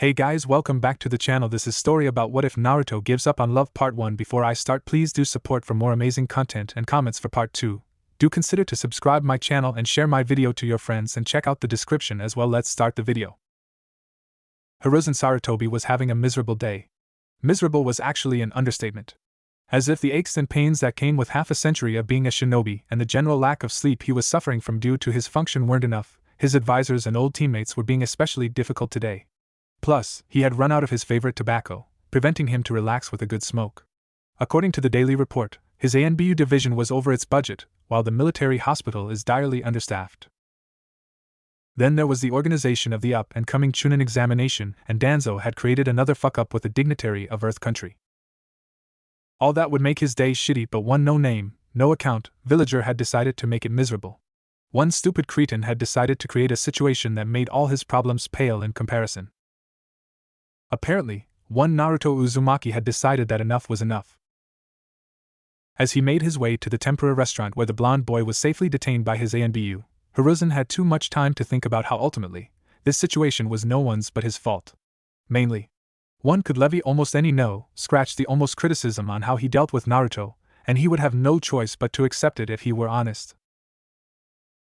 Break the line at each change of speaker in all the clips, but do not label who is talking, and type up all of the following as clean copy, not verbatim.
Hey guys, welcome back to the channel. This is story about what if Naruto gives up on love part 1. Before I start, please do support for more amazing content and comments for part 2. Do consider to subscribe my channel and share my video to your friends and check out the description as well. Let's start the video. Hiruzen Sarutobi was having a miserable day. Miserable was actually an understatement. As if the aches and pains that came with half a century of being a shinobi and the general lack of sleep he was suffering from due to his function weren't enough, his advisors and old teammates were being especially difficult today. Plus, he had run out of his favorite tobacco, preventing him to relax with a good smoke. According to the daily report, his ANBU division was over its budget, while the military hospital is direly understaffed. Then there was the organization of the up-and-coming Chunin examination, and Danzo had created another fuck-up with a dignitary of Earth Country. All that would make his day shitty, but one no-name, no-account villager had decided to make it miserable. One stupid cretin had decided to create a situation that made all his problems pale in comparison. Apparently, one Naruto Uzumaki had decided that enough was enough. As he made his way to the tempura restaurant where the blonde boy was safely detained by his ANBU, Hiruzen had too much time to think about how ultimately, this situation was no one's but his fault. Mainly, one could levy almost any scratch the almost criticism on how he dealt with Naruto, and he would have no choice but to accept it if he were honest.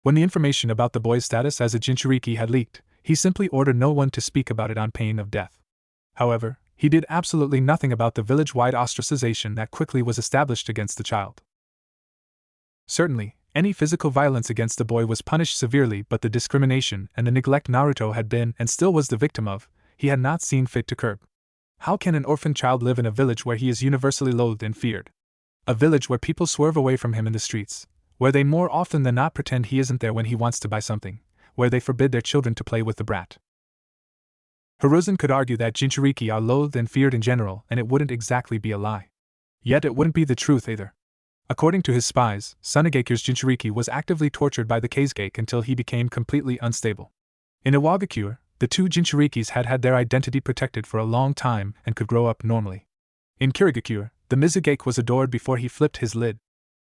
When the information about the boy's status as a Jinchuriki had leaked, he simply ordered no one to speak about it on pain of death. However, he did absolutely nothing about the village-wide ostracization that quickly was established against the child. Certainly, any physical violence against the boy was punished severely, but the discrimination and the neglect Naruto had been and still was the victim of, he had not seen fit to curb. How can an orphan child live in a village where he is universally loathed and feared? A village where people swerve away from him in the streets, where they more often than not pretend he isn't there when he wants to buy something, where they forbid their children to play with the brat. Hiruzen could argue that Jinchuriki are loathed and feared in general, and it wouldn't exactly be a lie. Yet it wouldn't be the truth either. According to his spies, Tsunageki's Jinchuriki was actively tortured by the Kazegake until he became completely unstable. In Iwagakure, the two Jinchurikis had had their identity protected for a long time and could grow up normally. In Kirigakure, the Mizugake was adored before he flipped his lid.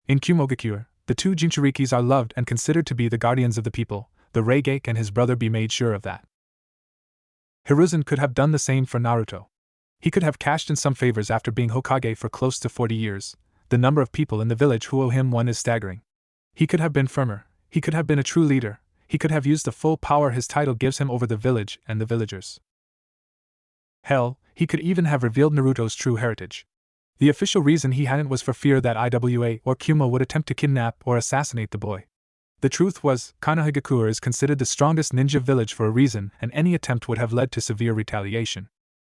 In Kumogakure, the two Jinchurikis are loved and considered to be the guardians of the people. The Reigake and his brother be made sure of that. Hiruzen could have done the same for Naruto. He could have cashed in some favors after being Hokage for close to 40 years. The number of people in the village who owe him one is staggering. He could have been firmer, he could have been a true leader, he could have used the full power his title gives him over the village and the villagers. Hell, he could even have revealed Naruto's true heritage. The official reason he hadn't was for fear that IWA or Kuma would attempt to kidnap or assassinate the boy. The truth was, Konohagakure is considered the strongest ninja village for a reason, and any attempt would have led to severe retaliation.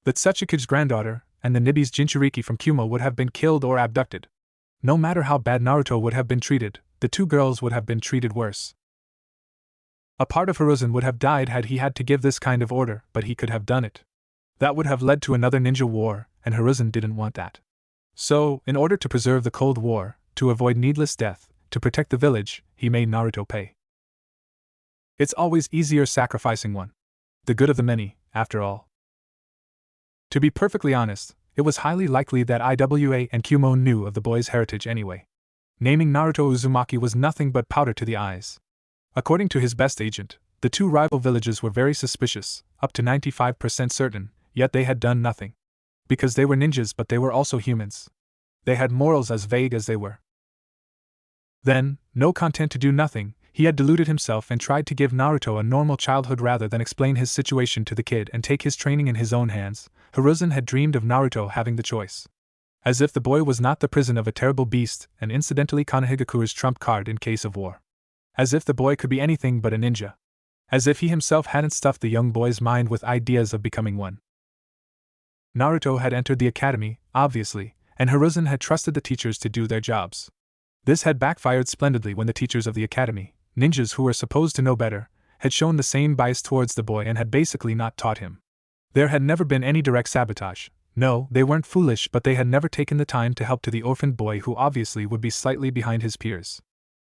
The Tsuchiki's granddaughter and the Nibi's Jinchuriki from Kuma would have been killed or abducted. No matter how bad Naruto would have been treated, the two girls would have been treated worse. A part of Hiruzen would have died had he had to give this kind of order, but he could have done it. That would have led to another ninja war, and Hiruzen didn't want that. So, in order to preserve the Cold War, to avoid needless death, to protect the village, he made Naruto pay. It's always easier sacrificing one. The good of the many, after all. To be perfectly honest, it was highly likely that IWA and Kumo knew of the boy's heritage anyway. Naming Naruto Uzumaki was nothing but powder to the eyes. According to his best agent, the two rival villages were very suspicious, up to 95% certain, yet they had done nothing. Because they were ninjas, but they were also humans. They had morals as vague as they were. Then, no content to do nothing, he had deluded himself and tried to give Naruto a normal childhood rather than explain his situation to the kid and take his training in his own hands. Hiruzen had dreamed of Naruto having the choice. As if the boy was not the prison of a terrible beast and incidentally Konohagakure's trump card in case of war. As if the boy could be anything but a ninja. As if he himself hadn't stuffed the young boy's mind with ideas of becoming one. Naruto had entered the academy, obviously, and Hiruzen had trusted the teachers to do their jobs. This had backfired splendidly when the teachers of the academy, ninjas who were supposed to know better, had shown the same bias towards the boy and had basically not taught him. There had never been any direct sabotage. No, they weren't foolish, but they had never taken the time to help to the orphaned boy who obviously would be slightly behind his peers.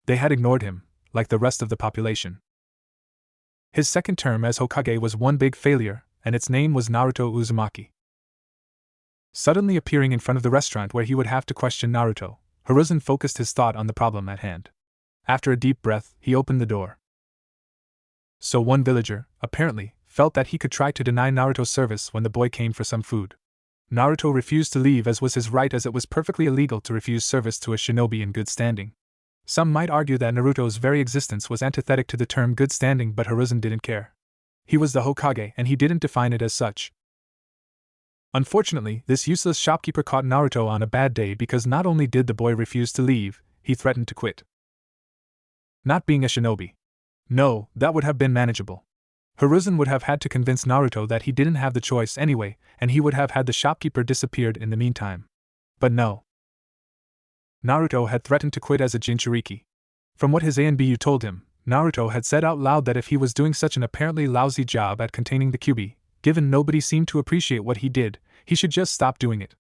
They had ignored him, like the rest of the population. His second term as Hokage was one big failure, and its name was Naruto Uzumaki. Suddenly appearing in front of the restaurant where he would have to question Naruto, Hiruzen focused his thought on the problem at hand. After a deep breath, he opened the door. So one villager, apparently, felt that he could try to deny Naruto service when the boy came for some food. Naruto refused to leave as was his right, as it was perfectly illegal to refuse service to a shinobi in good standing. Some might argue that Naruto's very existence was antithetic to the term good standing, but Hiruzen didn't care. He was the Hokage and he didn't define it as such. Unfortunately, this useless shopkeeper caught Naruto on a bad day because not only did the boy refuse to leave, he threatened to quit. Not being a shinobi. No, that would have been manageable. Hiruzen would have had to convince Naruto that he didn't have the choice anyway, and he would have had the shopkeeper disappeared in the meantime. But no. Naruto had threatened to quit as a Jinchuriki. From what his ANBU told him, Naruto had said out loud that if he was doing such an apparently lousy job at containing the Kyuubi, given nobody seemed to appreciate what he did, he should just stop doing it.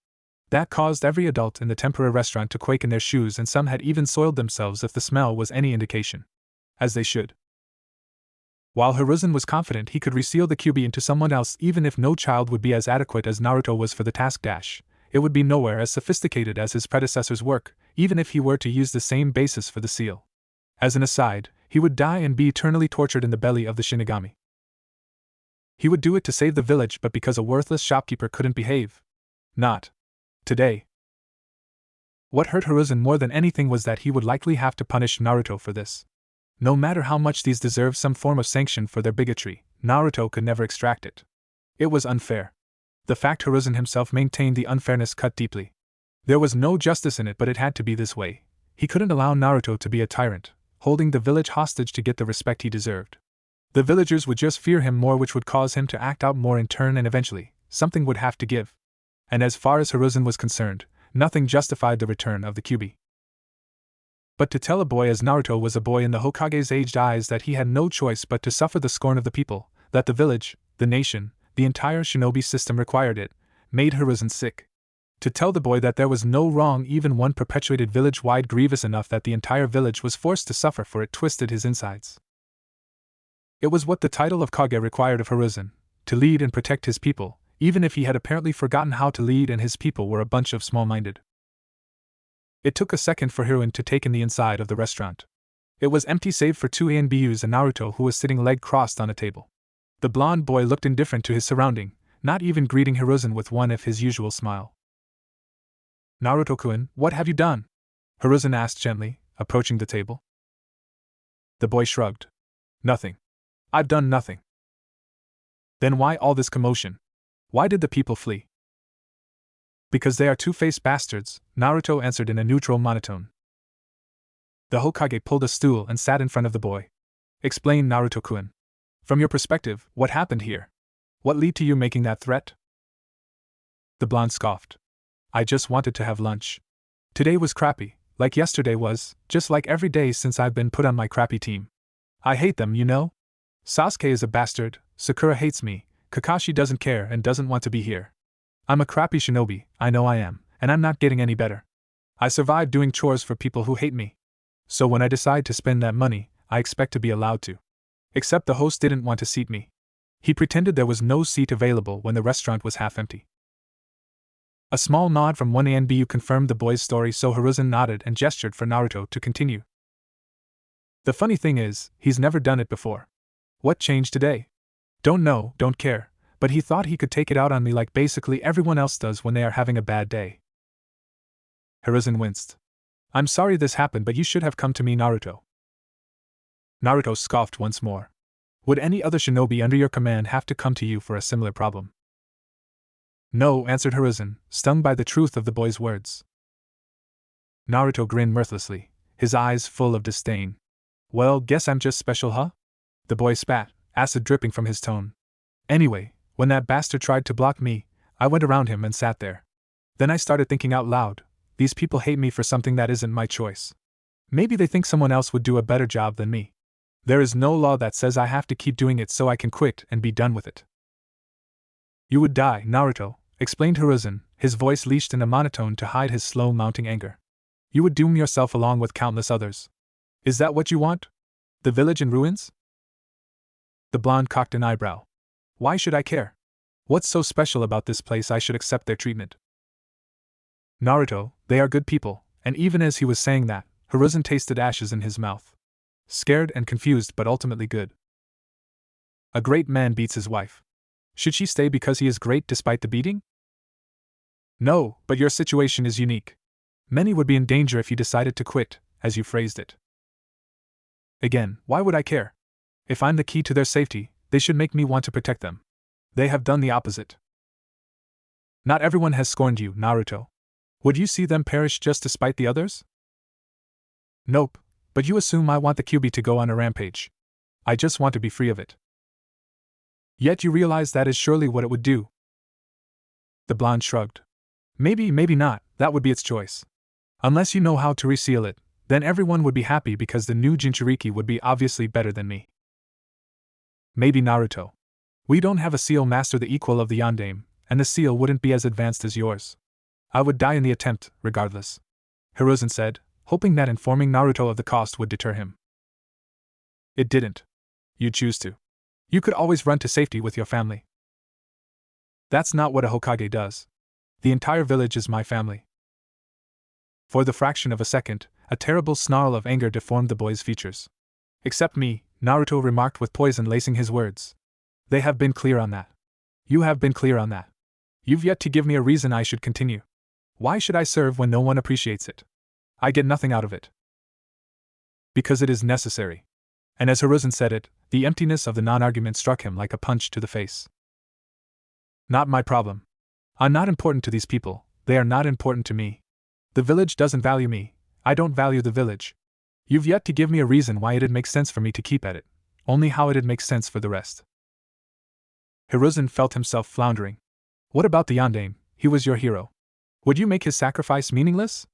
That caused every adult in the tempura restaurant to quake in their shoes, and some had even soiled themselves if the smell was any indication. As they should. While Hiruzen was confident he could reseal the Kyuubi into someone else even if no child would be as adequate as Naruto was for the task dash, it would be nowhere as sophisticated as his predecessor's work, even if he were to use the same basis for the seal. As an aside, he would die and be eternally tortured in the belly of the Shinigami. He would do it to save the village, but because a worthless shopkeeper couldn't behave. Not today. What hurt Hiruzen more than anything was that he would likely have to punish Naruto for this. No matter how much these deserved some form of sanction for their bigotry, Naruto could never extract it. It was unfair. The fact Hiruzen himself maintained the unfairness cut deeply. There was no justice in it, but it had to be this way. He couldn't allow Naruto to be a tyrant, holding the village hostage to get the respect he deserved. The villagers would just fear him more, which would cause him to act out more in turn, and eventually, something would have to give. And as far as Hiruzen was concerned, nothing justified the return of the Kyuubi. But to tell a boy as Naruto was a boy in the Hokage's aged eyes that he had no choice but to suffer the scorn of the people, that the village, the nation, the entire shinobi system required it, made Hiruzen sick. To tell the boy that there was no wrong, even one perpetuated village-wide, grievous enough that the entire village was forced to suffer for it, twisted his insides. It was what the title of Kage required of Hiruzen, to lead and protect his people, even if he had apparently forgotten how to lead and his people were a bunch of small-minded. It took a second for Hiruzen to take in the inside of the restaurant. It was empty save for two ANBUs and Naruto, who was sitting leg crossed on a table. The blonde boy looked indifferent to his surrounding, not even greeting Hiruzen with one of his usual smile. "Naruto-kun, what have you done?" Hiruzen asked gently, approaching the table. The boy shrugged. "Nothing. I've done nothing." "Then why all this commotion? Why did the people flee?" "Because they are two-faced bastards," Naruto answered in a neutral monotone. The Hokage pulled a stool and sat in front of the boy. "Explain, Naruto-kun. From your perspective, what happened here? What led to you making that threat?" The blonde scoffed. "I just wanted to have lunch. Today was crappy, like yesterday was, just like every day since I've been put on my crappy team. I hate them, you know? Sasuke is a bastard, Sakura hates me, Kakashi doesn't care and doesn't want to be here. I'm a crappy shinobi, I know I am, and I'm not getting any better. I survive doing chores for people who hate me. So when I decide to spend that money, I expect to be allowed to. Except the host didn't want to seat me. He pretended there was no seat available when the restaurant was half empty." A small nod from one ANBU confirmed the boy's story, so Hiruzen nodded and gestured for Naruto to continue. "The funny thing is, he's never done it before. What changed today? Don't know, don't care, but he thought he could take it out on me like basically everyone else does when they are having a bad day." Hiruzen winced. "I'm sorry this happened, but you should have come to me, Naruto." Naruto scoffed once more. "Would any other shinobi under your command have to come to you for a similar problem?" "No," answered Hiruzen, stung by the truth of the boy's words. Naruto grinned mirthlessly, his eyes full of disdain. "Well, guess I'm just special, huh?" The boy spat, acid dripping from his tone. "Anyway, when that bastard tried to block me, I went around him and sat there. Then I started thinking out loud, these people hate me for something that isn't my choice. Maybe they think someone else would do a better job than me. There is no law that says I have to keep doing it, so I can quit and be done with it." "You would die, Naruto," explained Hiruzen, his voice leashed in a monotone to hide his slow mounting anger. "You would doom yourself along with countless others. Is that what you want? The village in ruins?" The blonde cocked an eyebrow. "Why should I care? What's so special about this place I should accept their treatment?" "Naruto, they are good people," and even as he was saying that, Hiruzen tasted ashes in his mouth. Scared and confused, but ultimately good. A great man beats his wife. Should she stay because he is great despite the beating? No, but your situation is unique. Many would be in danger if you decided to quit, as you phrased it. Again, why would I care? If I'm the key to their safety, they should make me want to protect them. They have done the opposite. Not everyone has scorned you, Naruto. Would you see them perish just to spite the others? Nope, but you assume I want the Kyuubi to go on a rampage. I just want to be free of it. Yet you realize that is surely what it would do. The blonde shrugged. Maybe, maybe not, that would be its choice. Unless you know how to reseal it, then everyone would be happy because the new Jinchuriki would be obviously better than me. Maybe Naruto. We don't have a seal master the equal of the Yondaime, and the seal wouldn't be as advanced as yours. I would die in the attempt, regardless. Hiruzen said, hoping that informing Naruto of the cost would deter him. It didn't. You'd choose to. You could always run to safety with your family. That's not what a Hokage does. The entire village is my family. For the fraction of a second, a terrible snarl of anger deformed the boy's features. Except me, Naruto remarked with poison lacing his words. They have been clear on that. You have been clear on that. You've yet to give me a reason I should continue. Why should I serve when no one appreciates it? I get nothing out of it. Because it is necessary. And as Hiruzen said it, the emptiness of the non-argument struck him like a punch to the face. Not my problem. I'm not important to these people, they are not important to me. The village doesn't value me, I don't value the village. You've yet to give me a reason why it'd make sense for me to keep at it, only how it'd make sense for the rest. Hiruzen felt himself floundering. What about the Yondaime? He was your hero. Would you make his sacrifice meaningless?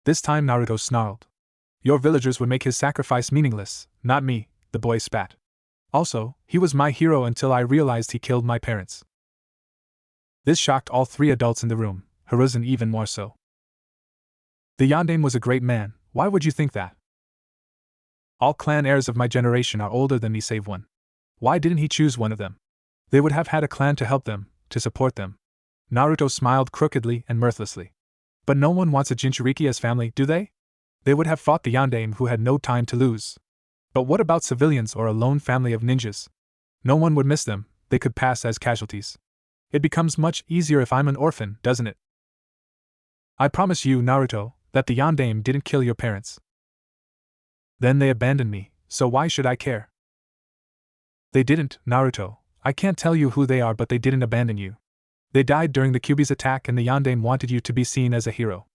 This time Naruto snarled. Your villagers would make his sacrifice meaningless, not me, the boy spat. Also, he was my hero until I realized he killed my parents. This shocked all three adults in the room, Hiruzen even more so. The Yondaime was a great man, why would you think that? All clan heirs of my generation are older than me save one. Why didn't he choose one of them? They would have had a clan to help them, to support them. Naruto smiled crookedly and mirthlessly. But no one wants a Jinchuriki as family, do they? They would have fought the Yondaime who had no time to lose. But what about civilians or a lone family of ninjas? No one would miss them, they could pass as casualties. It becomes much easier if I'm an orphan, doesn't it? I promise you, Naruto, that the Yondaime didn't kill your parents. Then they abandoned me, so why should I care? They didn't, Naruto. I can't tell you who they are, but they didn't abandon you. They died during the Kyuubi's attack and the Yondaime wanted you to be seen as a hero.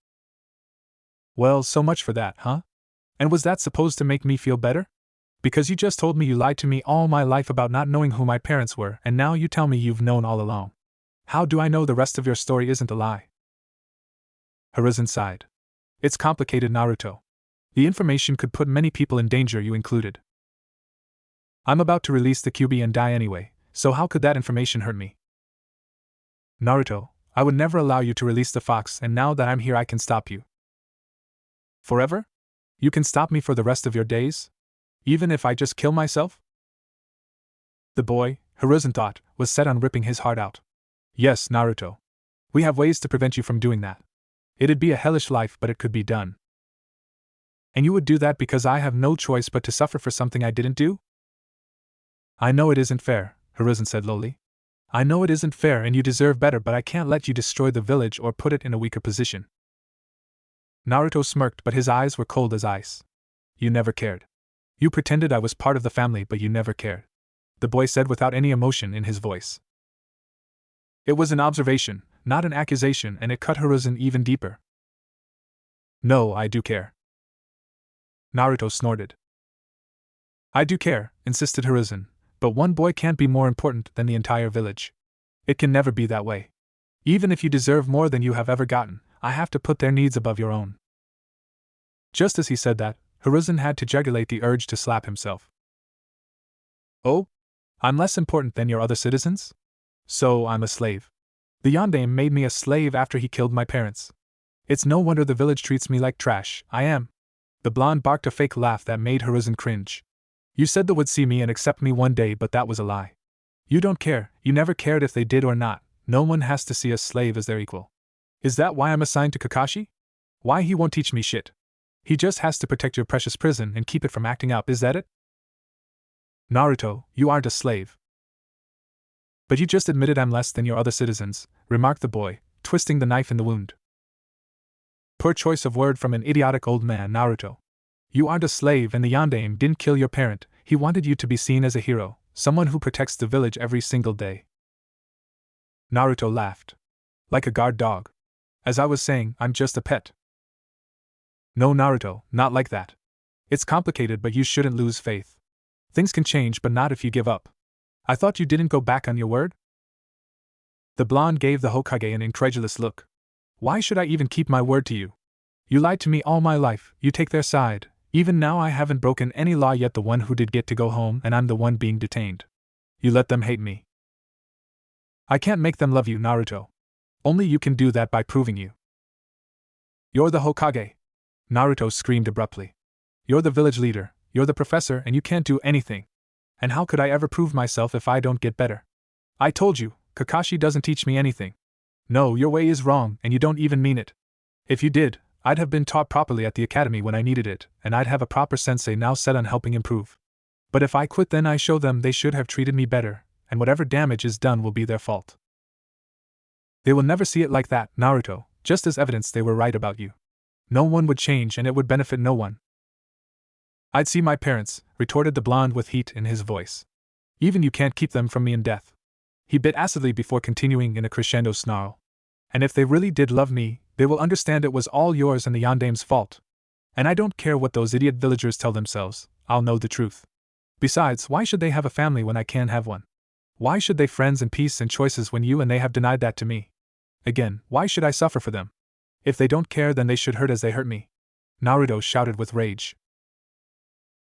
Well, so much for that, huh? And was that supposed to make me feel better? Because you just told me you lied to me all my life about not knowing who my parents were, and now you tell me you've known all along. How do I know the rest of your story isn't a lie? Hiruzen sighed. It's complicated, Naruto. The information could put many people in danger, you included. I'm about to release the Kyuubi and die anyway, so how could that information hurt me? Naruto, I would never allow you to release the fox, and now that I'm here I can stop you. Forever? You can stop me for the rest of your days? Even if I just kill myself? The boy, Hiruzen thought, was set on ripping his heart out. Yes, Naruto. We have ways to prevent you from doing that. It'd be a hellish life, but it could be done. And you would do that because I have no choice but to suffer for something I didn't do? I know it isn't fair, Hiruzen said lowly. I know it isn't fair and you deserve better, but I can't let you destroy the village or put it in a weaker position. Naruto smirked, but his eyes were cold as ice. You never cared. You pretended I was part of the family, but you never cared. The boy said without any emotion in his voice. It was an observation, not an accusation, and it cut Hiruzen even deeper. No, I do care. Naruto snorted. I do care, insisted Hiruzen, but one boy can't be more important than the entire village. It can never be that way. Even if you deserve more than you have ever gotten, I have to put their needs above your own. Just as he said that, Hiruzen had to jugulate the urge to slap himself. Oh? I'm less important than your other citizens? So I'm a slave. The Yondaime made me a slave after he killed my parents. It's no wonder the village treats me like trash, I am. The blonde barked a fake laugh that made Hiruzen cringe. You said they would see me and accept me one day, but that was a lie. You don't care, you never cared if they did or not, no one has to see a slave as their equal. Is that why I'm assigned to Kakashi? Why he won't teach me shit? He just has to protect your precious prison and keep it from acting up, is that it? Naruto, you aren't a slave. But you just admitted I'm less than your other citizens, remarked the boy, twisting the knife in the wound. Poor choice of word from an idiotic old man, Naruto. You aren't a slave, and the Yondaime didn't kill your parent. He wanted you to be seen as a hero, someone who protects the village every single day. Naruto laughed. Like a guard dog. As I was saying, I'm just a pet. No, Naruto, not like that. It's complicated, but you shouldn't lose faith. Things can change, but not if you give up. I thought you didn't go back on your word? The blonde gave the Hokage an incredulous look. Why should I even keep my word to you? You lied to me all my life, you take their side. Even now I haven't broken any law yet, the one who did get to go home, and I'm the one being detained. You let them hate me. I can't make them love you, Naruto. Only you can do that by proving you. You're the Hokage. Naruto screamed abruptly. You're the village leader, you're the professor, and you can't do anything. And how could I ever prove myself if I don't get better? I told you, Kakashi doesn't teach me anything. No, your way is wrong, and you don't even mean it. If you did, I'd have been taught properly at the academy when I needed it, and I'd have a proper sensei now set on helping improve. But if I quit, then I show them they should have treated me better, and whatever damage is done will be their fault. They will never see it like that, Naruto, just as evidence they were right about you. No one would change, and it would benefit no one. I'd see my parents, retorted the blonde with heat in his voice. Even you can't keep them from me in death. He bit acidly before continuing in a crescendo snarl. And if they really did love me, they will understand it was all yours and the Yondaime's fault. And I don't care what those idiot villagers tell themselves, I'll know the truth. Besides, why should they have a family when I can't have one? Why should they friends and peace and choices when you and they have denied that to me? Again, why should I suffer for them? If they don't care, then they should hurt as they hurt me. Naruto shouted with rage.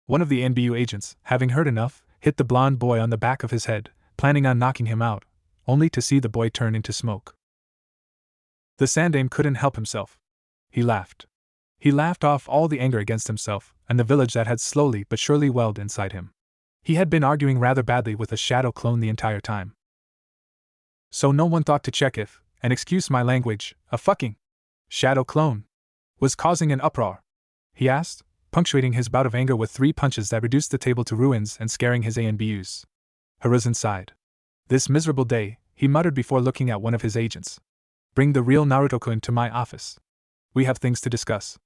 One of the NBU agents, having heard enough, hit the blonde boy on the back of his head, planning on knocking him out, only to see the boy turn into smoke. The Sandaime couldn't help himself. He laughed. He laughed off all the anger against himself and the village that had slowly but surely welled inside him. He had been arguing rather badly with a shadow clone the entire time. So no one thought to check if, and excuse my language, a fucking shadow clone was causing an uproar? He asked, punctuating his bout of anger with 3 punches that reduced the table to ruins and scaring his ANBUs. Hiruzen sighed. This miserable day, he muttered before looking at one of his agents. Bring the real Naruto-kun to my office. We have things to discuss.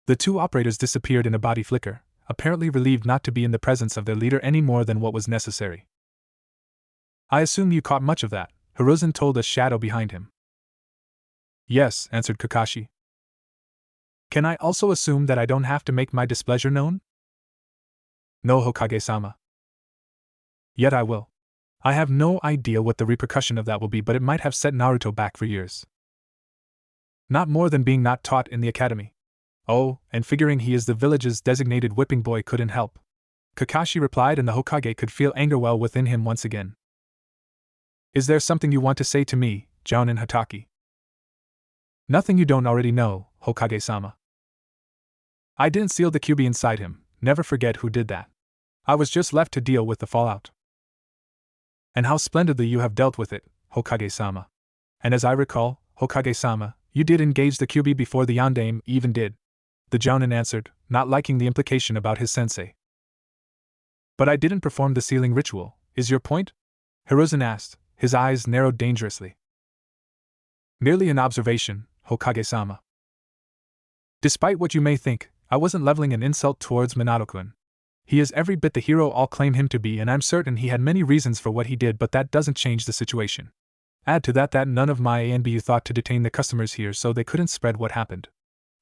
The 2 operators disappeared in a body flicker, apparently relieved not to be in the presence of their leader any more than what was necessary. I assume you caught much of that, Hiruzen told a shadow behind him. Yes, answered Kakashi. Can I also assume that I don't have to make my displeasure known? No, Hokage-sama. Yet I will. I have no idea what the repercussion of that will be, but it might have set Naruto back for years. Not more than being not taught in the academy. Oh, and figuring he is the village's designated whipping boy couldn't help. Kakashi replied, and the Hokage could feel anger well within him once again. Is there something you want to say to me, Jounin Hatake? Nothing you don't already know, Hokage-sama. I didn't seal the QB inside him, never forget who did that. I was just left to deal with the fallout. And how splendidly you have dealt with it, Hokage-sama. And as I recall, Hokage-sama, you did engage the QB before the Yondaime even did. The Jounin answered, not liking the implication about his sensei. But I didn't perform the sealing ritual, is your point? Hiruzen asked, his eyes narrowed dangerously. Merely an observation, Hokage-sama. Despite what you may think, I wasn't leveling an insult towards Minato-kun. He is every bit the hero all claim him to be, and I'm certain he had many reasons for what he did, but that doesn't change the situation. Add to that none of my ANBU thought to detain the customers here so they couldn't spread what happened.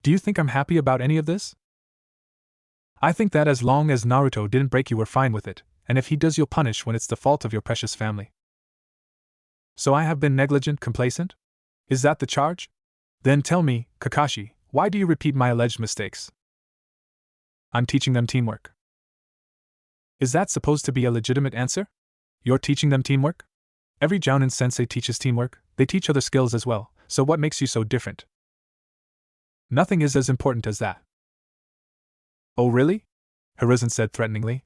Do you think I'm happy about any of this? I think that as long as Naruto didn't break you, we're fine with it, and if he does, you'll punish when it's the fault of your precious family. So I have been negligent, complacent? Is that the charge? Then tell me, Kakashi, why do you repeat my alleged mistakes? I'm teaching them teamwork. Is that supposed to be a legitimate answer? You're teaching them teamwork? Every Jounin sensei teaches teamwork, they teach other skills as well, so what makes you so different? Nothing is as important as that. Oh really? Hiruzen said threateningly.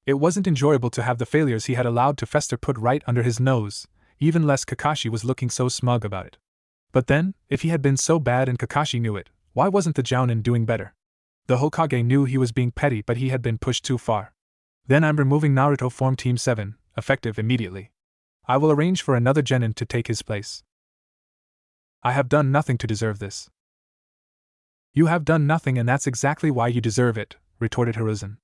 It wasn't enjoyable to have the failures he had allowed to fester put right under his nose, even less Kakashi was looking so smug about it. But then, if he had been so bad and Kakashi knew it, why wasn't the Jounin doing better? The Hokage knew he was being petty, but he had been pushed too far. Then I'm removing Naruto from Team 7, effective immediately. I will arrange for another genin to take his place. I have done nothing to deserve this. You have done nothing, and that's exactly why you deserve it, retorted Hiruzen.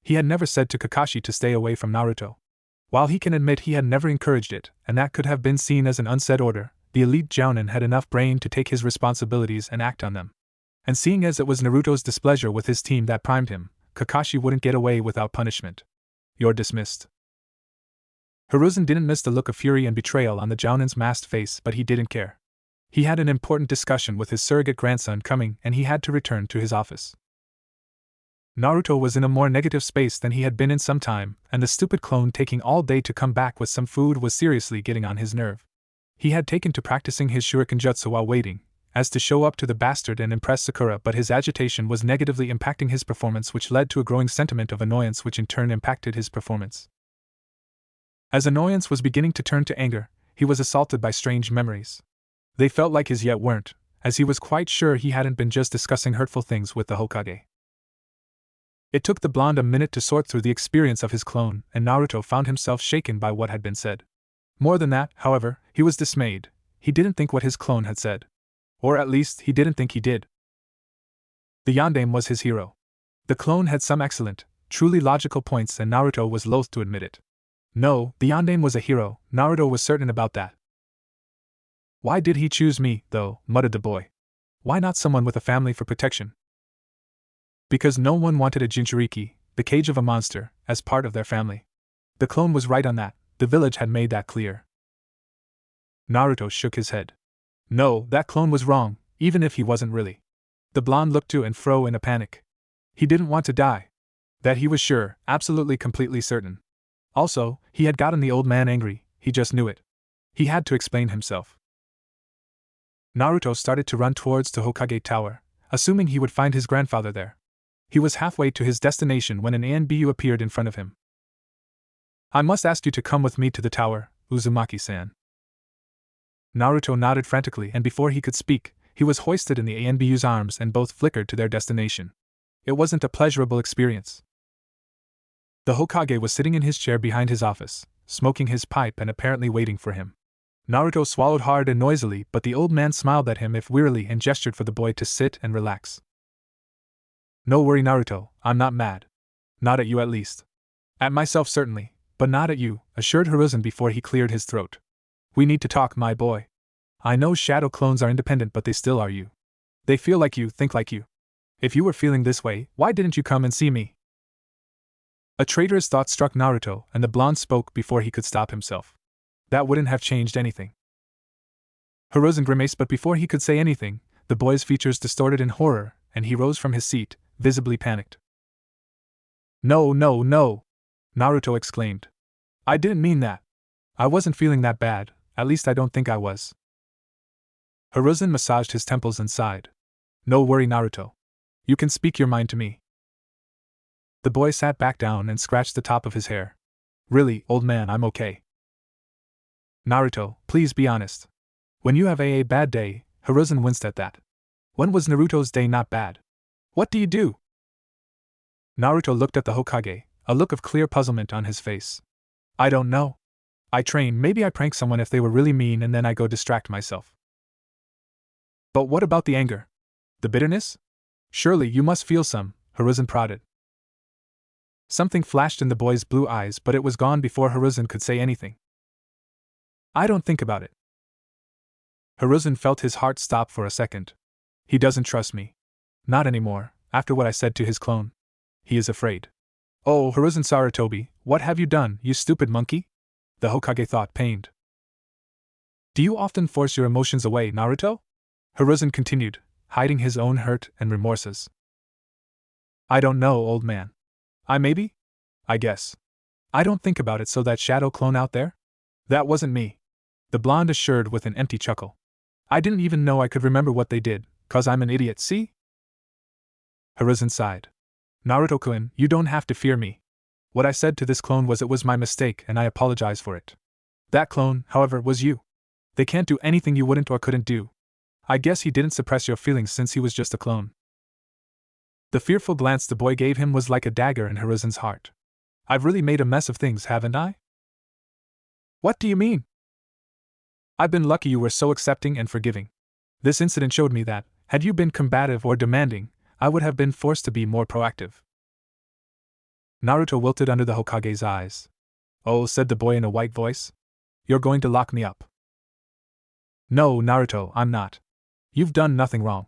He had never said to Kakashi to stay away from Naruto. While he can admit he had never encouraged it, and that could have been seen as an unsaid order, the elite Jounin had enough brain to take his responsibilities and act on them. And seeing as it was Naruto's displeasure with his team that primed him, Kakashi wouldn't get away without punishment. You're dismissed. Hiruzen didn't miss the look of fury and betrayal on the Jounin's masked face, but he didn't care. He had an important discussion with his surrogate grandson coming, and he had to return to his office. Naruto was in a more negative space than he had been in some time, and the stupid clone taking all day to come back with some food was seriously getting on his nerve. He had taken to practicing his shuriken jutsu while waiting, as to show up to the bastard and impress Sakura, but his agitation was negatively impacting his performance, which led to a growing sentiment of annoyance, which in turn impacted his performance. As annoyance was beginning to turn to anger, he was assaulted by strange memories. They felt like his yet weren't, as he was quite sure he hadn't been just discussing hurtful things with the Hokage. It took the blonde a minute to sort through the experience of his clone, and Naruto found himself shaken by what had been said. More than that, however, he was dismayed. He didn't think what his clone had said. Or at least, he didn't think he did. The yandame was his hero. The clone had some excellent, truly logical points, and Naruto was loath to admit it. No, the yandame was a hero, Naruto was certain about that. Why did he choose me, though, muttered the boy. Why not someone with a family for protection? Because no one wanted a Jinchuriki, the cage of a monster, as part of their family. The clone was right on that, the village had made that clear. Naruto shook his head. No, that clone was wrong, even if he wasn't really. The blonde looked to and fro in a panic. He didn't want to die. That he was sure, absolutely completely certain. Also, he had gotten the old man angry, he just knew it. He had to explain himself. Naruto started to run towards the Hokage Tower, assuming he would find his grandfather there. He was halfway to his destination when an ANBU appeared in front of him. I must ask you to come with me to the tower, Uzumaki-san. Naruto nodded frantically, and before he could speak, he was hoisted in the ANBU's arms and both flickered to their destination. It wasn't a pleasurable experience. The Hokage was sitting in his chair behind his office, smoking his pipe and apparently waiting for him. Naruto swallowed hard and noisily, but the old man smiled at him if wearily and gestured for the boy to sit and relax. No worry, Naruto, I'm not mad. Not at you at least. At myself certainly, but not at you, assured Hiruzen before he cleared his throat. We need to talk, my boy. I know shadow clones are independent, but they still are you. They feel like you, think like you. If you were feeling this way, why didn't you come and see me? A traitorous thought struck Naruto, and the blonde spoke before he could stop himself. That wouldn't have changed anything. Hiruzen grimaced, but before he could say anything, the boy's features distorted in horror, and he rose from his seat, visibly panicked. No, no, no! Naruto exclaimed. I didn't mean that. I wasn't feeling that bad, at least I don't think I was. Hiruzen massaged his temples and sighed. No worry, Naruto. You can speak your mind to me. The boy sat back down and scratched the top of his hair. Really, old man, I'm okay. Naruto, please be honest. When you have a bad day, Hiruzen winced at that. When was Naruto's day not bad? What do you do? Naruto looked at the Hokage, a look of clear puzzlement on his face. I don't know. I train, maybe I prank someone if they were really mean and then I go distract myself. But what about the anger? The bitterness? Surely you must feel some, Hiruzen prodded. Something flashed in the boy's blue eyes, but it was gone before Hiruzen could say anything. I don't think about it. Hiruzen felt his heart stop for a second. He doesn't trust me. Not anymore, after what I said to his clone. He is afraid. Oh, Hiruzen Sarutobi, what have you done, you stupid monkey? The Hokage thought, pained. Do you often force your emotions away, Naruto? Hiruzen continued, hiding his own hurt and remorses. I don't know, old man. I guess. I don't think about it, so that shadow clone out there? That wasn't me. The blonde assured with an empty chuckle. I didn't even know I could remember what they did, 'cause I'm an idiot, see? Hiruzen sighed. Naruto-kun, you don't have to fear me. What I said to this clone was it was my mistake and I apologize for it. That clone, however, was you. They can't do anything you wouldn't or couldn't do. I guess he didn't suppress your feelings since he was just a clone. The fearful glance the boy gave him was like a dagger in Hiruzen's heart. I've really made a mess of things, haven't I? What do you mean? I've been lucky you were so accepting and forgiving. This incident showed me that, had you been combative or demanding, I would have been forced to be more proactive. Naruto wilted under the Hokage's eyes. Oh, said the boy in a white voice. You're going to lock me up. No, Naruto, I'm not. You've done nothing wrong.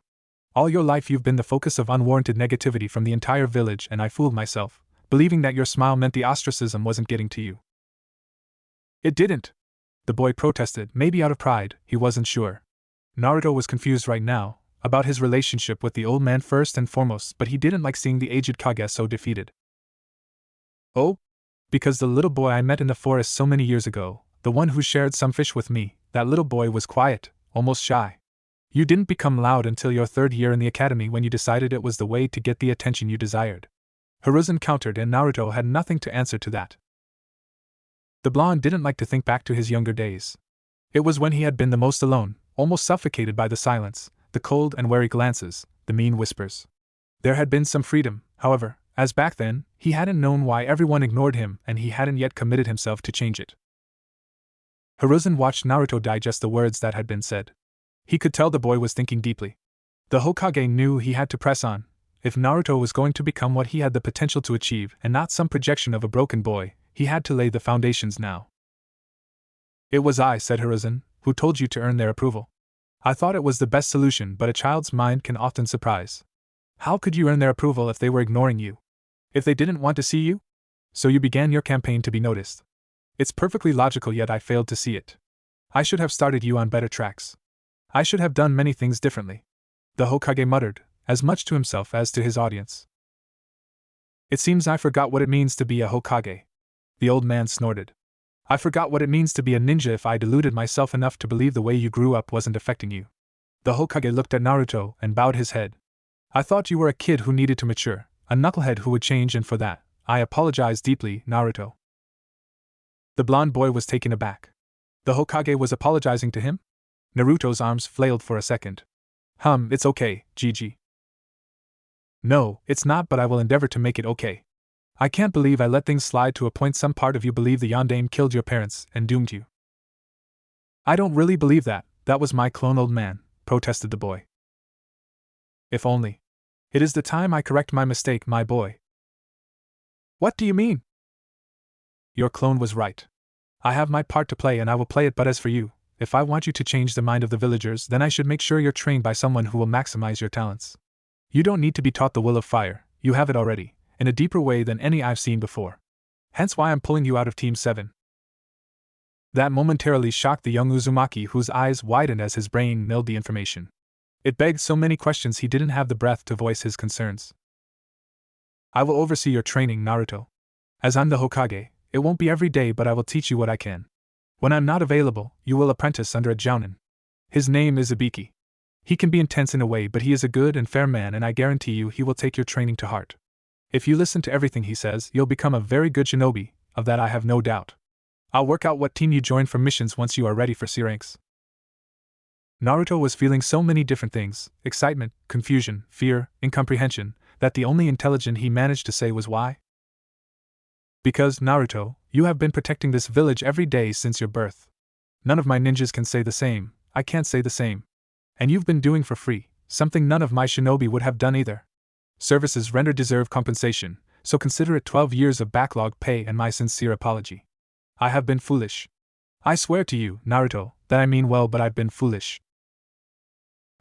All your life you've been the focus of unwarranted negativity from the entire village, and I fooled myself, believing that your smile meant the ostracism wasn't getting to you. It didn't. The boy protested, maybe out of pride, he wasn't sure. Naruto was confused right now, about his relationship with the old man first and foremost, but he didn't like seeing the aged Kage so defeated. Oh? Because the little boy I met in the forest so many years ago, the one who shared some fish with me, that little boy was quiet, almost shy. You didn't become loud until your 3rd year in the academy when you decided it was the way to get the attention you desired. Hiruzen countered, and Naruto had nothing to answer to that. The blonde didn't like to think back to his younger days. It was when he had been the most alone, almost suffocated by the silence, the cold and wary glances, the mean whispers. There had been some freedom, however, as back then, he hadn't known why everyone ignored him and he hadn't yet committed himself to change it. Hiruzen watched Naruto digest the words that had been said. He could tell the boy was thinking deeply. The Hokage knew he had to press on. If Naruto was going to become what he had the potential to achieve and not some projection of a broken boy, he had to lay the foundations now. It was I, said Hiruzen, who told you to earn their approval. I thought it was the best solution, but a child's mind can often surprise. How could you earn their approval if they were ignoring you? If they didn't want to see you? So you began your campaign to be noticed. It's perfectly logical, yet I failed to see it. I should have started you on better tracks. I should have done many things differently. The Hokage muttered, as much to himself as to his audience. It seems I forgot what it means to be a Hokage. The old man snorted. I forgot what it means to be a ninja if I deluded myself enough to believe the way you grew up wasn't affecting you. The Hokage looked at Naruto and bowed his head. I thought you were a kid who needed to mature, a knucklehead who would change, and for that, I apologize deeply, Naruto. The blonde boy was taken aback. The Hokage was apologizing to him? Naruto's arms flailed for a second. It's okay, Gigi. No, it's not, but I will endeavor to make it okay. I can't believe I let things slide to a point some part of you believed the Yondaime killed your parents and doomed you. I don't really believe that, that was my clone, old man, protested the boy. If only. It is the time I correct my mistake, my boy. What do you mean? Your clone was right. I have my part to play and I will play it, but as for you, if I want you to change the mind of the villagers, then I should make sure you're trained by someone who will maximize your talents. You don't need to be taught the will of fire, you have it already, in a deeper way than any I've seen before. Hence why I'm pulling you out of Team 7. That momentarily shocked the young Uzumaki, whose eyes widened as his brain milled the information. It begged so many questions he didn't have the breath to voice his concerns. I will oversee your training, Naruto. As I'm the Hokage, it won't be every day, but I will teach you what I can. When I'm not available, you will apprentice under a jounin. His name is Ibiki. He can be intense in a way, but he is a good and fair man, and I guarantee you he will take your training to heart. If you listen to everything he says, you'll become a very good shinobi, of that I have no doubt. I'll work out what team you join for missions once you are ready for C ranks. Naruto was feeling so many different things, excitement, confusion, fear, incomprehension, that the only intelligent he managed to say was why? Because, Naruto, you have been protecting this village every day since your birth. None of my ninjas can say the same, I can't say the same. And you've been doing for free, something none of my shinobi would have done either. Services rendered deserve compensation, so consider it 12 years of backlog pay and my sincere apology. I have been foolish. I swear to you, Naruto, that I mean well, but I've been foolish.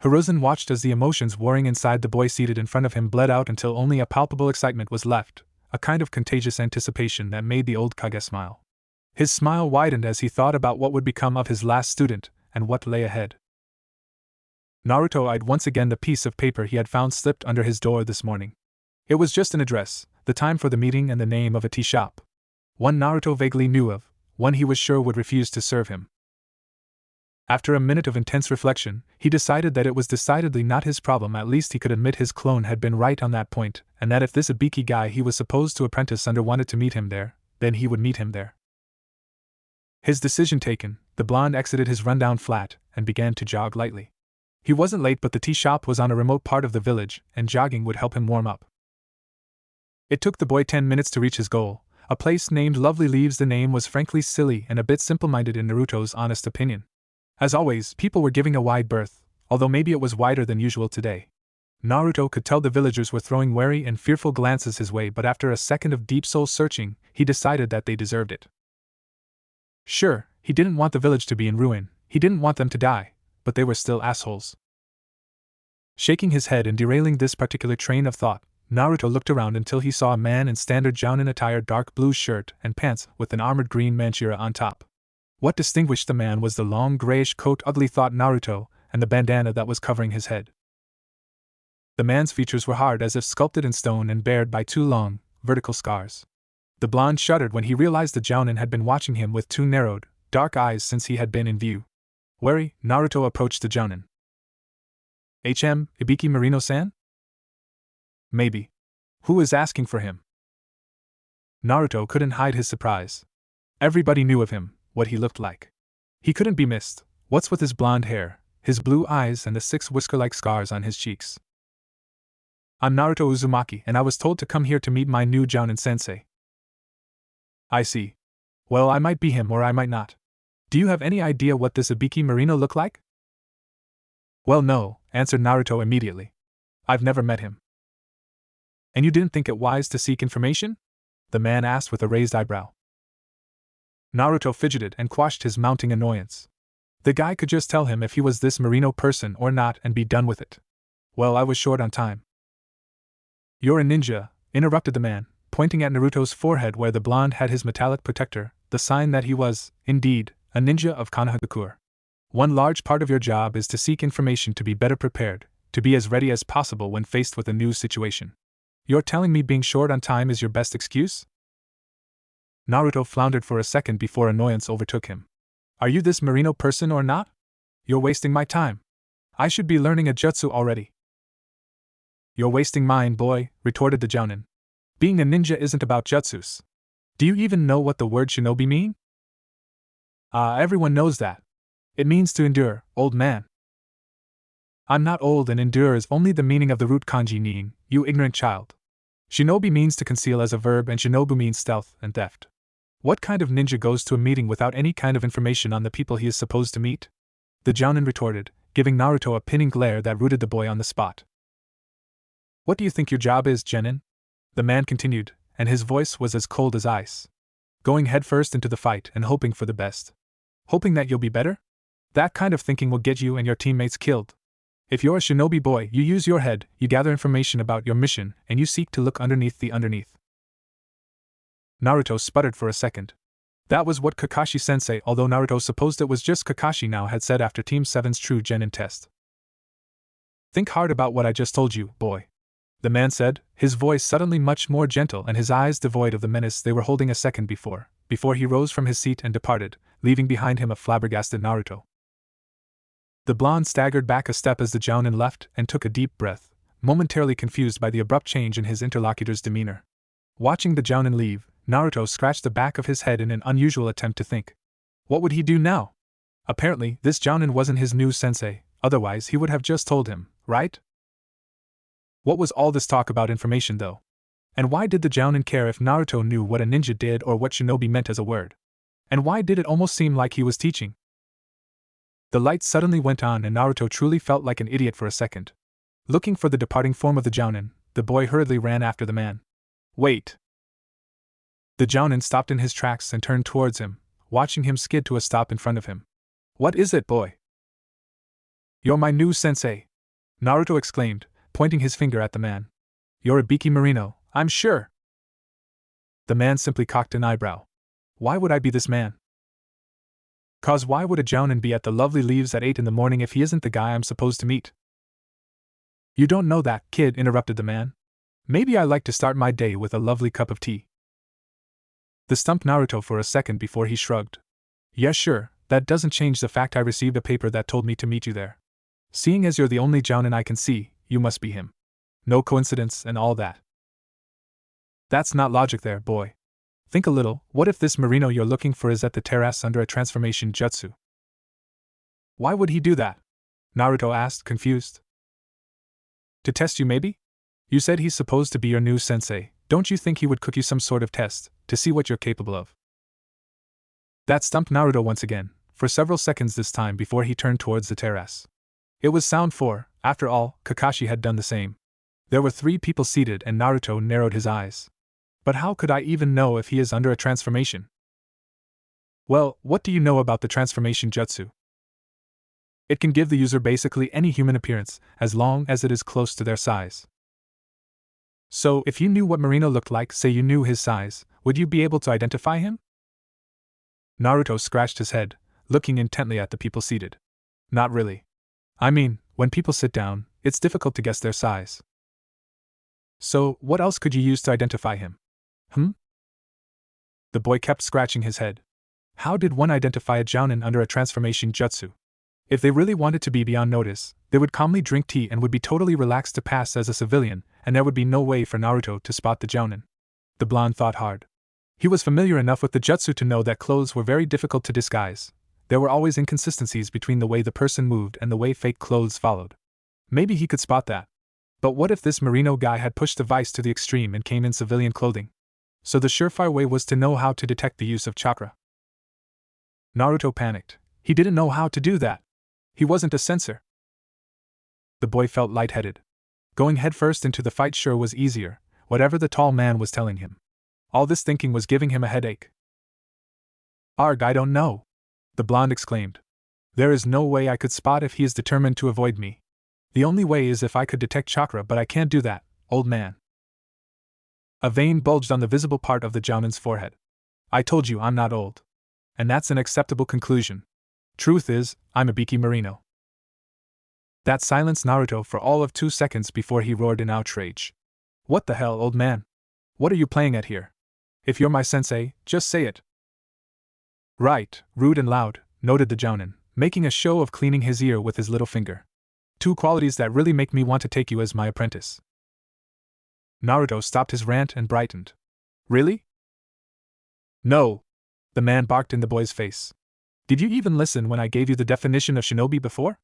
Hiruzen watched as the emotions warring inside the boy seated in front of him bled out until only a palpable excitement was left, a kind of contagious anticipation that made the old Kage smile. His smile widened as he thought about what would become of his last student, and what lay ahead. Naruto eyed once again the piece of paper he had found slipped under his door this morning. It was just an address, the time for the meeting, and the name of a tea shop. One Naruto vaguely knew of, one he was sure would refuse to serve him. After a minute of intense reflection, he decided that it was decidedly not his problem. At least he could admit his clone had been right on that point, and that if this Ibiki guy he was supposed to apprentice under wanted to meet him there, then he would meet him there. His decision taken, the blonde exited his rundown flat and began to jog lightly. He wasn't late, but the tea shop was on a remote part of the village, and jogging would help him warm up. It took the boy 10 minutes to reach his goal, A place named Lovely Leaves. The name was frankly silly and a bit simple-minded in Naruto's honest opinion. As always, people were giving a wide berth, although maybe it was wider than usual today. Naruto could tell the villagers were throwing wary and fearful glances his way, but after a second of deep soul searching, he decided that they deserved it. Sure, he didn't want the village to be in ruin, he didn't want them to die, but they were still assholes. Shaking his head and derailing this particular train of thought, Naruto looked around until he saw a man in standard jounin attire, dark blue shirt and pants with an armored green manchira on top. What distinguished the man was the long grayish coat, ugly thought Naruto, and the bandana that was covering his head. The man's features were hard as if sculpted in stone and bared by two long, vertical scars. The blonde shuddered when he realized the jounin had been watching him with two narrowed, dark eyes since he had been in view. Wary, Naruto approached the jounin. Ibiki Marino-san? Maybe. Who is asking for him? Naruto couldn't hide his surprise. Everybody knew of him, what he looked like. He couldn't be missed, what's with his blonde hair, his blue eyes and the 6 whisker-like scars on his cheeks. I'm Naruto Uzumaki and I was told to come here to meet my new jounin-sensei. I see. Well, I might be him or I might not. Do you have any idea what this Ibiki Marino looked like? Well, no, answered Naruto immediately. I've never met him. And you didn't think it wise to seek information? The man asked with a raised eyebrow. Naruto fidgeted and quashed his mounting annoyance. The guy could just tell him if he was this Marino person or not and be done with it. Well, I was short on time. You're a ninja, interrupted the man, pointing at Naruto's forehead where the blonde had his metallic protector, the sign that he was, indeed, a ninja of Konohagakure. One large part of your job is to seek information to be better prepared, to be as ready as possible when faced with a new situation. You're telling me being short on time is your best excuse? Naruto floundered for a second before annoyance overtook him. Are you this Marino person or not? You're wasting my time. I should be learning a jutsu already. You're wasting mine, boy, retorted the jounin. Being a ninja isn't about jutsus. Do you even know what the word shinobi mean? Everyone knows that. It means to endure, old man. I'm not old and endure is only the meaning of the root kanji nin, you ignorant child. Shinobi means to conceal as a verb and shinobu means stealth and theft. What kind of ninja goes to a meeting without any kind of information on the people he is supposed to meet? The jounin retorted, giving Naruto a pinning glare that rooted the boy on the spot. What do you think your job is, genin? The man continued, and his voice was as cold as ice. Going headfirst into the fight and hoping for the best. Hoping that you'll be better? That kind of thinking will get you and your teammates killed. If you're a shinobi boy, you use your head, you gather information about your mission, and you seek to look underneath the underneath. Naruto sputtered for a second. That was what Kakashi-sensei, although Naruto supposed it was just Kakashi now, had said after Team 7's true genin test. Think hard about what I just told you, boy. The man said, his voice suddenly much more gentle and his eyes devoid of the menace they were holding a second before he rose from his seat and departed, leaving behind him a flabbergasted Naruto. The blonde staggered back a step as the jounin left and took a deep breath, momentarily confused by the abrupt change in his interlocutor's demeanor. Watching the jounin leave, Naruto scratched the back of his head in an unusual attempt to think. What would he do now? Apparently, this jounin wasn't his new sensei, otherwise he would have just told him, right? What was all this talk about information, though? And why did the jounin care if Naruto knew what a ninja did or what shinobi meant as a word? And why did it almost seem like he was teaching? The light suddenly went on and Naruto truly felt like an idiot for a second. Looking for the departing form of the jounin, the boy hurriedly ran after the man. Wait! The jounin stopped in his tracks and turned towards him, watching him skid to a stop in front of him. What is it, boy? You're my new sensei! Naruto exclaimed, pointing his finger at the man. You're Ibiki Marino, I'm sure! The man simply cocked an eyebrow. Why would I be this man? 'Cause why would a jounin be at the Lovely Leaves at 8 in the morning if he isn't the guy I'm supposed to meet? You don't know that, kid, interrupted the man. Maybe I like to start my day with a lovely cup of tea. This stumped Naruto for a second before he shrugged. Yeah, sure, that doesn't change the fact I received a paper that told me to meet you there. Seeing as you're the only jounin I can see, you must be him. No coincidence and all that. That's not logic there, boy. Think a little, what if this Marino you're looking for is at the terrace under a transformation jutsu? Why would he do that? Naruto asked, confused. To test you maybe? You said he's supposed to be your new sensei, Don't you think he would cook you some sort of test, to see what you're capable of? That stumped Naruto once again, for several seconds this time before he turned towards the terrace. It was sound for, after all, Kakashi had done the same. There were 3 people seated and Naruto narrowed his eyes. But how could I even know if he is under a transformation? Well, what do you know about the transformation jutsu? It can give the user basically any human appearance, as long as it is close to their size. So, if you knew what Marino looked like, say you knew his size, would you be able to identify him? Naruto scratched his head, looking intently at the people seated. Not really. I mean, when people sit down, it's difficult to guess their size. So, what else could you use to identify him? The boy kept scratching his head. How did one identify a jounin under a transformation jutsu? If they really wanted to be beyond notice, they would calmly drink tea and would be totally relaxed to pass as a civilian, and there would be no way for Naruto to spot the jounin. The blonde thought hard. He was familiar enough with the jutsu to know that clothes were very difficult to disguise. There were always inconsistencies between the way the person moved and the way fake clothes followed. Maybe he could spot that. But what if this Marino guy had pushed the vice to the extreme and came in civilian clothing? So the surefire way was to know how to detect the use of chakra. Naruto panicked. He didn't know how to do that. He wasn't a censor. The boy felt lightheaded. Going headfirst into the fight sure was easier, whatever the tall man was telling him. All this thinking was giving him a headache. Arg, I don't know, the blonde exclaimed. There is no way I could spot if he is determined to avoid me. The only way is if I could detect chakra, but I can't do that, old man. A vein bulged on the visible part of the jounin's forehead. I told you I'm not old. And that's an acceptable conclusion. Truth is, I'm a Biki Marino. That silenced Naruto for all of 2 seconds before he roared in outrage. What the hell, old man? What are you playing at here? If you're my sensei, just say it. Right, rude and loud, noted the jounin, making a show of cleaning his ear with his little finger. 2 qualities that really make me want to take you as my apprentice. Naruto stopped his rant and brightened. Really? No, the man barked in the boy's face. Did you even listen when I gave you the definition of shinobi before?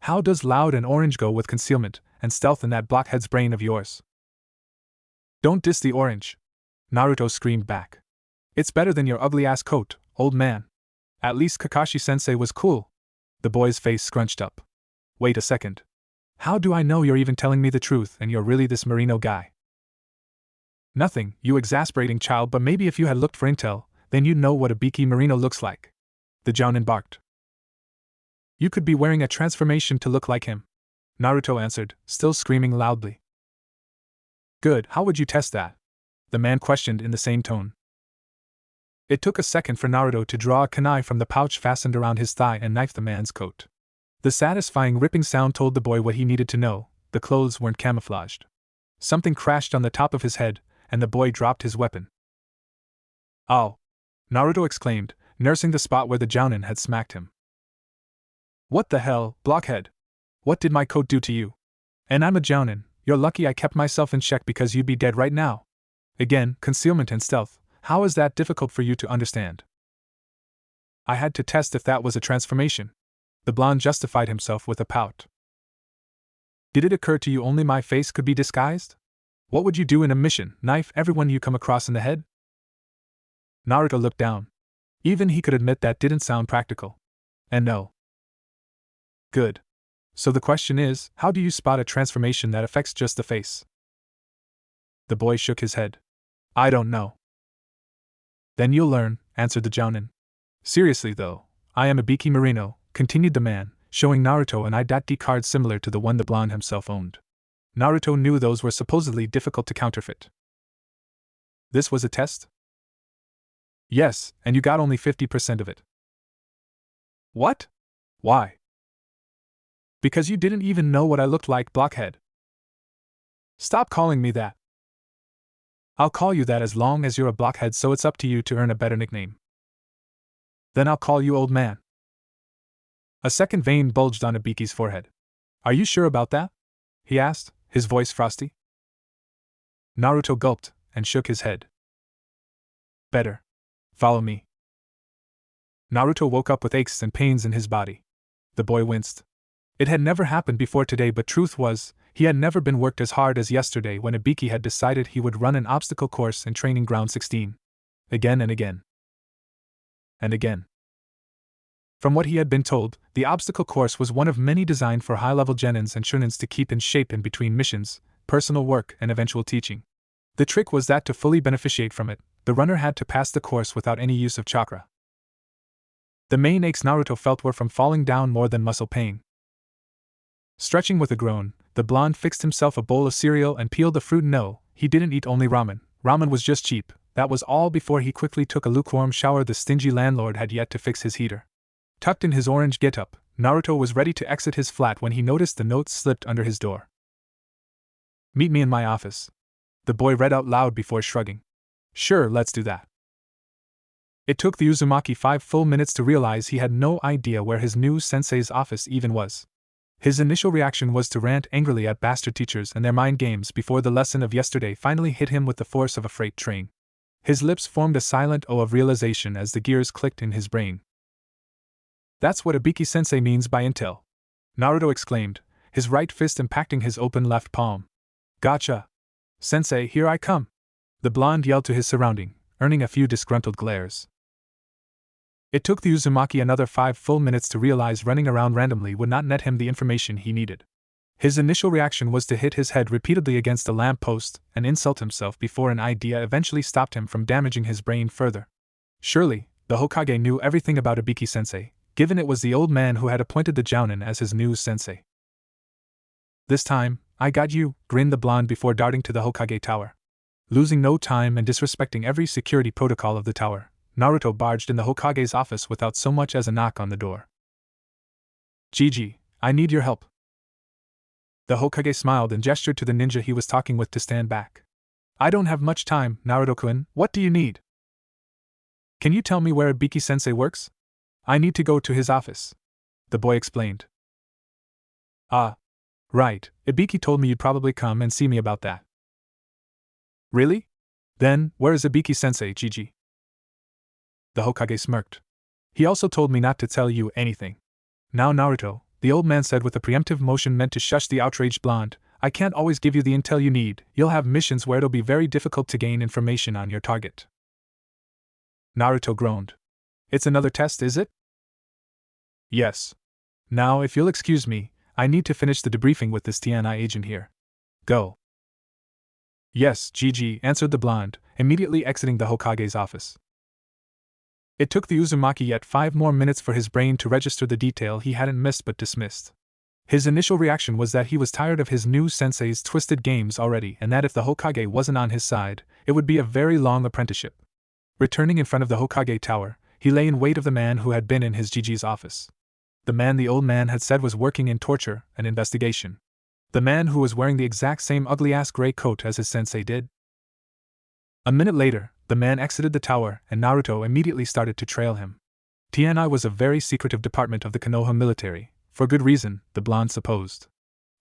How does loud and orange go with concealment and stealth in that blockhead's brain of yours? Don't diss the orange, Naruto screamed back. It's better than your ugly-ass coat, old man. At least Kakashi-sensei was cool. The boy's face scrunched up. Wait a second. How do I know you're even telling me the truth and you're really this Marino guy? Nothing, you exasperating child, but maybe if you had looked for intel, then you'd know what a Biki Marino looks like. The jounin barked. You could be wearing a transformation to look like him, Naruto answered, still screaming loudly. Good, how would you test that? The man questioned in the same tone. It took a second for Naruto to draw a kunai from the pouch fastened around his thigh and knife the man's coat. The satisfying ripping sound told the boy what he needed to know: the clothes weren't camouflaged. Something crashed on the top of his head, and the boy dropped his weapon. Ow! Naruto exclaimed, nursing the spot where the jounin had smacked him. What the hell, blockhead? What did my coat do to you? And I'm a jounin, you're lucky I kept myself in check because you'd be dead right now. Again, concealment and stealth, how is that difficult for you to understand? I had to test if that was a transformation. The blonde justified himself with a pout. Did it occur to you only my face could be disguised? What would you do in a mission, knife everyone you come across in the head? Naruto looked down. Even he could admit that didn't sound practical. And no. Good. So the question is, how do you spot a transformation that affects just the face? The boy shook his head. I don't know. Then you'll learn, answered the jounin. Seriously though, I am a Biki Marino, continued the man, showing Naruto an ID card similar to the one the blonde himself owned. Naruto knew those were supposedly difficult to counterfeit. This was a test? Yes, and you got only 50% of it. What? Why? Because you didn't even know what I looked like, blockhead. Stop calling me that. I'll call you that as long as you're a blockhead, so it's up to you to earn a better nickname. Then I'll call you old man. A second vein bulged on Ibiki's forehead. Are you sure about that? He asked, his voice frosty. Naruto gulped and shook his head. Better. Follow me. Naruto woke up with aches and pains in his body. The boy winced. It had never happened before today, but truth was, He had never been worked as hard as yesterday when Ibiki had decided he would run an obstacle course in Training Ground 16. Again and again. And again. From what he had been told, the obstacle course was one of many designed for high-level genins and shunins to keep in shape in between missions, personal work, and eventual teaching. The trick was that to fully beneficiate from it, the runner had to pass the course without any use of chakra. The main aches Naruto felt were from falling down more than muscle pain. Stretching with a groan, the blonde fixed himself a bowl of cereal and peeled the fruit. No, he didn't eat only ramen. Ramen was just cheap. That was all before he quickly took a lukewarm shower. The stingy landlord had yet to fix his heater. Tucked in his orange get-up, Naruto was ready to exit his flat when he noticed the note slipped under his door. "Meet me in my office." The boy read out loud before shrugging. "Sure, let's do that." It took the Uzumaki 5 full minutes to realize he had no idea where his new sensei's office even was. His initial reaction was to rant angrily at bastard teachers and their mind games before the lesson of yesterday finally hit him with the force of a freight train. His lips formed a silent O of realization as the gears clicked in his brain. "That's what Ibiki-sensei means by intel," Naruto exclaimed, his right fist impacting his open left palm. "Gotcha! Sensei, here I come!" The blonde yelled to his surrounding, earning a few disgruntled glares. It took the Uzumaki another 5 full minutes to realize running around randomly would not net him the information he needed. His initial reaction was to hit his head repeatedly against a lamp post and insult himself before an idea eventually stopped him from damaging his brain further. Surely, the Hokage knew everything about Ibiki-sensei, given it was the old man who had appointed the Jounin as his new sensei. "This time, I got you," grinned the blonde before darting to the Hokage tower. Losing no time and disrespecting every security protocol of the tower, Naruto barged in the Hokage's office without so much as a knock on the door. "Gigi, I need your help." The Hokage smiled and gestured to the ninja he was talking with to stand back. "I don't have much time, Naruto-kun. What do you need?" "Can you tell me where Ibiki-sensei works? I need to go to his office," the boy explained. "Ah. Right, Ibiki told me you'd probably come and see me about that." "Really? Then, where is Ibiki-sensei, Gigi?" The Hokage smirked. "He also told me not to tell you anything." "Now Naruto," the old man said with a preemptive motion meant to shush the outraged blonde, "I can't always give you the intel you need. You'll have missions where it'll be very difficult to gain information on your target." Naruto groaned. "It's another test, is it?" "Yes. Now, if you'll excuse me, I need to finish the debriefing with this TNI agent here. Go." "Yes, Gigi," answered the blonde, immediately exiting the Hokage's office. It took the Uzumaki yet 5 more minutes for his brain to register the detail he hadn't missed but dismissed. His initial reaction was that he was tired of his new sensei's twisted games already and that if the Hokage wasn't on his side, it would be a very long apprenticeship. Returning in front of the Hokage tower, he lay in wait of the man who had been in his Gigi's office. The man the old man had said was working in torture and investigation. The man who was wearing the exact same ugly-ass gray coat as his sensei did. A minute later, the man exited the tower and Naruto immediately started to trail him. TNI was a very secretive department of the Konoha military, for good reason, the blonde supposed.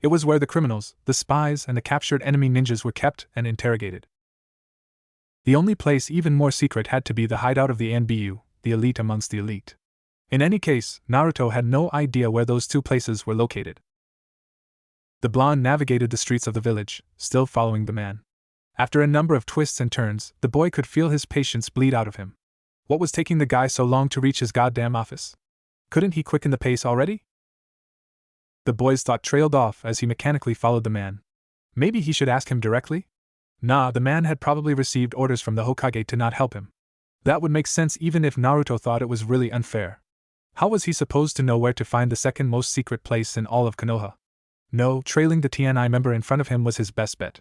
It was where the criminals, the spies, and the captured enemy ninjas were kept and interrogated. The only place even more secret had to be the hideout of the NBU, the elite amongst the elite. In any case, Naruto had no idea where those two places were located. The blonde navigated the streets of the village, still following the man. After a number of twists and turns, the boy could feel his patience bleed out of him. What was taking the guy so long to reach his goddamn office? Couldn't he quicken the pace already? The boy's thought trailed off as he mechanically followed the man. Maybe he should ask him directly? Nah, the man had probably received orders from the Hokage to not help him. That would make sense even if Naruto thought it was really unfair. How was he supposed to know where to find the second most secret place in all of Konoha? No, trailing the TNI member in front of him was his best bet.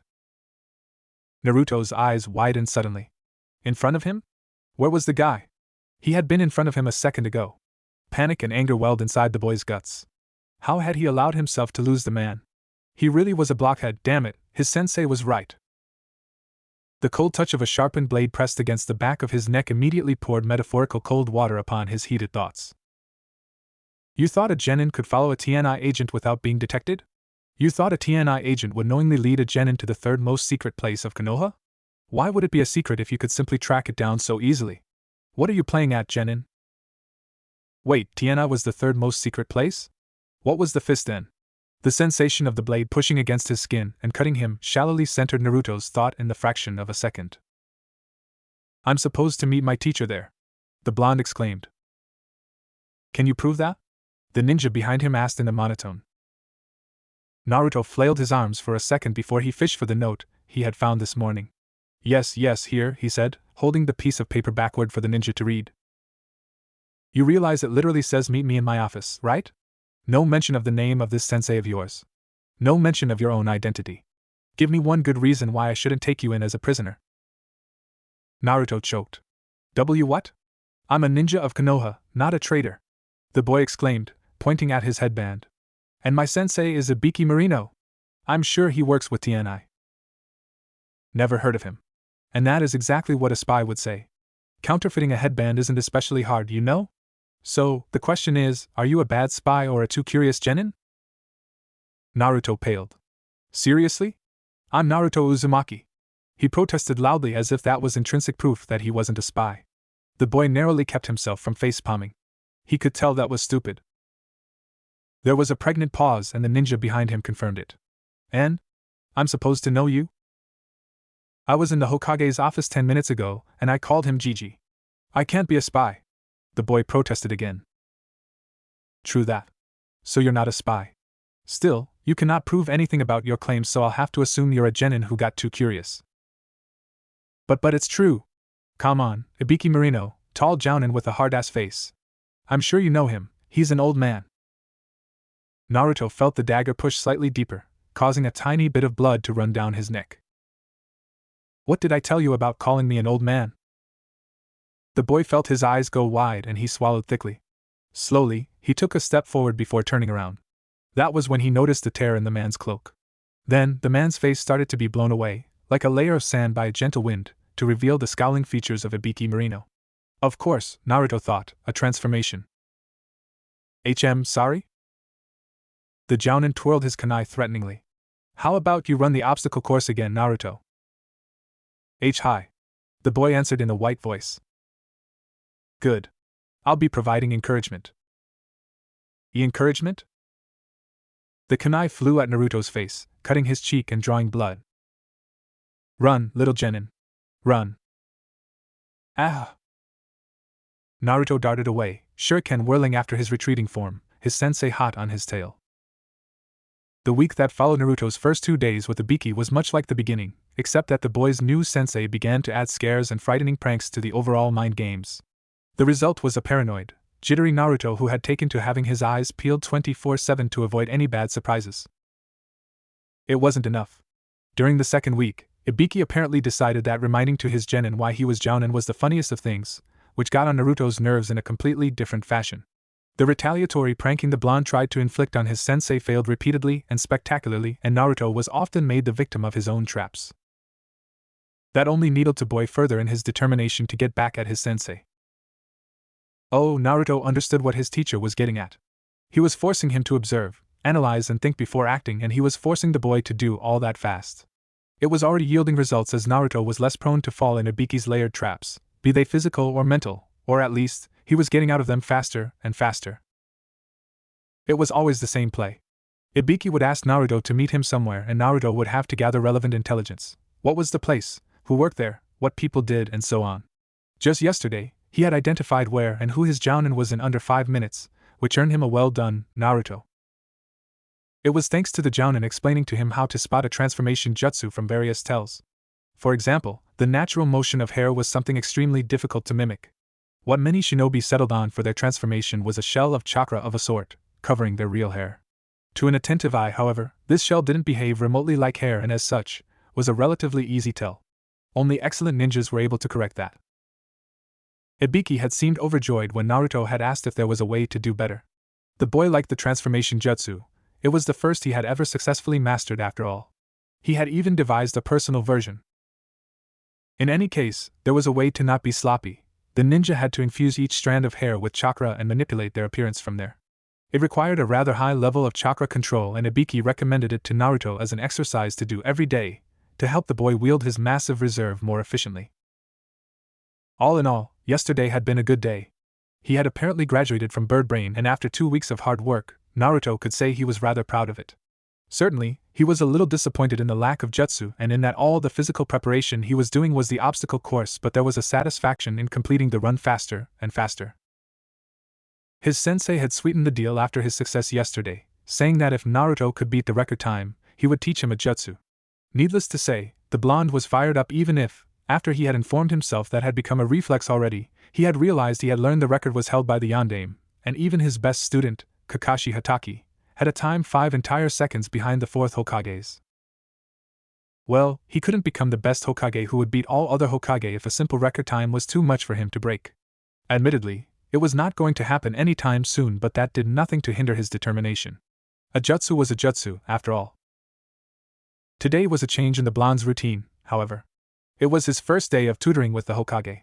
Naruto's eyes widened suddenly. In front of him? Where was the guy? He had been in front of him a second ago. Panic and anger welled inside the boy's guts. How had he allowed himself to lose the man? He really was a blockhead, damn it, his sensei was right. The cold touch of a sharpened blade pressed against the back of his neck immediately poured metaphorical cold water upon his heated thoughts. You thought a genin could follow a TNI agent without being detected? You thought a TNI agent would knowingly lead a genin to the third most secret place of Konoha? Why would it be a secret if you could simply track it down so easily? What are you playing at, genin? Wait, TNI was the third most secret place? What was the fifth then? The sensation of the blade pushing against his skin and cutting him shallowly centered Naruto's thought in the fraction of a second. I'm supposed to meet my teacher there, the blonde exclaimed. Can you prove that? The ninja behind him asked in a monotone. Naruto flailed his arms for a second before he fished for the note he had found this morning. Yes, here, he said, holding the piece of paper backward for the ninja to read. You realize it literally says meet me in my office, right? No mention of the name of this sensei of yours. No mention of your own identity. Give me one good reason why I shouldn't take you in as a prisoner. Naruto choked. What? I'm a ninja of Konoha, not a traitor, the boy exclaimed, pointing at his headband. And my sensei is Ibiki Marino. I'm sure he works with TNI. Never heard of him. And that is exactly what a spy would say. Counterfeiting a headband isn't especially hard, you know? So, the question is, are you a bad spy or a too curious genin? Naruto paled. Seriously? I'm Naruto Uzumaki. He protested loudly as if that was intrinsic proof that he wasn't a spy. The boy narrowly kept himself from face-palming. He could tell that was stupid. There was a pregnant pause and the ninja behind him confirmed it. And? I'm supposed to know you? I was in the Hokage's office 10 minutes ago, and I called him Gigi. I can't be a spy. The boy protested again. True that. So you're not a spy. Still, you cannot prove anything about your claims, so I'll have to assume you're a genin who got too curious. But it's true. Come on, Ibiki Marino, tall jounin with a hard-ass face. I'm sure you know him, he's an old man. Naruto felt the dagger push slightly deeper, causing a tiny bit of blood to run down his neck. What did I tell you about calling me an old man? The boy felt his eyes go wide and he swallowed thickly. Slowly, he took a step forward before turning around. That was when he noticed a tear in the man's cloak. Then, the man's face started to be blown away, like a layer of sand by a gentle wind, to reveal the scowling features of Ibiki Marino. Of course, Naruto thought, a transformation. Sorry? The jounin twirled his kunai threateningly. How about you run the obstacle course again, Naruto? Hi. The boy answered in a white voice. Good. I'll be providing encouragement. Encouragement? The kunai flew at Naruto's face, cutting his cheek and drawing blood. Run, little genin. Run. Ah! Naruto darted away, shuriken whirling after his retreating form, his sensei hot on his tail. The week that followed Naruto's first 2 days with Ibiki was much like the beginning, except that the boy's new sensei began to add scares and frightening pranks to the overall mind games. The result was a paranoid, jittery Naruto who had taken to having his eyes peeled 24/7 to avoid any bad surprises. It wasn't enough. During the second week, Ibiki apparently decided that reminding to his genin why he was jounin was the funniest of things, which got on Naruto's nerves in a completely different fashion. The retaliatory pranking the blonde tried to inflict on his sensei failed repeatedly and spectacularly, and Naruto was often made the victim of his own traps. That only needled the boy further in his determination to get back at his sensei. Oh, Naruto understood what his teacher was getting at. He was forcing him to observe, analyze and think before acting, and he was forcing the boy to do all that fast. It was already yielding results as Naruto was less prone to fall in Ibiki's layered traps, be they physical or mental, or at least, he was getting out of them faster and faster. It was always the same play. Ibiki would ask Naruto to meet him somewhere and Naruto would have to gather relevant intelligence. What was the place, who worked there, what people did, and so on. Just yesterday, he had identified where and who his jounin was in under 5 minutes, which earned him a well done, Naruto. It was thanks to the jounin explaining to him how to spot a transformation jutsu from various tells. For example, the natural motion of hair was something extremely difficult to mimic. What many shinobi settled on for their transformation was a shell of chakra of a sort, covering their real hair. To an attentive eye, however, this shell didn't behave remotely like hair and as such, was a relatively easy tell. Only excellent ninjas were able to correct that. Ibiki had seemed overjoyed when Naruto had asked if there was a way to do better. The boy liked the transformation jutsu. It was the first he had ever successfully mastered after all. He had even devised a personal version. In any case, there was a way to not be sloppy. The ninja had to infuse each strand of hair with chakra and manipulate their appearance from there. It required a rather high level of chakra control, and Ibiki recommended it to Naruto as an exercise to do every day, to help the boy wield his massive reserve more efficiently. All in all, yesterday had been a good day. He had apparently graduated from Bird Brain, and after 2 weeks of hard work, Naruto could say he was rather proud of it. Certainly, he was a little disappointed in the lack of jutsu and in that all the physical preparation he was doing was the obstacle course, but there was a satisfaction in completing the run faster and faster. His sensei had sweetened the deal after his success yesterday, saying that if Naruto could beat the record time, he would teach him a jutsu. Needless to say, the blonde was fired up even if, after he had informed himself that had become a reflex already, he had realized he had learned the record was held by the yondaime, and even his best student, Kakashi Hatake, had a time 5 entire seconds behind the 4th Hokage's. Well, he couldn't become the best Hokage who would beat all other Hokage if a simple record time was too much for him to break. Admittedly, it was not going to happen any time soon, but that did nothing to hinder his determination. A jutsu was a jutsu, after all. Today was a change in the blonde's routine, however. It was his first day of tutoring with the Hokage.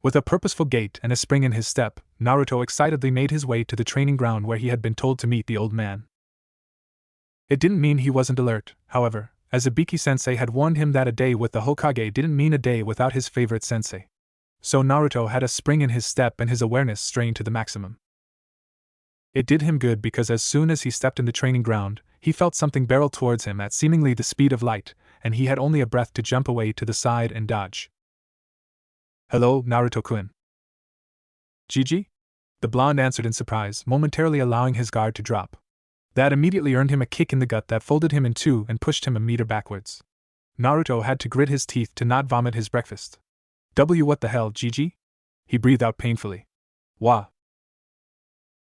With a purposeful gait and a spring in his step, Naruto excitedly made his way to the training ground where he had been told to meet the old man. It didn't mean he wasn't alert, however, as Ibiki-sensei had warned him that a day with the Hokage didn't mean a day without his favorite sensei. So Naruto had a spring in his step and his awareness strained to the maximum. It did him good because as soon as he stepped in the training ground, he felt something barrel towards him at seemingly the speed of light, and he had only a breath to jump away to the side and dodge. "Hello, Naruto-kun." "Gigi?" The blonde answered in surprise, momentarily allowing his guard to drop. That immediately earned him a kick in the gut that folded him in two and pushed him a meter backwards. Naruto had to grit his teeth to not vomit his breakfast. What the hell, Gigi?" He breathed out painfully. "Wah."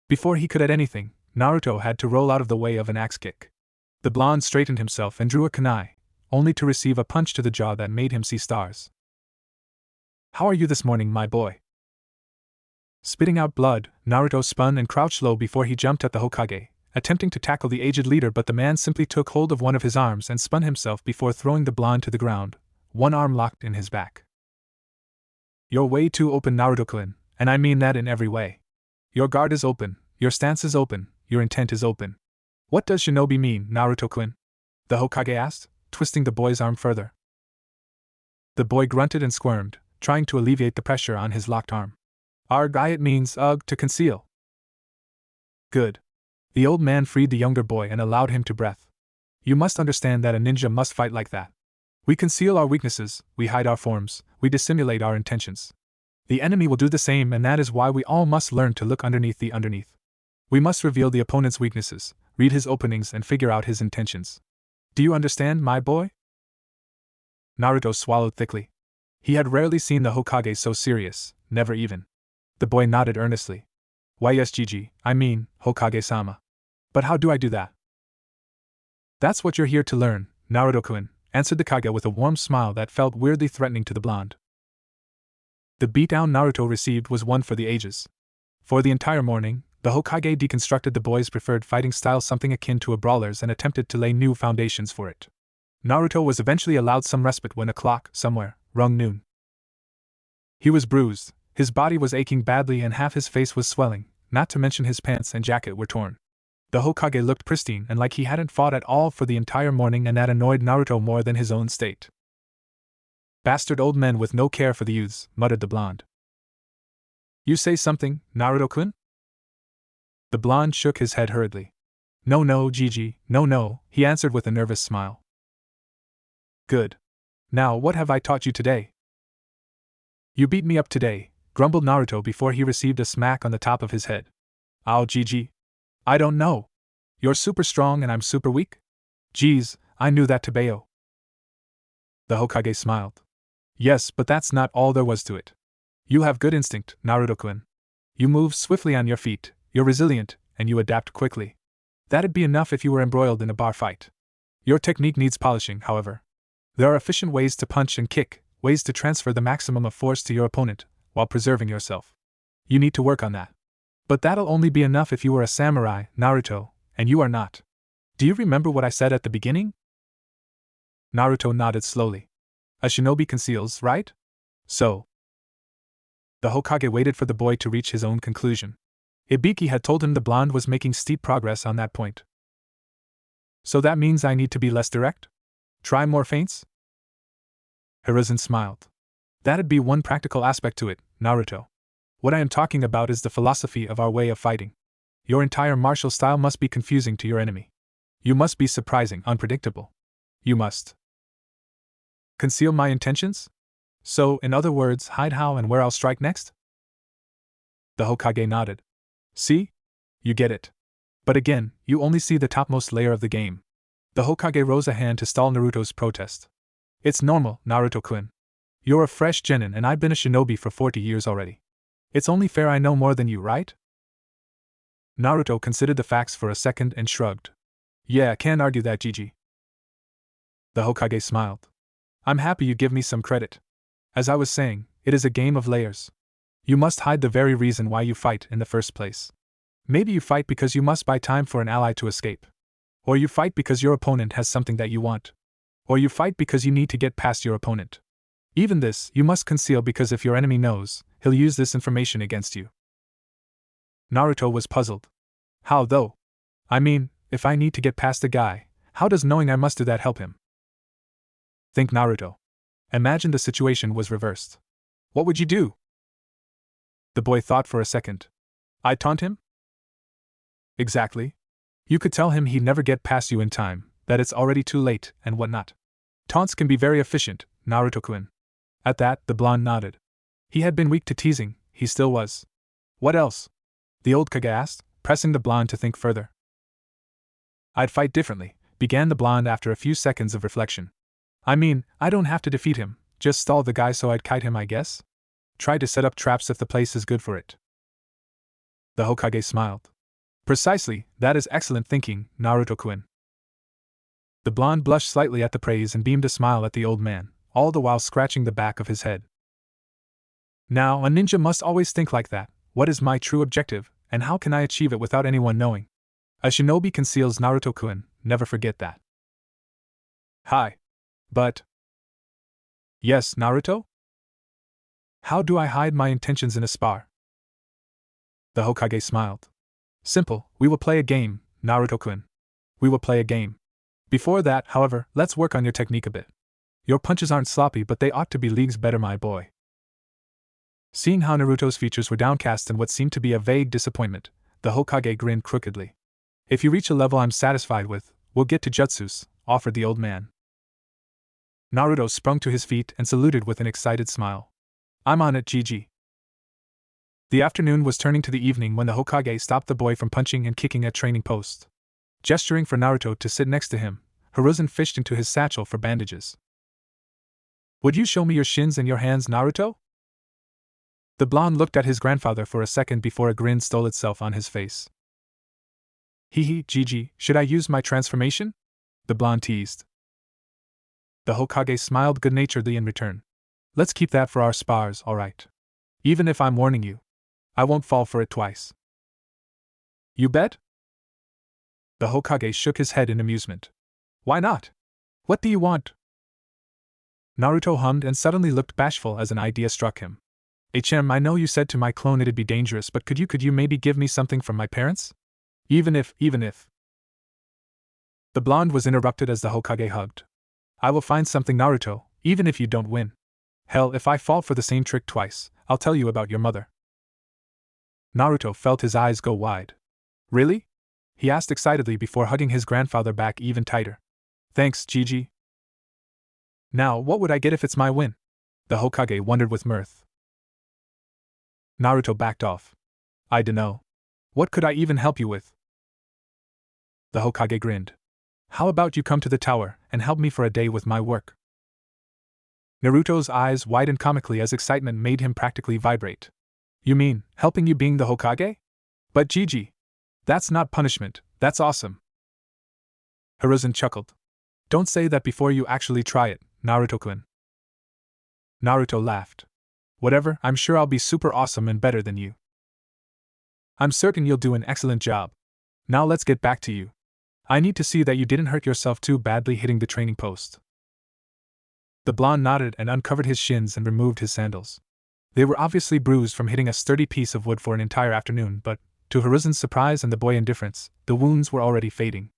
Before he could add anything, Naruto had to roll out of the way of an axe kick. The blonde straightened himself and drew a kunai, only to receive a punch to the jaw that made him see stars. "How are you this morning, my boy?" Spitting out blood, Naruto spun and crouched low before he jumped at the Hokage, attempting to tackle the aged leader, but the man simply took hold of one of his arms and spun himself before throwing the blonde to the ground, one arm locked in his back. "You're way too open, Naruto-kun, and I mean that in every way. Your guard is open, your stance is open, your intent is open. What does shinobi mean, Naruto-kun?" the Hokage asked, twisting the boy's arm further. The boy grunted and squirmed, trying to alleviate the pressure on his locked arm. "Arg, it means, to conceal." "Good." The old man freed the younger boy and allowed him to breath. "You must understand that a ninja must fight like that. We conceal our weaknesses, we hide our forms, we dissimulate our intentions. The enemy will do the same, and that is why we all must learn to look underneath the underneath. We must reveal the opponent's weaknesses, read his openings, and figure out his intentions. Do you understand, my boy?" Naruto swallowed thickly. He had rarely seen the Hokage so serious, never even. The boy nodded earnestly. "Why yes, Gigi, I mean, Hokage-sama. But how do I do that?" "That's what you're here to learn, Naruto-kun," answered the Kage with a warm smile that felt weirdly threatening to the blonde. The beatdown Naruto received was one for the ages. For the entire morning, the Hokage deconstructed the boy's preferred fighting style, something akin to a brawler's, and attempted to lay new foundations for it. Naruto was eventually allowed some respite when a clock, somewhere, rung noon. He was bruised, his body was aching badly, and half his face was swelling, not to mention his pants and jacket were torn. The Hokage looked pristine and like he hadn't fought at all for the entire morning, and that annoyed Naruto more than his own state. "Bastard old men with no care for the youths," muttered the blonde. "You say something, Naruto-kun?" The blonde shook his head hurriedly. No, Gigi, no," he answered with a nervous smile. "Good. Now what have I taught you today?" "You beat me up today," grumbled Naruto before he received a smack on the top of his head. "Ow, Gigi. I don't know. You're super strong and I'm super weak? Geez, I knew that, Tabeyo." The Hokage smiled. "Yes, but that's not all there was to it. You have good instinct, Naruto-kun. You move swiftly on your feet, you're resilient, and you adapt quickly. That'd be enough if you were embroiled in a bar fight. Your technique needs polishing, however. There are efficient ways to punch and kick, ways to transfer the maximum of force to your opponent, while preserving yourself. You need to work on that. But that'll only be enough if you were a samurai, Naruto, and you are not. Do you remember what I said at the beginning?" Naruto nodded slowly. "A shinobi conceals, right? So." The Hokage waited for the boy to reach his own conclusion. Ibiki had told him the blonde was making steep progress on that point. "So that means I need to be less direct? Try more feints?" Hiruzen smiled. "That'd be one practical aspect to it, Naruto. What I am talking about is the philosophy of our way of fighting. Your entire martial style must be confusing to your enemy. You must be surprising, unpredictable. You must conceal my intentions? So, in other words, hide how and where I'll strike next? The Hokage nodded. See? You get it. But again, you only see the topmost layer of the game. The Hokage rose a hand to stall Naruto's protest. It's normal, Naruto-kun. You're a fresh genin and I've been a shinobi for 40 years already. It's only fair I know more than you, right? Naruto considered the facts for a second and shrugged. Yeah, can't argue that, Gigi. The Hokage smiled. I'm happy you give me some credit. As I was saying, it is a game of layers. You must hide the very reason why you fight in the first place. Maybe you fight because you must buy time for an ally to escape. Or you fight because your opponent has something that you want. Or you fight because you need to get past your opponent. Even this, you must conceal because if your enemy knows, he'll use this information against you. Naruto was puzzled. How though? I mean, if I need to get past a guy, how does knowing I must do that help him? Think, Naruto. Imagine the situation was reversed. What would you do? The boy thought for a second. I'd taunt him? Exactly. You could tell him he'd never get past you in time, that it's already too late, and whatnot. Taunts can be very efficient, Naruto-kun. At that, the blonde nodded. He had been weak to teasing, he still was. What else? The old Kage asked, pressing the blonde to think further. I'd fight differently, began the blonde after a few seconds of reflection. I mean, I don't have to defeat him, just stall the guy so I'd kite him, I guess? Try to set up traps if the place is good for it. The Hokage smiled. Precisely, that is excellent thinking, Naruto-kun. The blonde blushed slightly at the praise and beamed a smile at the old man, all the while scratching the back of his head. Now, a ninja must always think like that. What is my true objective, and how can I achieve it without anyone knowing? A shinobi conceals, Naruto-kun, never forget that. Hi. But. Yes, Naruto? How do I hide my intentions in a spar? The Hokage smiled. Simple, we will play a game, Naruto-kun. We will play a game. Before that, however, let's work on your technique a bit. Your punches aren't sloppy, but they ought to be leagues better, my boy. Seeing how Naruto's features were downcast in what seemed to be a vague disappointment, the Hokage grinned crookedly. If you reach a level I'm satisfied with, we'll get to jutsus, offered the old man. Naruto sprung to his feet and saluted with an excited smile. I'm on it, Gigi. The afternoon was turning to the evening when the Hokage stopped the boy from punching and kicking at training post. Gesturing for Naruto to sit next to him, Hiruzen fished into his satchel for bandages. Would you show me your shins and your hands, Naruto? The blonde looked at his grandfather for a second before a grin stole itself on his face. Hee, Gigi, should I use my transformation? The blonde teased. The Hokage smiled good-naturedly in return. Let's keep that for our spars, all right. Even if I'm warning you, I won't fall for it twice. You bet? The Hokage shook his head in amusement. Why not? What do you want? Naruto hummed and suddenly looked bashful as an idea struck him. HM, I know you said to my clone it'd be dangerous, but could you maybe give me something from my parents? Even if. The blonde was interrupted as the Hokage hugged. I will find something, Naruto, even if you don't win. Hell, if I fall for the same trick twice, I'll tell you about your mother. Naruto felt his eyes go wide. Really? He asked excitedly before hugging his grandfather back even tighter. Thanks, Gigi. Now, what would I get if it's my win? The Hokage wondered with mirth. Naruto backed off. I dunno. What could I even help you with? The Hokage grinned. How about you come to the tower and help me for a day with my work? Naruto's eyes widened comically as excitement made him practically vibrate. You mean, helping you being the Hokage? But Gigi, that's not punishment, that's awesome. Hiruzen chuckled. Don't say that before you actually try it, Naruto-kun. Naruto laughed. Whatever, I'm sure I'll be super awesome and better than you. I'm certain you'll do an excellent job. Now let's get back to you. I need to see that you didn't hurt yourself too badly hitting the training post. The blonde nodded and uncovered his shins and removed his sandals. They were obviously bruised from hitting a sturdy piece of wood for an entire afternoon, but, to Hiruzen's surprise and the boy's indifference, the wounds were already fading.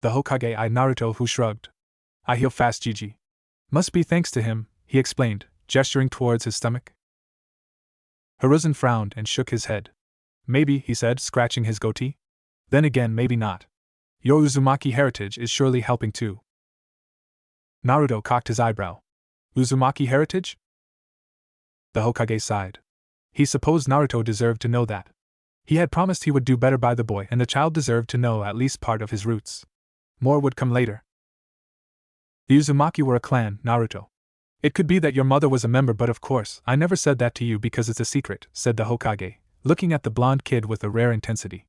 The Hokage eyed Naruto, who shrugged. I heal fast, Gigi. Must be thanks to him, he explained, gesturing towards his stomach. Hiruzen frowned and shook his head. Maybe, he said, scratching his goatee. Then again, maybe not. Your Uzumaki heritage is surely helping too. Naruto cocked his eyebrow. Uzumaki heritage? The Hokage sighed. He supposed Naruto deserved to know that. He had promised he would do better by the boy, and the child deserved to know at least part of his roots. More would come later. The Uzumaki were a clan, Naruto. It could be that your mother was a member, but of course, I never said that to you because it's a secret, said the Hokage, looking at the blonde kid with a rare intensity.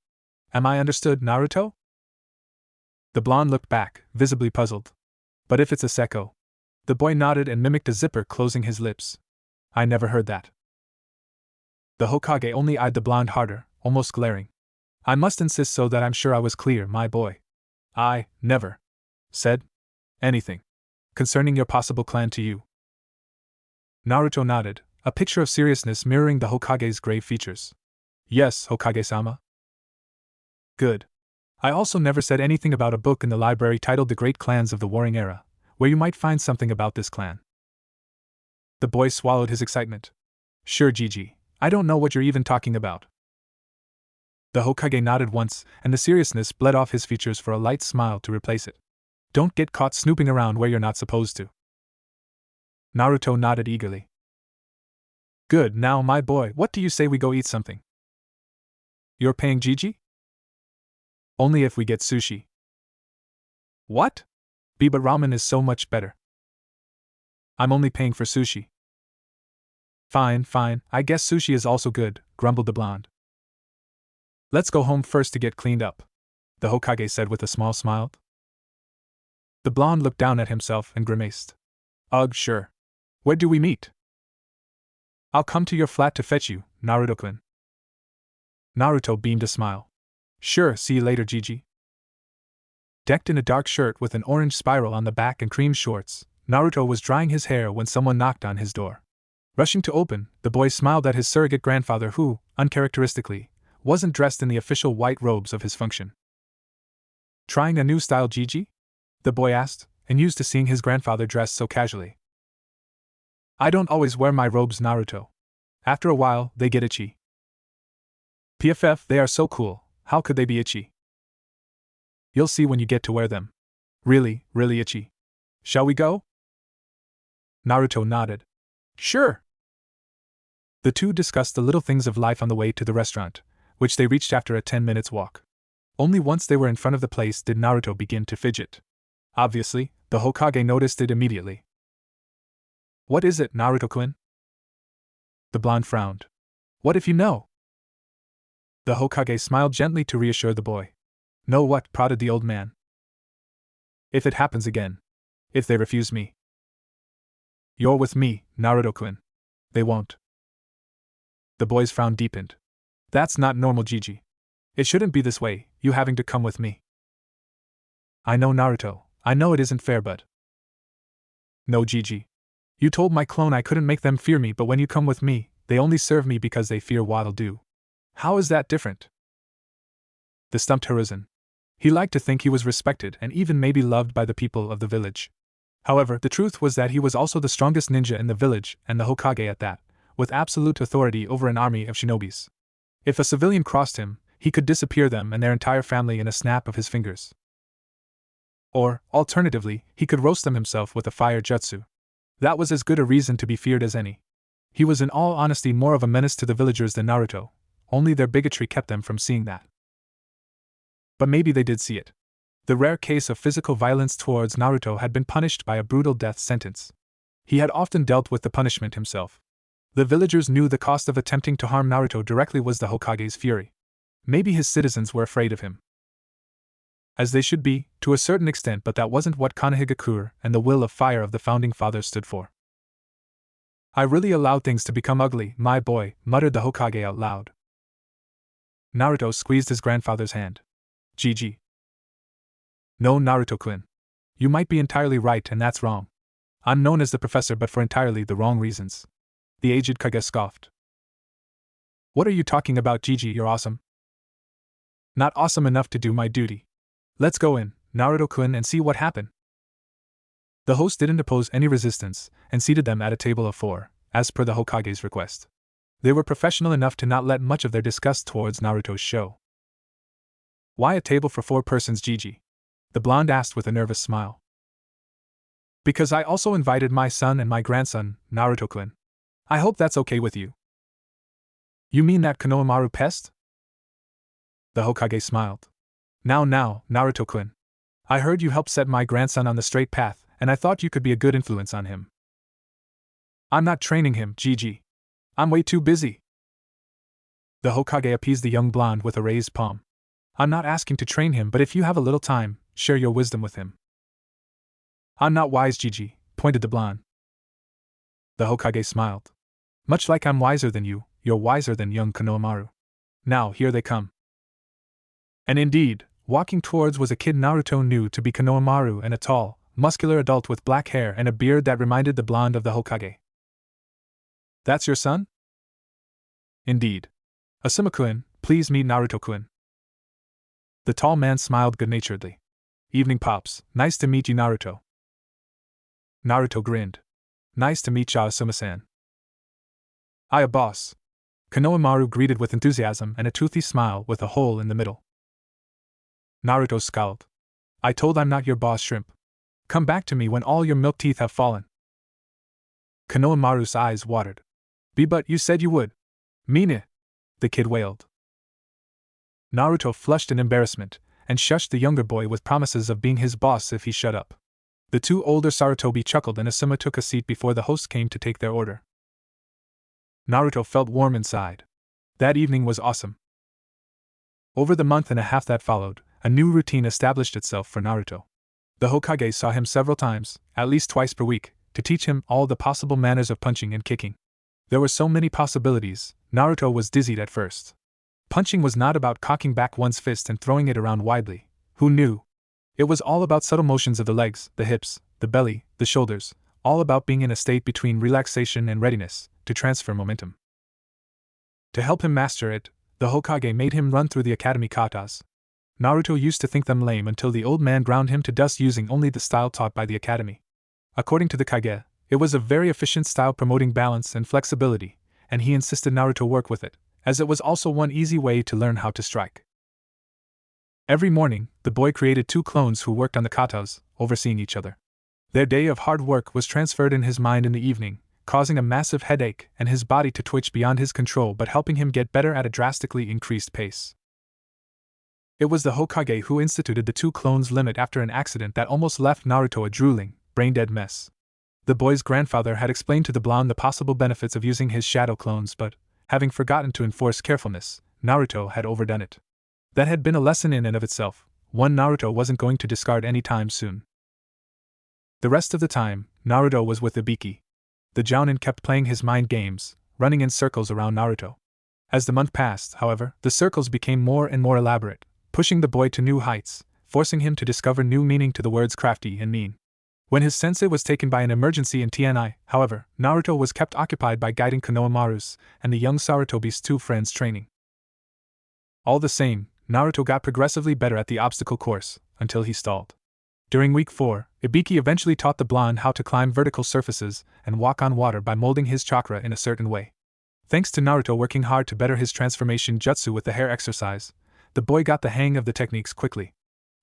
Am I understood, Naruto? The blonde looked back, visibly puzzled. But if it's a Sekko. The boy nodded and mimicked a zipper closing his lips. I never heard that. The Hokage only eyed the blonde harder, almost glaring. I must insist so that I'm sure I was clear, my boy. I never said anything concerning your possible clan to you. Naruto nodded, a picture of seriousness mirroring the Hokage's grave features. Yes, Hokage-sama. Good. I also never said anything about a book in the library titled The Great Clans of the Warring Era, where you might find something about this clan. The boy swallowed his excitement. Sure, Gigi, I don't know what you're even talking about. The Hokage nodded once, and the seriousness bled off his features for a light smile to replace it. Don't get caught snooping around where you're not supposed to. Naruto nodded eagerly. Good, now my boy, what do you say we go eat something? You're paying Gigi? Only if we get sushi. What? But ramen is so much better. I'm only paying for sushi. Fine, I guess sushi is also good, grumbled the blonde. Let's go home first to get cleaned up, the Hokage said with a small smile. The blonde looked down at himself and grimaced. Ugh, sure. Where do we meet? I'll come to your flat to fetch you, Naruto-kun. Naruto beamed a smile. Sure, see you later, Gigi. Decked in a dark shirt with an orange spiral on the back and cream shorts, Naruto was drying his hair when someone knocked on his door. Rushing to open, the boy smiled at his surrogate grandfather who, uncharacteristically, wasn't dressed in the official white robes of his function. Trying a new style, Gigi? The boy asked, amused to seeing his grandfather dressed so casually. I don't always wear my robes, Naruto. After a while, they get itchy. PFF, they are so cool, how could they be itchy? You'll see when you get to wear them. Really, really itchy. Shall we go? Naruto nodded. Sure. The two discussed the little things of life on the way to the restaurant, which they reached after a 10 minutes walk. Only once they were in front of the place did Naruto begin to fidget. Obviously, the Hokage noticed it immediately. What is it, Naruto-kun? The blonde frowned. What if you know? The Hokage smiled gently to reassure the boy. Know what? Prodded the old man. If it happens again. If they refuse me. You're with me, Naruto-kun. They won't. The boy's frown deepened. That's not normal, Gigi. It shouldn't be this way, you having to come with me. I know, Naruto, I know it isn't fair, but... No, Gigi. You told my clone I couldn't make them fear me, but when you come with me, they only serve me because they fear what'll do. How is that different? The stumped Hiruzen. He liked to think he was respected and even maybe loved by the people of the village. However, the truth was that he was also the strongest ninja in the village, and the Hokage at that, with absolute authority over an army of shinobis. If a civilian crossed him, he could disappear them and their entire family in a snap of his fingers. Or, alternatively, he could roast them himself with a fire jutsu. That was as good a reason to be feared as any. He was in all honesty more of a menace to the villagers than Naruto, only their bigotry kept them from seeing that. But maybe they did see it. The rare case of physical violence towards Naruto had been punished by a brutal death sentence. He had often dealt with the punishment himself. The villagers knew the cost of attempting to harm Naruto directly was the Hokage's fury. Maybe his citizens were afraid of him. As they should be, to a certain extent, but that wasn't what Konohagakure and the will of fire of the founding fathers stood for. I really allowed things to become ugly, my boy, muttered the Hokage out loud. Naruto squeezed his grandfather's hand. Gigi. No, Naruto-kun. You might be entirely right, and that's wrong. I'm known as the professor, but for entirely the wrong reasons. The aged Kage scoffed. What are you talking about, Gigi? You're awesome. Not awesome enough to do my duty. Let's go in, Naruto-kun, and see what happened. The host didn't oppose any resistance, and seated them at a table of 4, as per the Hokage's request. They were professional enough to not let much of their disgust towards Naruto's show. Why a table for 4 persons, Gigi? The blonde asked with a nervous smile. Because I also invited my son and my grandson, Naruto-kun. I hope that's okay with you. You mean that Konohamaru pest? The Hokage smiled. Now, Naruto-kun. I heard you helped set my grandson on the straight path, and I thought you could be a good influence on him. I'm not training him, Gigi. I'm way too busy. The Hokage appeased the young blonde with a raised palm. I'm not asking to train him, but if you have a little time, share your wisdom with him. I'm not wise, Gigi, pointed the blonde. The Hokage smiled. Much like I'm wiser than you, you're wiser than young Konohamaru. Now, here they come. And indeed, walking towards was a kid Naruto knew to be Konohamaru, and a tall, muscular adult with black hair and a beard that reminded the blonde of the Hokage. That's your son? Indeed. Asuma-kun, please meet Naruto-kun. The tall man smiled good-naturedly. Evening, Pops. Nice to meet you, Naruto. Naruto grinned. Nice to meet ya, Asuma-san. Aye, boss. Konohamaru greeted with enthusiasm and a toothy smile with a hole in the middle. Naruto scowled. I told I'm not your boss, shrimp. Come back to me when all your milk teeth have fallen. Konohamaru's eyes watered. But you said you would. Mean it? The kid wailed. Naruto flushed in embarrassment, and shushed the younger boy with promises of being his boss if he shut up. The 2 older Sarutobi chuckled and Asuma took a seat before the host came to take their order. Naruto felt warm inside. That evening was awesome. Over the month and a half that followed, a new routine established itself for Naruto. The Hokage saw him several times, at least twice per week, to teach him all the possible manners of punching and kicking. There were so many possibilities, Naruto was dizzied at first. Punching was not about cocking back one's fist and throwing it around widely. Who knew? It was all about subtle motions of the legs, the hips, the belly, the shoulders, all about being in a state between relaxation and readiness to transfer momentum. To help him master it, the Hokage made him run through the academy katas. Naruto used to think them lame until the old man ground him to dust using only the style taught by the academy. According to the Kage, it was a very efficient style promoting balance and flexibility, and he insisted Naruto work with it, as it was also one easy way to learn how to strike. Every morning, the boy created 2 clones who worked on the katas, overseeing each other. Their day of hard work was transferred in his mind in the evening, causing a massive headache and his body to twitch beyond his control but helping him get better at a drastically increased pace. It was the Hokage who instituted the 2 clones limit after an accident that almost left Naruto a drooling, brain-dead mess. The boy's grandfather had explained to the blonde the possible benefits of using his shadow clones, but, having forgotten to enforce carefulness, Naruto had overdone it. That had been a lesson in and of itself, one Naruto wasn't going to discard any time soon. The rest of the time, Naruto was with Ibiki. The Jounin kept playing his mind games, running in circles around Naruto. As the month passed, however, the circles became more and more elaborate, pushing the boy to new heights, forcing him to discover new meaning to the words crafty and mean. When his sensei was taken by an emergency in TNI, however, Naruto was kept occupied by guiding Konohamaru's and the young Sarutobi's 2 friends' training. All the same, Naruto got progressively better at the obstacle course, until he stalled. During week 4, Ibiki eventually taught the blonde how to climb vertical surfaces and walk on water by molding his chakra in a certain way. Thanks to Naruto working hard to better his transformation jutsu with the hair exercise, the boy got the hang of the techniques quickly.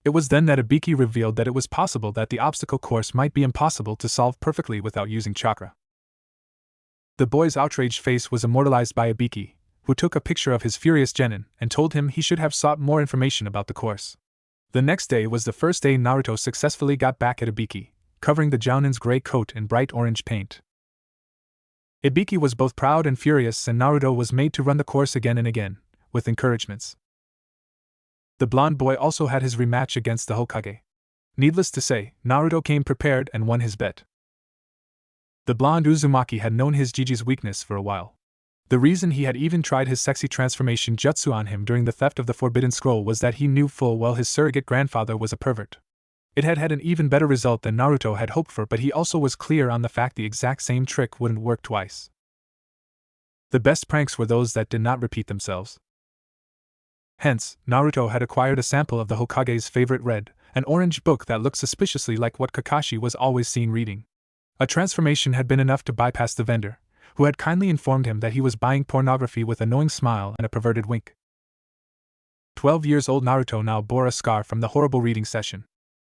It was then that Ibiki revealed that it was possible that the obstacle course might be impossible to solve perfectly without using chakra. The boy's outraged face was immortalized by Ibiki, who took a picture of his furious genin and told him he should have sought more information about the course. The next day was the first day Naruto successfully got back at Ibiki, covering the Jounin's gray coat in bright orange paint. Ibiki was both proud and furious, and Naruto was made to run the course again and again, with encouragements. The blonde boy also had his rematch against the Hokage. Needless to say, Naruto came prepared and won his bet. The blonde Uzumaki had known his Jiji's weakness for a while. The reason he had even tried his sexy transformation jutsu on him during the theft of the Forbidden Scroll was that he knew full well his surrogate grandfather was a pervert. It had had an even better result than Naruto had hoped for, but he also was clear on the fact the exact same trick wouldn't work twice. The best pranks were those that did not repeat themselves. Hence, Naruto had acquired a sample of the Hokage's favorite red and orange book that looked suspiciously like what Kakashi was always seen reading. A transformation had been enough to bypass the vendor, who had kindly informed him that he was buying pornography with a knowing smile and a perverted wink. 12-year-old Naruto now bore a scar from the horrible reading session.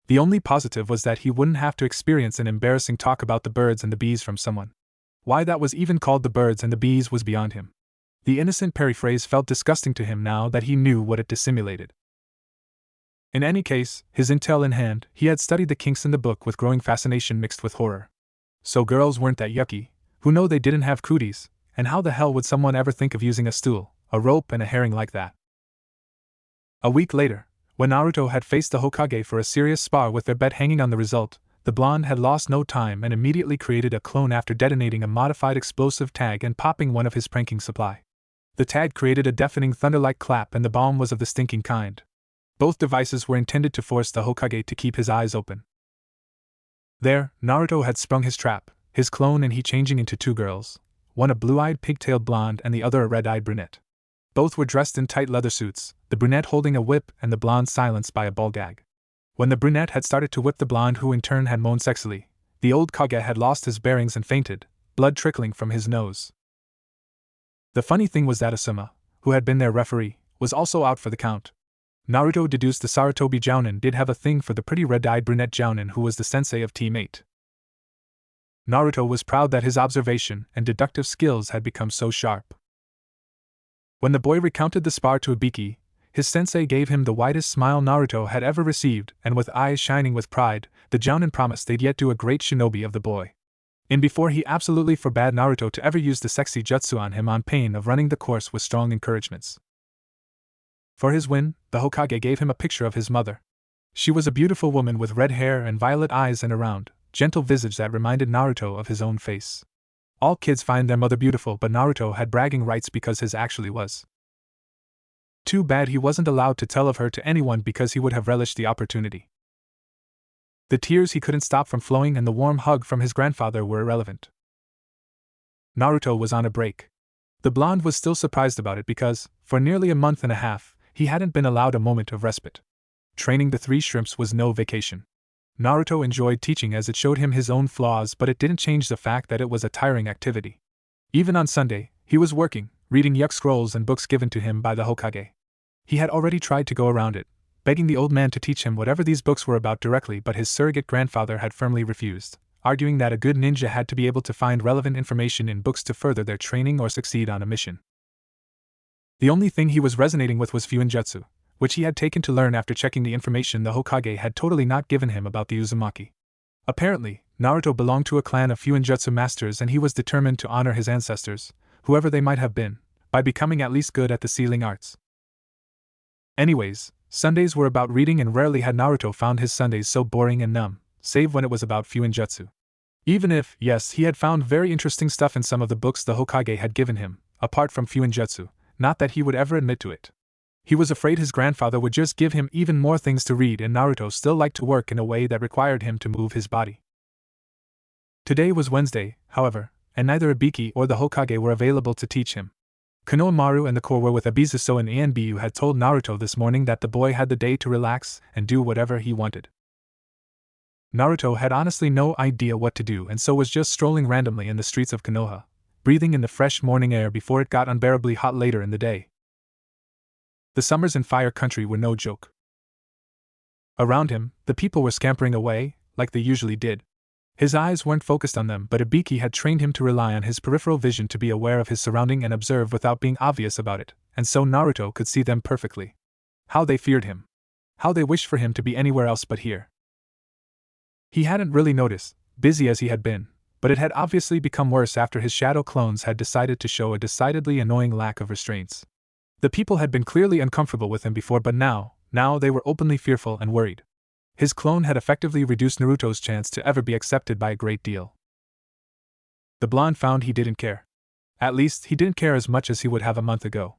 The only positive was that he wouldn't have to experience an embarrassing talk about the birds and the bees from someone. Why that was even called the birds and the bees was beyond him. The innocent periphrase felt disgusting to him now that he knew what it dissimulated. In any case, his intel in hand, he had studied the kinks in the book with growing fascination mixed with horror. So girls weren't that yucky, who know they didn't have cooties, and how the hell would someone ever think of using a stool, a rope and a herring like that? A week later, when Naruto had faced the Hokage for a serious spar with their bet hanging on the result, the blonde had lost no time and immediately created a clone after detonating a modified explosive tag and popping one of his pranking supply. The tag created a deafening thunder-like clap and the bomb was of the stinking kind. Both devices were intended to force the Hokage to keep his eyes open. There, Naruto had sprung his trap, his clone and he changing into two girls, one a blue-eyed pigtailed blonde and the other a red-eyed brunette. Both were dressed in tight leather suits, the brunette holding a whip and the blonde silenced by a ball gag. When the brunette had started to whip the blonde who in turn had moaned sexily, the old Kage had lost his bearings and fainted, blood trickling from his nose. The funny thing was that Asuma, who had been their referee, was also out for the count. Naruto deduced the Sarutobi Jounin did have a thing for the pretty red-eyed brunette Jounin who was the sensei of Team 8. Naruto was proud that his observation and deductive skills had become so sharp. When the boy recounted the spar to Ibiki, his sensei gave him the widest smile Naruto had ever received, and with eyes shining with pride, the Jounin promised they'd yet do a great shinobi of the boy. And before he absolutely forbade Naruto to ever use the sexy jutsu on him on pain of running the course with strong encouragements. For his win, the Hokage gave him a picture of his mother. She was a beautiful woman with red hair and violet eyes and a round, gentle visage that reminded Naruto of his own face. All kids find their mother beautiful, but Naruto had bragging rights because his actually was. Too bad he wasn't allowed to tell of her to anyone because he would have relished the opportunity. The tears he couldn't stop from flowing and the warm hug from his grandfather were irrelevant. Naruto was on a break. The blonde was still surprised about it because, for nearly a month and a half, he hadn't been allowed a moment of respite. Training the three shrimps was no vacation. Naruto enjoyed teaching as it showed him his own flaws, but it didn't change the fact that it was a tiring activity. Even on Sunday, he was working, reading yuck scrolls and books given to him by the Hokage. He had already tried to go around it, begging the old man to teach him whatever these books were about directly, but his surrogate grandfather had firmly refused, arguing that a good ninja had to be able to find relevant information in books to further their training or succeed on a mission. The only thing he was resonating with was Fuinjutsu, which he had taken to learn after checking the information the Hokage had totally not given him about the Uzumaki. Apparently, Naruto belonged to a clan of Fuinjutsu masters and he was determined to honor his ancestors, whoever they might have been, by becoming at least good at the sealing arts. Anyways, Sundays were about reading and rarely had Naruto found his Sundays so boring and numb, save when it was about Fuinjutsu. Even if, yes, he had found very interesting stuff in some of the books the Hokage had given him, apart from Fuinjutsu, not that he would ever admit to it. He was afraid his grandfather would just give him even more things to read, and Naruto still liked to work in a way that required him to move his body. Today was Wednesday, however, and neither Ibiki or the Hokage were available to teach him. Konohamaru and the Corps were with Abizuso, and Anbu had told Naruto this morning that the boy had the day to relax and do whatever he wanted. Naruto had honestly no idea what to do and so was just strolling randomly in the streets of Konoha, breathing in the fresh morning air before it got unbearably hot later in the day. The summers in Fire Country were no joke. Around him, the people were scampering away, like they usually did. His eyes weren't focused on them, but Ibiki had trained him to rely on his peripheral vision to be aware of his surrounding and observe without being obvious about it, and so Naruto could see them perfectly. How they feared him. How they wished for him to be anywhere else but here. He hadn't really noticed, busy as he had been, but it had obviously become worse after his shadow clones had decided to show a decidedly annoying lack of restraints. The people had been clearly uncomfortable with him before, but now they were openly fearful and worried. His clone had effectively reduced Naruto's chance to ever be accepted by a great deal. The blonde found he didn't care. At least, he didn't care as much as he would have a month ago.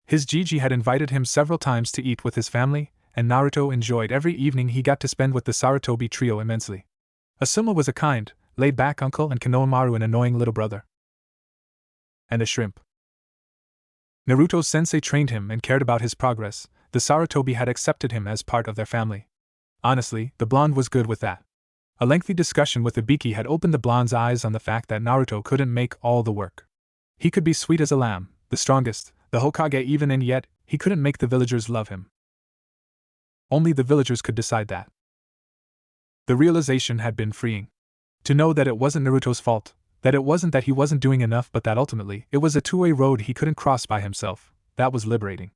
His Gigi had invited him several times to eat with his family, and Naruto enjoyed every evening he got to spend with the Sarutobi trio immensely. Asuma was a kind, laid-back uncle and Konohamaru an annoying little brother. And a shrimp. Naruto's sensei trained him and cared about his progress. The Sarutobi had accepted him as part of their family. Honestly, the blonde was good with that. A lengthy discussion with Ibiki had opened the blonde's eyes on the fact that Naruto couldn't make all the work. He could be sweet as a lamb, the strongest, the Hokage even, and yet, he couldn't make the villagers love him. Only the villagers could decide that. The realization had been freeing. To know that it wasn't Naruto's fault, that it wasn't that he wasn't doing enough but that ultimately it was a two-way road he couldn't cross by himself, that was liberating.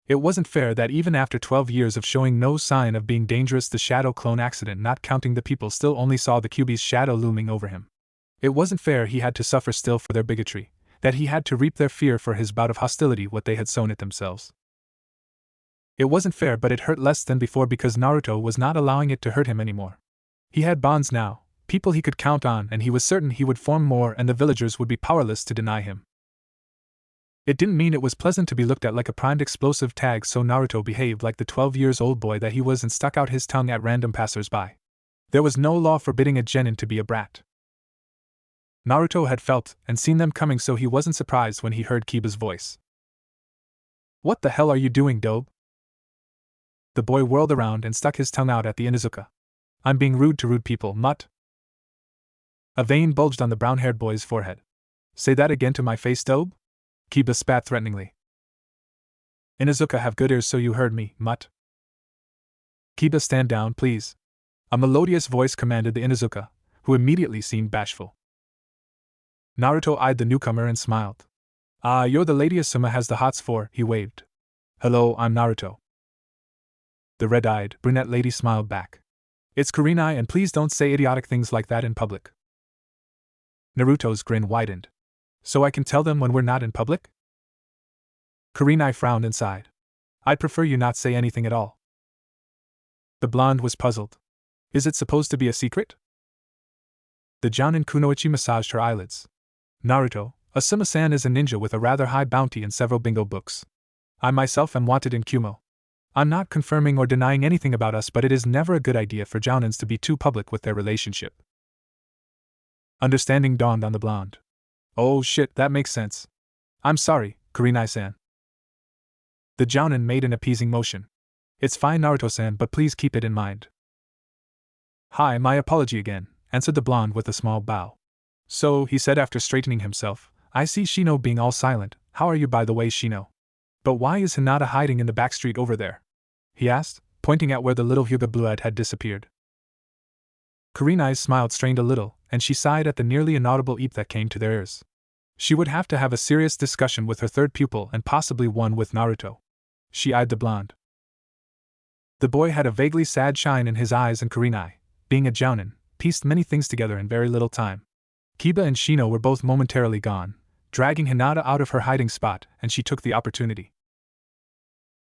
It wasn't fair that even after 12 years of showing no sign of being dangerous, the shadow clone accident, not counting the people, still only saw the Kyuubi's shadow looming over him. It wasn't fair he had to suffer still for their bigotry, that he had to reap their fear for his bout of hostility, what they had sown it themselves. It wasn't fair, but it hurt less than before because Naruto was not allowing it to hurt him anymore. He had bonds now, people he could count on, and he was certain he would form more and the villagers would be powerless to deny him. It didn't mean it was pleasant to be looked at like a primed explosive tag, so Naruto behaved like the 12-year-old boy that he was and stuck out his tongue at random passers-by. There was no law forbidding a genin to be a brat. Naruto had felt and seen them coming, so he wasn't surprised when he heard Kiba's voice. "What the hell are you doing, Dobe?" The boy whirled around and stuck his tongue out at the Inuzuka. "I'm being rude to rude people, mutt." A vein bulged on the brown-haired boy's forehead. "Say that again to my face, Dobe?" Kiba spat threateningly. "Inuzuka have good ears, so you heard me, mutt." "Kiba, stand down, please," a melodious voice commanded the Inuzuka, who immediately seemed bashful. Naruto eyed the newcomer and smiled. "Ah, you're the lady Asuma has the hots for," he waved. "Hello, I'm Naruto." The red-eyed, brunette lady smiled back. "It's Kurenai, and please don't say idiotic things like that in public." Naruto's grin widened. "So I can tell them when we're not in public?" Kurenai frowned and sighed. "I'd prefer you not say anything at all." The blonde was puzzled. "Is it supposed to be a secret?" The Jounin Kunoichi massaged her eyelids. "Naruto, Asuma-san is a ninja with a rather high bounty and several bingo books. I myself am wanted in Kumo. I'm not confirming or denying anything about us, but it is never a good idea for Jounins to be too public with their relationship." Understanding dawned on the blonde. "Oh shit, that makes sense. I'm sorry, Kurenai-san." The Jounin made an appeasing motion. "It's fine, Naruto-san, but please keep it in mind." "Hi, my apology again," answered the blonde with a small bow. "So," he said after straightening himself, "I see Shino being all silent. How are you, by the way, Shino? But why is Hinata hiding in the back street over there?" he asked, pointing at where the little Hyuga Bluead had disappeared. Kurenai's smile strained a little, and she sighed at the nearly inaudible eep that came to their ears. She would have to have a serious discussion with her third pupil and possibly one with Naruto. She eyed the blonde. The boy had a vaguely sad shine in his eyes, and Kurenai, being a Jounin, pieced many things together in very little time. Kiba and Shino were both momentarily gone, dragging Hinata out of her hiding spot, and she took the opportunity.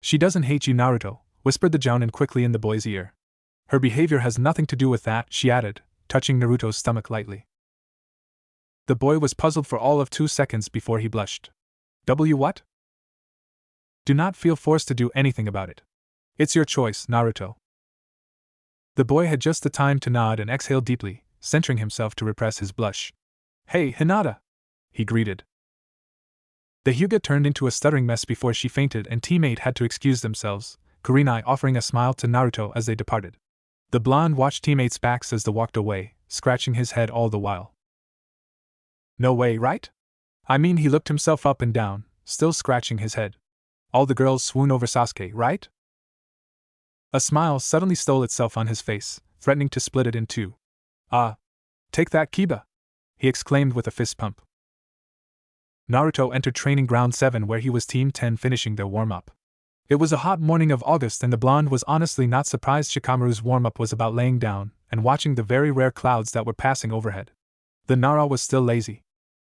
"She doesn't hate you, Naruto," whispered the Jounin quickly in the boy's ear. "Her behavior has nothing to do with that," she added, touching Naruto's stomach lightly. The boy was puzzled for all of 2 seconds before he blushed. What? "Do not feel forced to do anything about it. It's your choice, Naruto." The boy had just the time to nod and exhale deeply, centering himself to repress his blush. "Hey, Hinata!" he greeted. The Hyuga turned into a stuttering mess before she fainted and teammate had to excuse themselves, Kurenai offering a smile to Naruto as they departed. The blonde watched teammates' backs as they walked away, scratching his head all the while. "No way, right? I mean," he looked himself up and down, still scratching his head. "All the girls swoon over Sasuke, right?" A smile suddenly stole itself on his face, threatening to split it in two. Take that, Kiba!" he exclaimed with a fist pump. Naruto entered Training Ground 7 where he was Team 10 finishing their warm-up. It was a hot morning of August and the blonde was honestly not surprised Shikamaru's warm-up was about laying down and watching the very rare clouds that were passing overhead. The Nara was still lazy.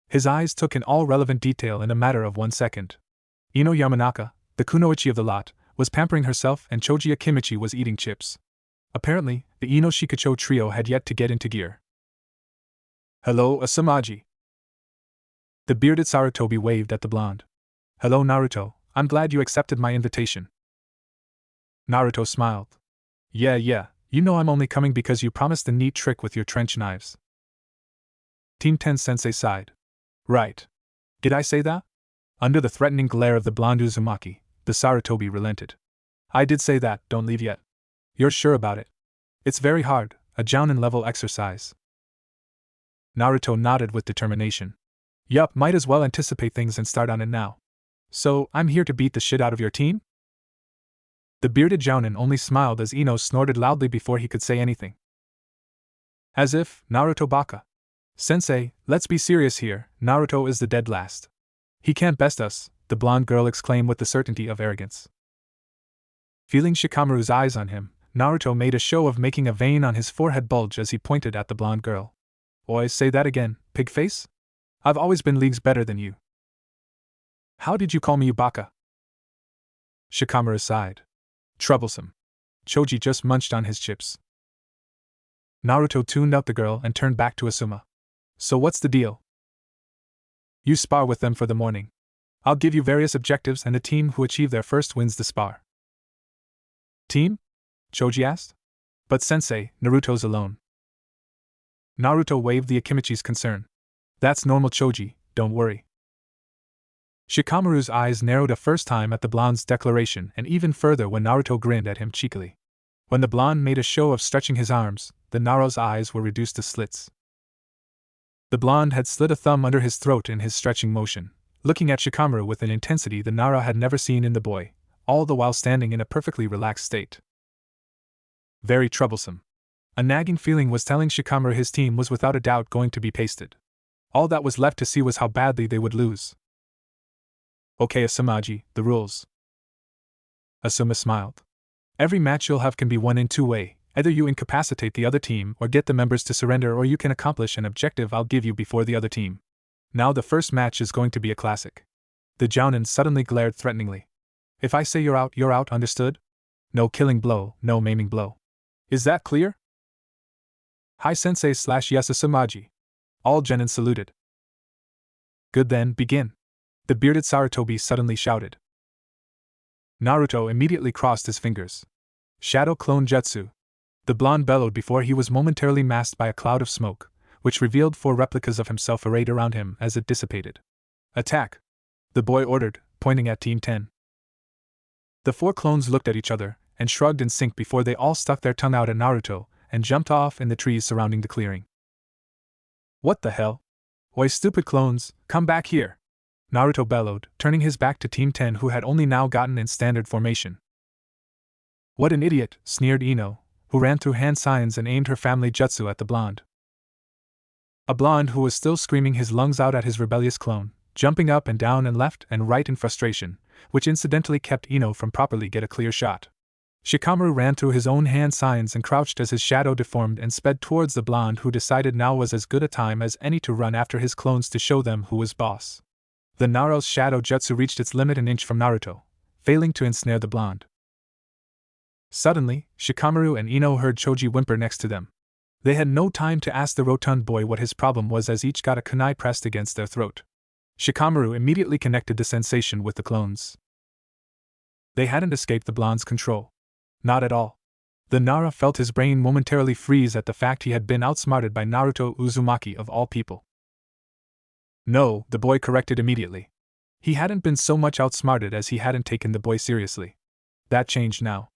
His eyes took in all relevant detail in a matter of 1 second. Ino Yamanaka, the kunoichi of the lot, was pampering herself and Choji Akimichi was eating chips. Apparently, the Ino Shikacho trio had yet to get into gear. "Hello, Asamaji." The bearded Sarutobi waved at the blonde. "Hello, Naruto, I'm glad you accepted my invitation." Naruto smiled. Yeah, you know I'm only coming because you promised a neat trick with your trench knives." Team 10 Sensei sighed. "Right. Did I say that?" Under the threatening glare of the blonde Uzumaki, the Sarutobi relented. "I did say that, don't leave yet. You're sure about it? It's very hard, a Jounin-level exercise." Naruto nodded with determination. "Yup, might as well anticipate things and start on it now. So, I'm here to beat the shit out of your team?" The bearded Jounin only smiled as Ino snorted loudly before he could say anything. As if, Naruto baka. Sensei, let's be serious here, Naruto is the dead last. He can't best us, the blonde girl exclaimed with the certainty of arrogance. Feeling Shikamaru's eyes on him, Naruto made a show of making a vein on his forehead bulge as he pointed at the blonde girl. Oi, say that again, pig face? I've always been leagues better than you. How did you call me Yubaka? Shikamaru sighed. Troublesome. Choji just munched on his chips. Naruto tuned out the girl and turned back to Asuma. So what's the deal? You spar with them for the morning. I'll give you various objectives and the team who achieve their first wins the spar. Team? Choji asked. But sensei, Naruto's alone. Naruto waved the Akimichi's concern. That's normal Choji, don't worry. Shikamaru's eyes narrowed a first time at the blonde's declaration and even further when Naruto grinned at him cheekily. When the blonde made a show of stretching his arms, the Naruto's eyes were reduced to slits. The blonde had slid a thumb under his throat in his stretching motion, looking at Shikamaru with an intensity the Naruto had never seen in the boy, all the while standing in a perfectly relaxed state. Very troublesome. A nagging feeling was telling Shikamaru his team was without a doubt going to be pasted. All that was left to see was how badly they would lose. Okay, Asumaji, the rules. Asuma smiled. Every match you'll have can be won in two ways. Either you incapacitate the other team or get the members to surrender, or you can accomplish an objective I'll give you before the other team. Now the first match is going to be a classic. The Jounin suddenly glared threateningly. If I say you're out, understood? No killing blow, no maiming blow. Is that clear? Hi sensei / yes Asumaji. All genin saluted. Good then, begin. The bearded Sarutobi suddenly shouted. Naruto immediately crossed his fingers. Shadow Clone Jutsu. The blonde bellowed before he was momentarily masked by a cloud of smoke, which revealed 4 replicas of himself arrayed around him as it dissipated. Attack! The boy ordered, pointing at Team 10. The 4 clones looked at each other and shrugged in sync before they all stuck their tongue out at Naruto and jumped off in the trees surrounding the clearing. What the hell? Oi, stupid clones, come back here! Naruto bellowed, turning his back to Team 10 who had only now gotten in standard formation. What an idiot, sneered Ino, who ran through hand signs and aimed her family jutsu at the blonde. A blonde who was still screaming his lungs out at his rebellious clone, jumping up and down and left and right in frustration, which incidentally kept Ino from properly get a clear shot. Shikamaru ran through his own hand signs and crouched as his shadow deformed and sped towards the blonde who decided now was as good a time as any to run after his clones to show them who was boss. The Naruto's shadow jutsu reached its limit an inch from Naruto, failing to ensnare the blonde. Suddenly, Shikamaru and Ino heard Choji whimper next to them. They had no time to ask the rotund boy what his problem was as each got a kunai pressed against their throat. Shikamaru immediately connected the sensation with the clones. They hadn't escaped the blonde's control. Not at all. The Nara felt his brain momentarily freeze at the fact he had been outsmarted by Naruto Uzumaki of all people. No, the boy corrected immediately. He hadn't been so much outsmarted as he hadn't taken the boy seriously. That changed now.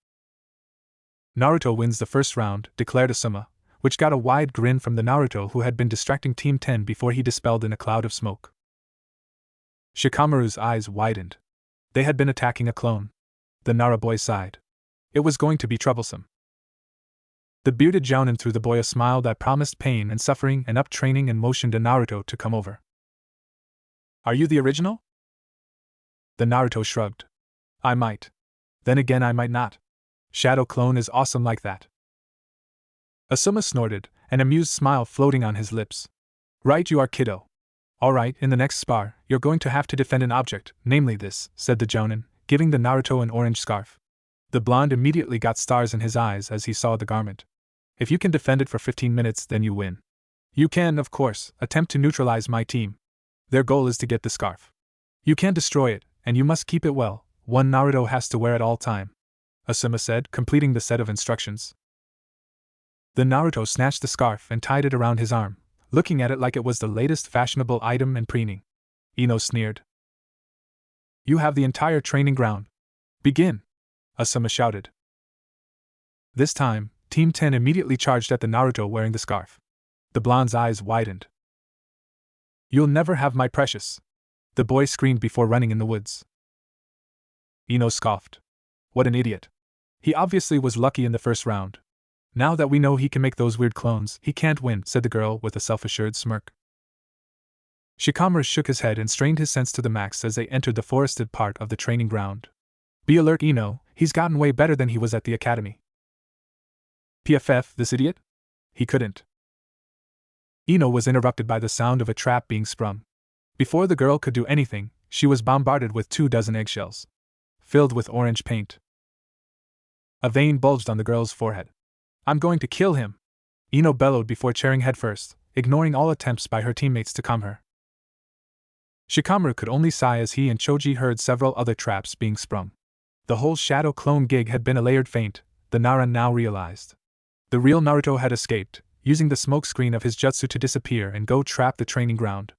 Naruto wins the first round, declared Asuma, which got a wide grin from the Naruto who had been distracting Team 10 before he dispelled in a cloud of smoke. Shikamaru's eyes widened. They had been attacking a clone. The Nara boy sighed. It was going to be troublesome. The bearded Jounin threw the boy a smile that promised pain and suffering and up-training and motioned to Naruto to come over. Are you the original? The Naruto shrugged. I might. Then again I might not. Shadow Clone is awesome like that. Asuma snorted, an amused smile floating on his lips. Right you are, kiddo. Alright, in the next spar, you're going to have to defend an object, namely this, said the Jounin, giving the Naruto an orange scarf. The blonde immediately got stars in his eyes as he saw the garment. If you can defend it for 15 minutes, then you win. You can, of course, attempt to neutralize my team. Their goal is to get the scarf. You can destroy it, and you must keep it well. One Naruto has to wear it all time, Asuma said, completing the set of instructions. The Naruto snatched the scarf and tied it around his arm, looking at it like it was the latest fashionable item and preening. Ino sneered. You have the entire training ground. Begin! Asuma shouted. This time, Team 10 immediately charged at the Naruto wearing the scarf. The blonde's eyes widened. You'll never have my precious! The boy screamed before running in the woods. Ino scoffed. What an idiot! He obviously was lucky in the first round. Now that we know he can make those weird clones, he can't win, said the girl with a self-assured smirk. Shikamaru shook his head and strained his sense to the max as they entered the forested part of the training ground. Be alert, Ino, he's gotten way better than he was at the academy. PFF, this idiot? He couldn't. Ino was interrupted by the sound of a trap being sprung. Before the girl could do anything, she was bombarded with 24 eggshells, filled with orange paint. A vein bulged on the girl's forehead. I'm going to kill him! Ino bellowed before charging headfirst, ignoring all attempts by her teammates to calm her. Shikamaru could only sigh as he and Choji heard several other traps being sprung. The whole shadow clone gig had been a layered feint, the Nara now realized. The real Naruto had escaped, using the smoke screen of his jutsu to disappear and go trap the training ground.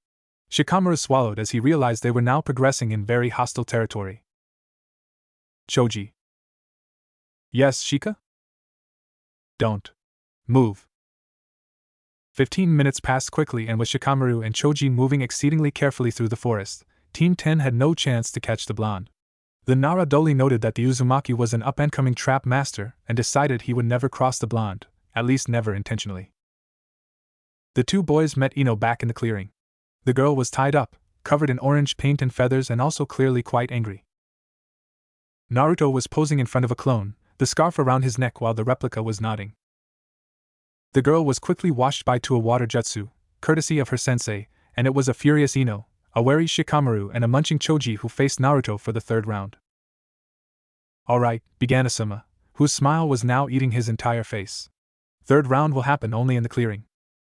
Shikamaru swallowed as he realized they were now progressing in very hostile territory. Choji. Yes, Shika? Don't move. 15 minutes passed quickly, and with Shikamaru and Choji moving exceedingly carefully through the forest, Team 10 had no chance to catch the blonde. The Nara dully noted that the Uzumaki was an up-and-coming trap master and decided he would never cross the blonde, at least never intentionally. The two boys met Ino back in the clearing. The girl was tied up, covered in orange paint and feathers, and also clearly quite angry. Naruto was posing in front of a clone, the scarf around his neck while the replica was nodding. The girl was quickly washed by to a water jutsu, courtesy of her sensei, and it was a furious Ino, a wary Shikamaru, and a munching Choji who faced Naruto for the third round. Alright, began Asuma, whose smile was now eating his entire face. Third round will happen only in the clearing.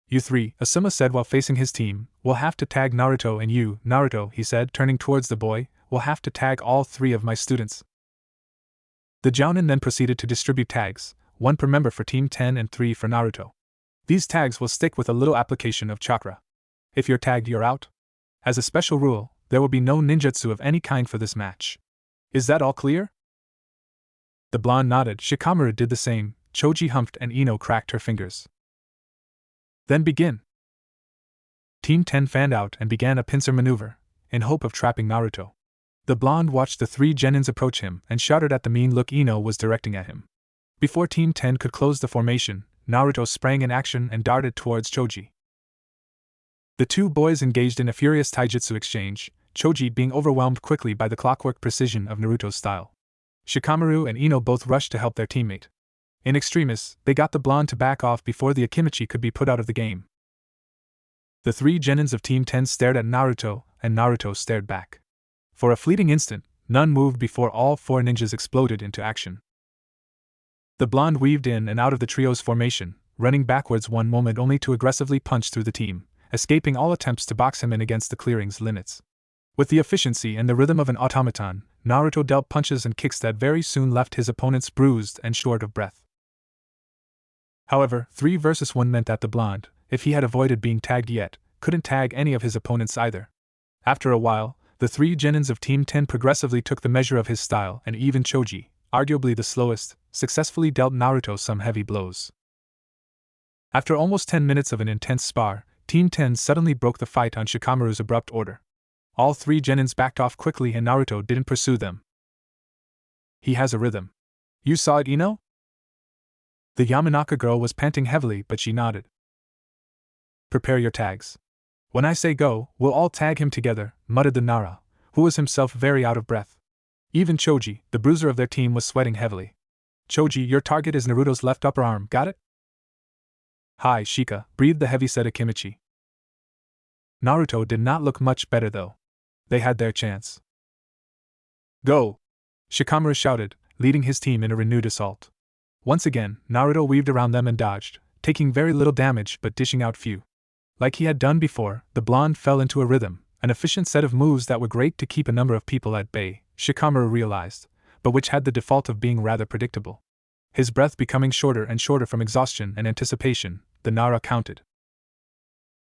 You three, Asuma said while facing his team, will have to tag Naruto, and you, Naruto, he said turning towards the boy, will have to tag all 3 of my students. The Jounin then proceeded to distribute tags, 1 per member for Team 10 and 3 for Naruto. These tags will stick with a little application of chakra. If you're tagged, you're out. As a special rule, there will be no ninjutsu of any kind for this match. Is that all clear? The blonde nodded, Shikamaru did the same, Choji humphed, and Ino cracked her fingers. Then begin. Team 10 fanned out and began a pincer maneuver, in hope of trapping Naruto. The blonde watched the 3 genins approach him and shuddered at the mean look Ino was directing at him. Before Team 10 could close the formation, Naruto sprang in action and darted towards Choji. The 2 boys engaged in a furious taijutsu exchange, Choji being overwhelmed quickly by the clockwork precision of Naruto's style. Shikamaru and Ino both rushed to help their teammate. In extremis, they got the blonde to back off before the Akimichi could be put out of the game. The 3 genins of Team 10 stared at Naruto, and Naruto stared back. For a fleeting instant, none moved before all 4 ninjas exploded into action. The blonde weaved in and out of the trio's formation, running backwards one moment only to aggressively punch through the team, escaping all attempts to box him in against the clearing's limits. With the efficiency and the rhythm of an automaton, Naruto dealt punches and kicks that very soon left his opponents bruised and short of breath. However, 3 versus 1 meant that the blonde, if he had avoided being tagged yet, couldn't tag any of his opponents either. After a while, the 3 genins of Team 10 progressively took the measure of his style, and even Choji, arguably the slowest, successfully dealt Naruto some heavy blows. After almost 10 minutes of an intense spar, Team 10 suddenly broke the fight on Shikamaru's abrupt order. All 3 genins backed off quickly and Naruto didn't pursue them. He has a rhythm. You saw it, Ino? The Yamanaka girl was panting heavily, but she nodded. Prepare your tags. When I say go, we'll all tag him together, muttered the Nara, who was himself very out of breath. Even Choji, the bruiser of their team, was sweating heavily. Choji, your target is Naruto's left upper arm, got it? Hi, Shika, breathed the heavy-set Akimichi. Naruto did not look much better though. They had their chance. Go! Shikamaru shouted, leading his team in a renewed assault. Once again, Naruto weaved around them and dodged, taking very little damage but dishing out few. Like he had done before, the blonde fell into a rhythm, an efficient set of moves that were great to keep a number of people at bay, Shikamaru realized, but which had the default of being rather predictable. His breath becoming shorter and shorter from exhaustion and anticipation, the Nara counted.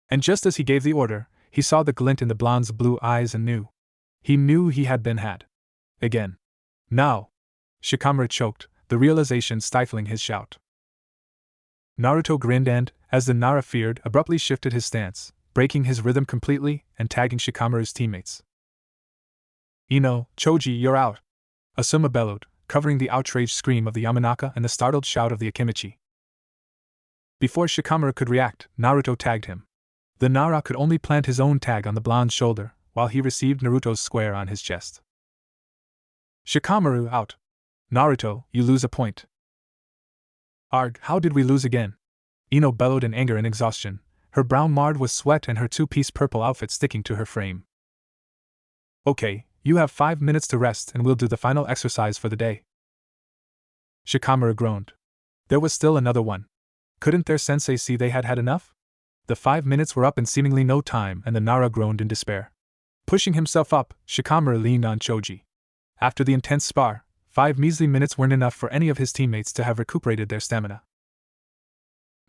And just as he gave the order, he saw the glint in the blonde's blue eyes and knew. He knew he had been had. Again. Now! Shikamaru choked, the realization stifling his shout. Naruto grinned and, as the Nara feared, abruptly shifted his stance, breaking his rhythm completely and tagging Shikamaru's teammates. Ino, Choji, you're out! Asuma bellowed, covering the outraged scream of the Yamanaka and the startled shout of the Akimichi. Before Shikamaru could react, Naruto tagged him. The Nara could only plant his own tag on the blonde's shoulder, while he received Naruto's square on his chest. Shikamaru out. Naruto, you lose a point. Arg, how did we lose again? Ino bellowed in anger and exhaustion, her brow marred with sweat and her two-piece purple outfit sticking to her frame. Okay, you have 5 minutes to rest and we'll do the final exercise for the day. Shikamaru groaned. There was still another one. Couldn't their sensei see they had had enough? The 5 minutes were up in seemingly no time and the Nara groaned in despair. Pushing himself up, Shikamaru leaned on Choji. After the intense spar, 5 measly minutes weren't enough for any of his teammates to have recuperated their stamina.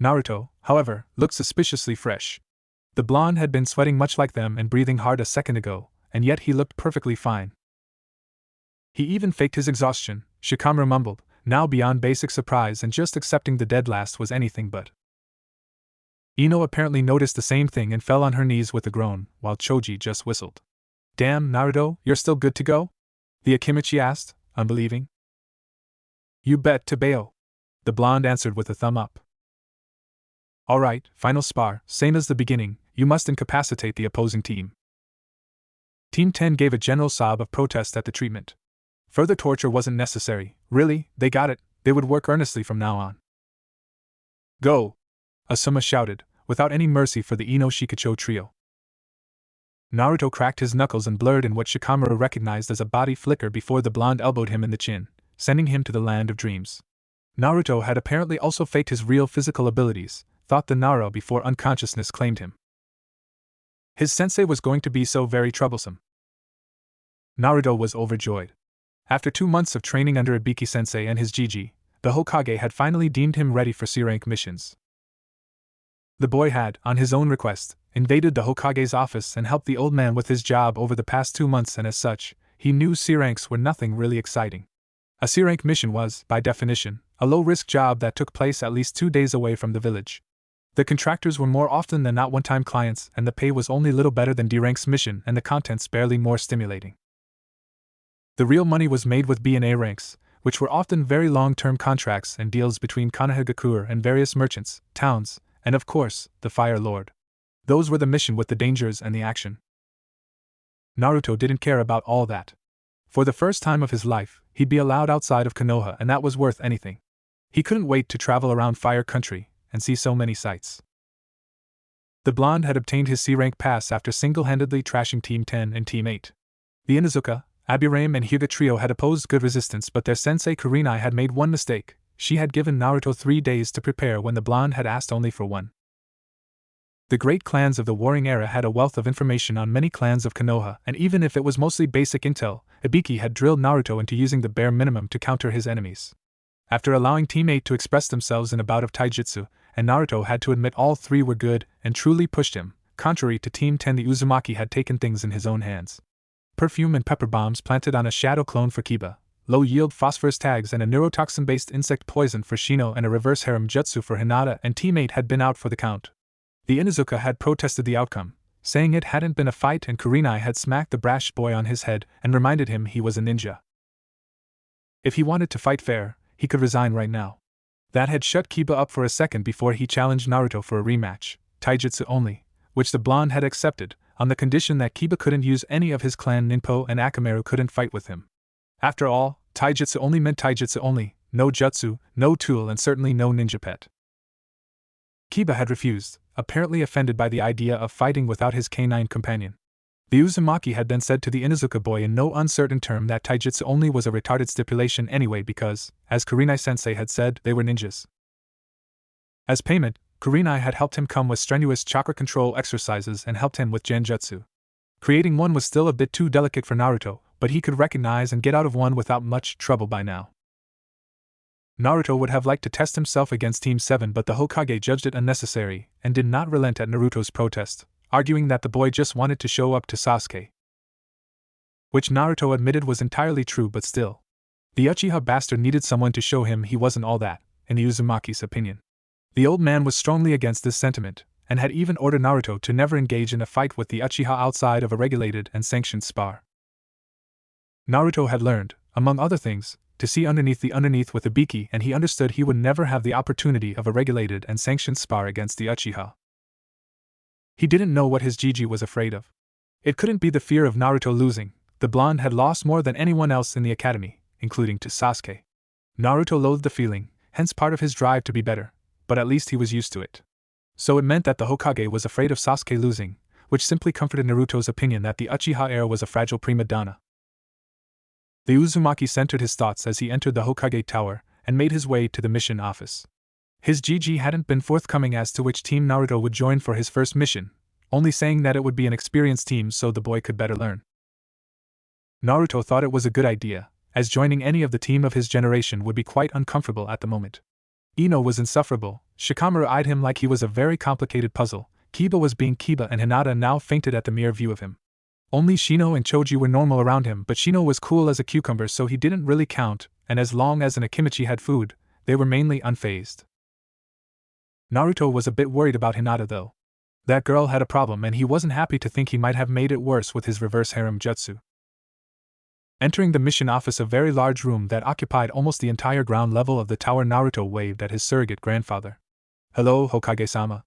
Naruto, however, looked suspiciously fresh. The blonde had been sweating much like them and breathing hard a second ago, and yet he looked perfectly fine. He even faked his exhaustion, Shikamaru mumbled, now beyond basic surprise and just accepting the dead last was anything but. Ino apparently noticed the same thing and fell on her knees with a groan, while Choji just whistled. Damn, Naruto, you're still good to go? The Akimichi asked, unbelieving. You bet, Tebeo. The blonde answered with a thumb up. Alright, final spar, same as the beginning, you must incapacitate the opposing team. Team 10 gave a general sob of protest at the treatment. Further torture wasn't necessary, really, they got it, they would work earnestly from now on. Go! Asuma shouted, without any mercy for the Ino Shikacho trio. Naruto cracked his knuckles and blurred in what Shikamaru recognized as a body flicker before the blonde elbowed him in the chin, sending him to the land of dreams. Naruto had apparently also faked his real physical abilities, thought the Nara before unconsciousness claimed him. His sensei was going to be so very troublesome. Naruto was overjoyed. After 2 months of training under Ibiki-sensei and his Jiji, the Hokage had finally deemed him ready for C-rank missions. The boy had, on his own request, invaded the Hokage's office and helped the old man with his job over the past 2 months, and as such, he knew C-ranks were nothing really exciting. A C-rank mission was, by definition, a low-risk job that took place at least 2 days away from the village. The contractors were more often than not one-time clients, and the pay was only little better than D-rank's mission and the contents barely more stimulating. The real money was made with B and A ranks, which were often very long-term contracts and deals between Konohagakure and various merchants, towns, and of course, the Fire Lord. Those were the mission with the dangers and the action. Naruto didn't care about all that. For the first time of his life, he'd be allowed outside of Konoha, and that was worth anything. He couldn't wait to travel around Fire Country and see so many sights. The blonde had obtained his C-rank pass after single-handedly trashing Team 10 and Team 8. The Inuzuka, Abirame and Hyuga trio had opposed good resistance, but their sensei Kurenai had made one mistake. She had given Naruto 3 days to prepare when the blonde had asked only for 1. The great clans of the Warring Era had a wealth of information on many clans of Konoha, and even if it was mostly basic intel, Ibiki had drilled Naruto into using the bare minimum to counter his enemies. After allowing Team 8 to express themselves in a bout of taijutsu, and Naruto had to admit all 3 were good and truly pushed him, contrary to Team 10, the Uzumaki had taken things in his own hands. Perfume and pepper bombs planted on a shadow clone for Kiba, low-yield phosphorus tags and a neurotoxin-based insect poison for Shino and a reverse harem jutsu for Hinata and Team 8 had been out for the count. The Inuzuka had protested the outcome, saying it hadn't been a fight, and Kurenai had smacked the brash boy on his head and reminded him he was a ninja. If he wanted to fight fair, he could resign right now. That had shut Kiba up for a second before he challenged Naruto for a rematch, taijutsu only, which the blonde had accepted, on the condition that Kiba couldn't use any of his clan Ninpo and Akamaru couldn't fight with him. After all, taijutsu only meant taijutsu only, no jutsu, no tool, and certainly no ninja pet. Kiba had refused, apparently offended by the idea of fighting without his canine companion. The Uzumaki had then said to the Inuzuka boy in no uncertain term that taijutsu only was a retarded stipulation anyway because, as Kurenai-sensei had said, they were ninjas. As payment, Kurenai had helped him come with strenuous chakra control exercises and helped him with genjutsu. Creating one was still a bit too delicate for Naruto, but he could recognize and get out of one without much trouble by now. Naruto would have liked to test himself against Team 7, but the Hokage judged it unnecessary and did not relent at Naruto's protest, arguing that the boy just wanted to show up to Sasuke. Which Naruto admitted was entirely true, but still. The Uchiha bastard needed someone to show him he wasn't all that, in the Uzumaki's opinion. The old man was strongly against this sentiment, and had even ordered Naruto to never engage in a fight with the Uchiha outside of a regulated and sanctioned spar. Naruto had learned, among other things, to see underneath the underneath with Ibiki, and he understood he would never have the opportunity of a regulated and sanctioned spar against the Uchiha. He didn't know what his Gigi was afraid of. It couldn't be the fear of Naruto losing. The blonde had lost more than anyone else in the academy, including to Sasuke. Naruto loathed the feeling, hence part of his drive to be better, but at least he was used to it. So it meant that the Hokage was afraid of Sasuke losing, which simply comforted Naruto's opinion that the Uchiha heir was a fragile prima donna. The Uzumaki centered his thoughts as he entered the Hokage tower and made his way to the mission office. His GG hadn't been forthcoming as to which team Naruto would join for his first mission, only saying that it would be an experienced team so the boy could better learn. Naruto thought it was a good idea, as joining any of the team of his generation would be quite uncomfortable at the moment. Ino was insufferable, Shikamaru eyed him like he was a very complicated puzzle, Kiba was being Kiba, and Hinata now fainted at the mere view of him. Only Shino and Choji were normal around him, but Shino was cool as a cucumber so he didn't really count, and as long as an Akimichi had food, they were mainly unfazed. Naruto was a bit worried about Hinata though. That girl had a problem and he wasn't happy to think he might have made it worse with his reverse harem jutsu. Entering the mission office, a very large room that occupied almost the entire ground level of the tower, Naruto waved at his surrogate grandfather. "Hello, Hokage-sama."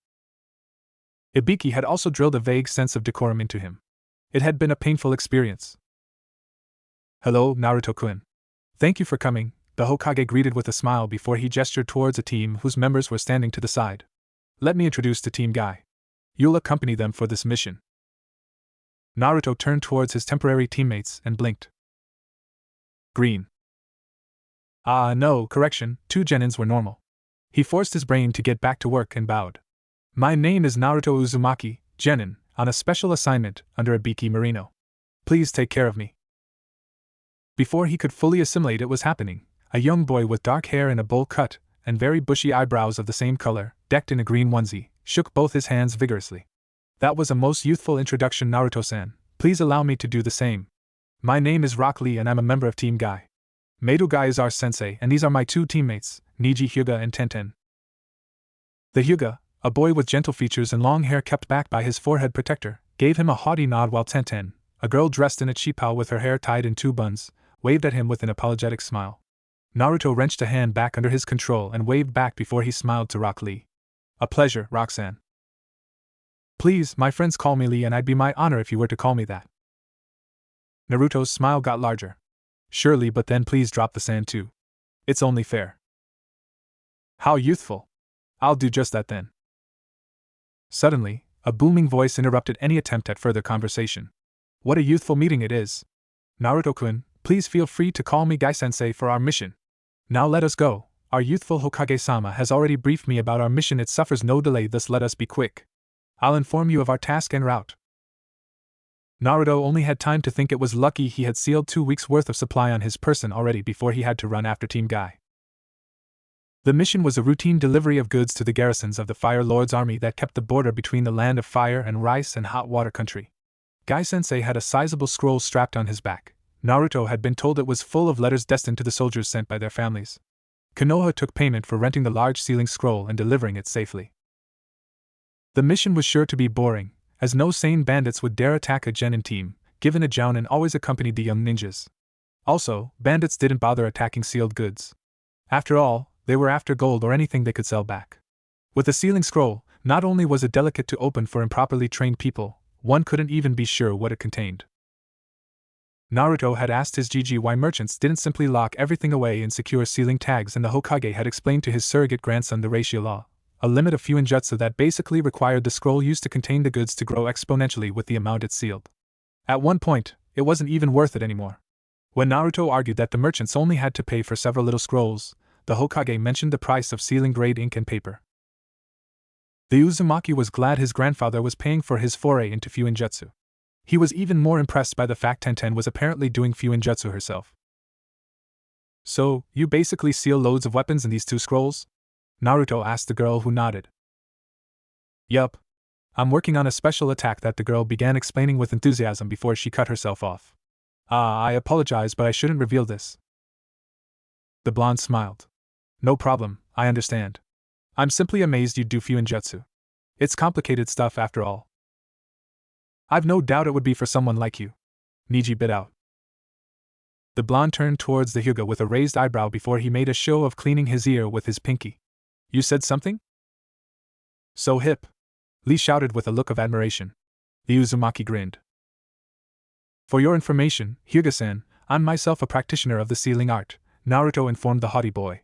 Ibiki had also drilled a vague sense of decorum into him. It had been a painful experience. "Hello, Naruto-kun. Thank you for coming," the Hokage greeted with a smile before he gestured towards a team whose members were standing to the side. "Let me introduce to Team Guy. You'll accompany them for this mission." Naruto turned towards his temporary teammates and blinked. Green. No, correction, 2 genins were normal. He forced his brain to get back to work and bowed. "My name is Naruto Uzumaki, genin, on a special assignment under Ibiki Marino. Please take care of me." Before he could fully assimilate it was happening, a young boy with dark hair and a bowl cut, and very bushy eyebrows of the same color, decked in a green onesie, shook both his hands vigorously. "That was a most youthful introduction, Naruto-san. Please allow me to do the same. My name is Rock Lee and I'm a member of Team Guy. Meidou Guy is our sensei and these are my 2 teammates, Niji Hyuga and Tenten." The Hyuga, a boy with gentle features and long hair kept back by his forehead protector, gave him a haughty nod, while Tenten, a girl dressed in a chipao with her hair tied in 2 buns, waved at him with an apologetic smile. Naruto wrenched a hand back under his control and waved back before he smiled to Rock Lee. "A pleasure, Roxanne. Please, my friends call me Lee and I'd be my honor if you were to call me that." Naruto's smile got larger. "Surely, but then please drop the sand too. It's only fair." "How youthful. I'll do just that then." Suddenly, a booming voice interrupted any attempt at further conversation. "What a youthful meeting it is. Naruto-kun, please feel free to call me Gai-sensei for our mission. Now let us go. Our youthful Hokage-sama has already briefed me about our mission. It suffers no delay, thus let us be quick. I'll inform you of our task en route." Naruto only had time to think it was lucky he had sealed 2 weeks' worth of supply on his person already before he had to run after Team Guy. The mission was a routine delivery of goods to the garrisons of the Fire Lord's army that kept the border between the land of fire and rice and hot water country. Guy-sensei had a sizable scroll strapped on his back. Naruto had been told it was full of letters destined to the soldiers sent by their families. Konoha took payment for renting the large sealing scroll and delivering it safely. The mission was sure to be boring, as no sane bandits would dare attack a genin team, given a jounin always accompanied the young ninjas. Also, bandits didn't bother attacking sealed goods. After all, they were after gold or anything they could sell back. With a sealing scroll, not only was it delicate to open for improperly trained people, one couldn't even be sure what it contained. Naruto had asked his GG why merchants didn't simply lock everything away in secure sealing tags, and the Hokage had explained to his surrogate grandson the ratio law, a limit of fuinjutsu that basically required the scroll used to contain the goods to grow exponentially with the amount it sealed. At one point, it wasn't even worth it anymore. When Naruto argued that the merchants only had to pay for several little scrolls, the Hokage mentioned the price of sealing grade ink and paper. The Uzumaki was glad his grandfather was paying for his foray into fuinjutsu. He was even more impressed by the fact Tenten was apparently doing fuinjutsu herself. "So, you basically seal loads of weapons in these 2 scrolls?" Naruto asked the girl, who nodded. "Yup. I'm working on a special attack," that the girl began explaining with enthusiasm before she cut herself off. I apologize, but I shouldn't reveal this." The blonde smiled. "No problem, I understand. I'm simply amazed you do fuinjutsu. It's complicated stuff after all." "I've no doubt it would be for someone like you," Niji bit out. The blonde turned towards the Hyuga with a raised eyebrow before he made a show of cleaning his ear with his pinky. You said something? So hip, Lee shouted with a look of admiration. The Uzumaki grinned. For your information, Hyuga-san, I'm myself a practitioner of the sealing art, Naruto informed the haughty boy.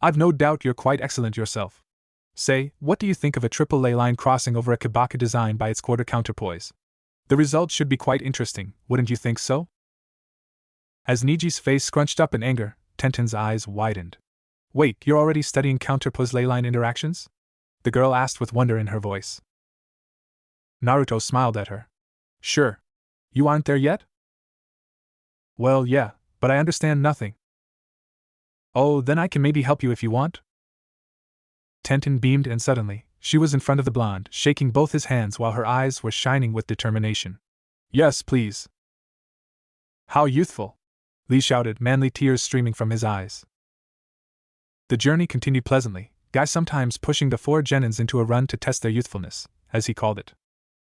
I've no doubt you're quite excellent yourself. Say, what do you think of a triple ley line crossing over a kabaka design by its quarter counterpoise? The result should be quite interesting, wouldn't you think so? As Niji's face scrunched up in anger, Tenten's eyes widened. Wait, you're already studying counterpoise ley line interactions? The girl asked with wonder in her voice. Naruto smiled at her. Sure. You aren't there yet? Well, yeah, but I understand nothing. Oh, then I can maybe help you if you want? Tenten beamed and suddenly, she was in front of the blonde, shaking both his hands while her eyes were shining with determination. Yes, please. How youthful! Lee shouted, manly tears streaming from his eyes. The journey continued pleasantly, Guy sometimes pushing the 4 genins into a run to test their youthfulness, as he called it.